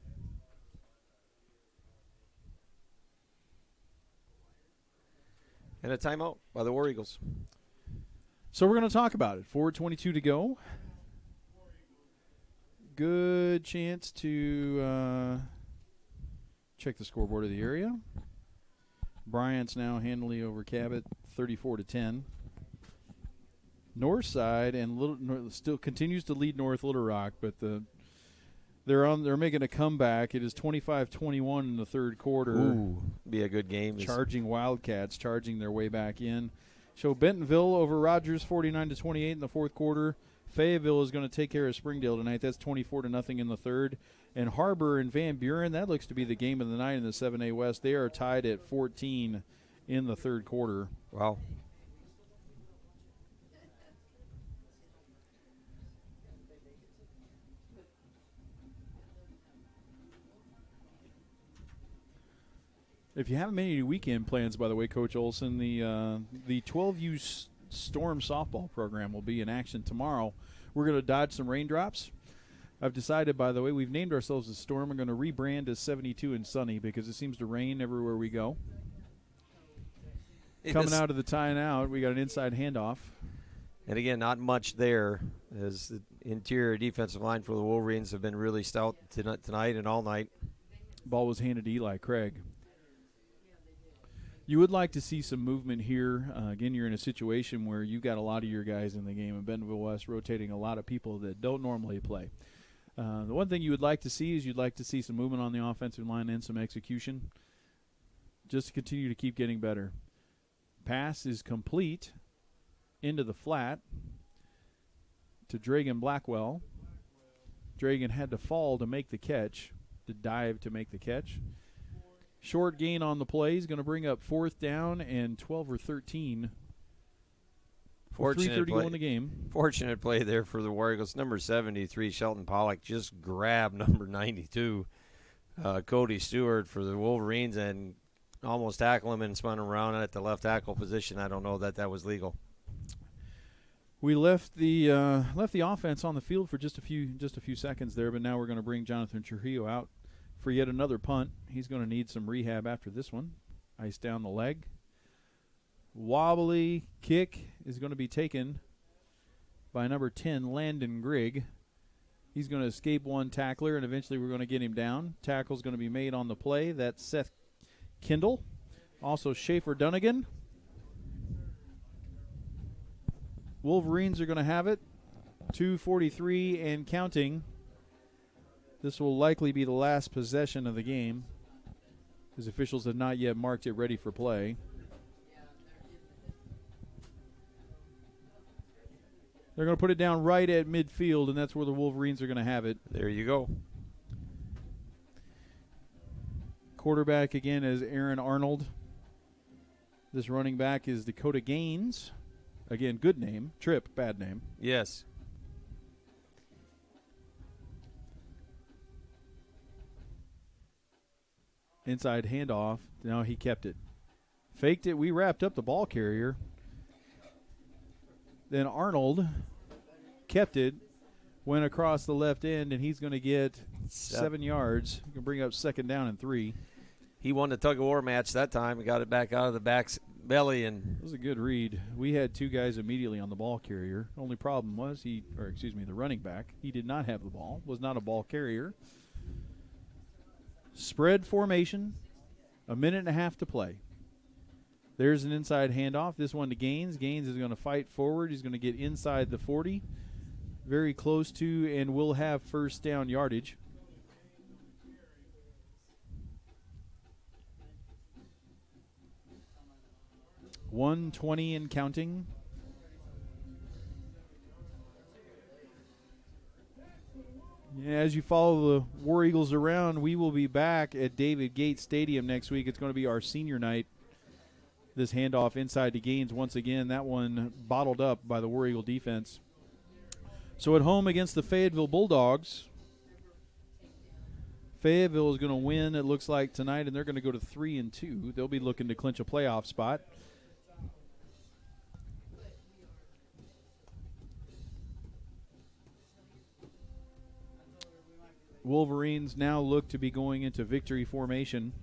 And a timeout by the War Eagles. So we're going to talk about it. 4:22 to go. Good chance to check the scoreboard of the area. Bryant's now handily over Cabot, 34-10. North side and still continues to lead North Little Rock, but they're making a comeback. It is 25-21 in the third quarter. Ooh, be a good game. Charging Wildcats, charging their way back in. So Bentonville over Rogers, 49-28 in the fourth quarter. Fayetteville is going to take care of Springdale tonight. That's 24-0 in the third. And Harbor and Van Buren, that looks to be the game of the night in the 7A West. They are tied at 14 in the third quarter. Wow. If you haven't made any weekend plans, by the way, Coach Olson, the 12U Storm softball program will be in action tomorrow. We're going to dodge some raindrops. I've decided, by the way, we've named ourselves the Storm. We're going to rebrand as 72 and Sunny because it seems to rain everywhere we go. Coming out of the timeout, we got an inside handoff. And again, not much there as the interior defensive line for the Wolverines have been really stout tonight and all night. Ball was handed to Eli Craig. You would like to see some movement here. Again, you're in a situation where you've got a lot of your guys in the game, and Bentonville West rotating a lot of people that don't normally play. The one thing you would like to see is you'd like to see some movement on the offensive line and some execution just to continue to keep getting better. Pass is complete into the flat to Dragan Blackwell. Dragan had to fall to make the catch, to dive to make the catch. Short gain on the play is going to bring up 4th down and 12 or 13. 3:30 to go in the game. Fortunate play there for the War Eagles. Number 73, Shelton Pollock, just grabbed number 92, Cody Stewart for the Wolverines, and almost tackled him and spun him around at the left tackle position. I don't know that was legal. We left the offense on the field for just a few seconds there, but now we're going to bring Jonathan Trujillo out for yet another punt. He's going to need some rehab after this one. Ice down the leg. Wobbly kick is going to be taken by number 10, Landon Grigg. He's going to escape one tackler, and eventually we're going to get him down. Tackle's going to be made on the play. That's Seth Kindle. Also Schaefer Dunnigan. Wolverines are going to have it. 2:43 and counting. This will likely be the last possession of the game, as officials have not yet marked it ready for play. They're going to put it down right at midfield, and that's where the Wolverines are going to have it. There you go. Quarterback again is Aaron Arnold. This running back is Dakota Gaines. Again, good name. Tripp, bad name. Yes. Inside handoff. Now he kept it. Faked it. We wrapped up the ball carrier. Then Arnold kept it, went across the left end, and he's going to get 7 yards. He can bring up 2nd down and 3. He won the tug-of-war match that time and got it back out of the back's belly. And it was a good read. We had 2 guys immediately on the ball carrier. Only problem was the running back. He did not have the ball, was not a ball carrier. Spread formation, 1.5 minutes to play. There's an inside handoff. This one to Gaines. Gaines is going to fight forward. He's going to get inside the 40. Very close to, and will have 1st down yardage. $1:20 and counting. As you follow the War Eagles around, we will be back at David Gates Stadium next week. It's going to be our senior night. This handoff inside to Gaines once again. That one bottled up by the War Eagle defense. So at home against the Fayetteville Bulldogs, Fayetteville is going to win, it looks like, tonight, and they're going to go to 3-2. They'll be looking to clinch a playoff spot. Wolverines now look to be going into victory formation.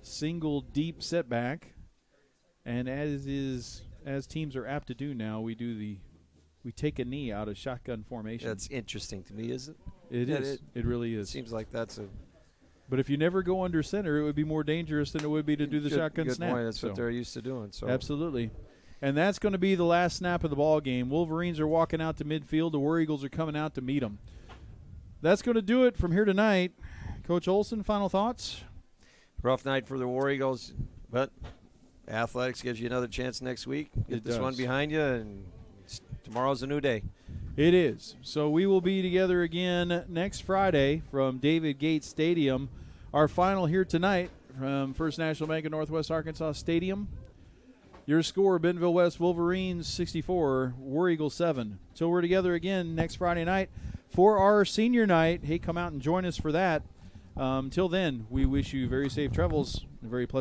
Single deep setback, and as teams are apt to do now, we take a knee out of shotgun formation. That's interesting to me, isn't it? It is. It really is. Seems like that's a. But if you never go under center, it would be more dangerous than it would be to do the shotgun good snap. Point. That's what they're used to doing. So absolutely. And that's going to be the last snap of the ball game. Wolverines are walking out to midfield. The War Eagles are coming out to meet them. That's going to do it from here tonight. Coach Olson, final thoughts? Rough night for the War Eagles, but athletics gives you another chance next week. Get this one behind you, and tomorrow's a new day. It is. So we will be together again next Friday from David Gates Stadium. Our final here tonight from First National Bank of Northwest Arkansas Stadium. Your score, Bentonville West Wolverines 64, War Eagles 7. Till we're together again next Friday night for our senior night. Hey, come out and join us for that. Till then, we wish you very safe travels and very pleasant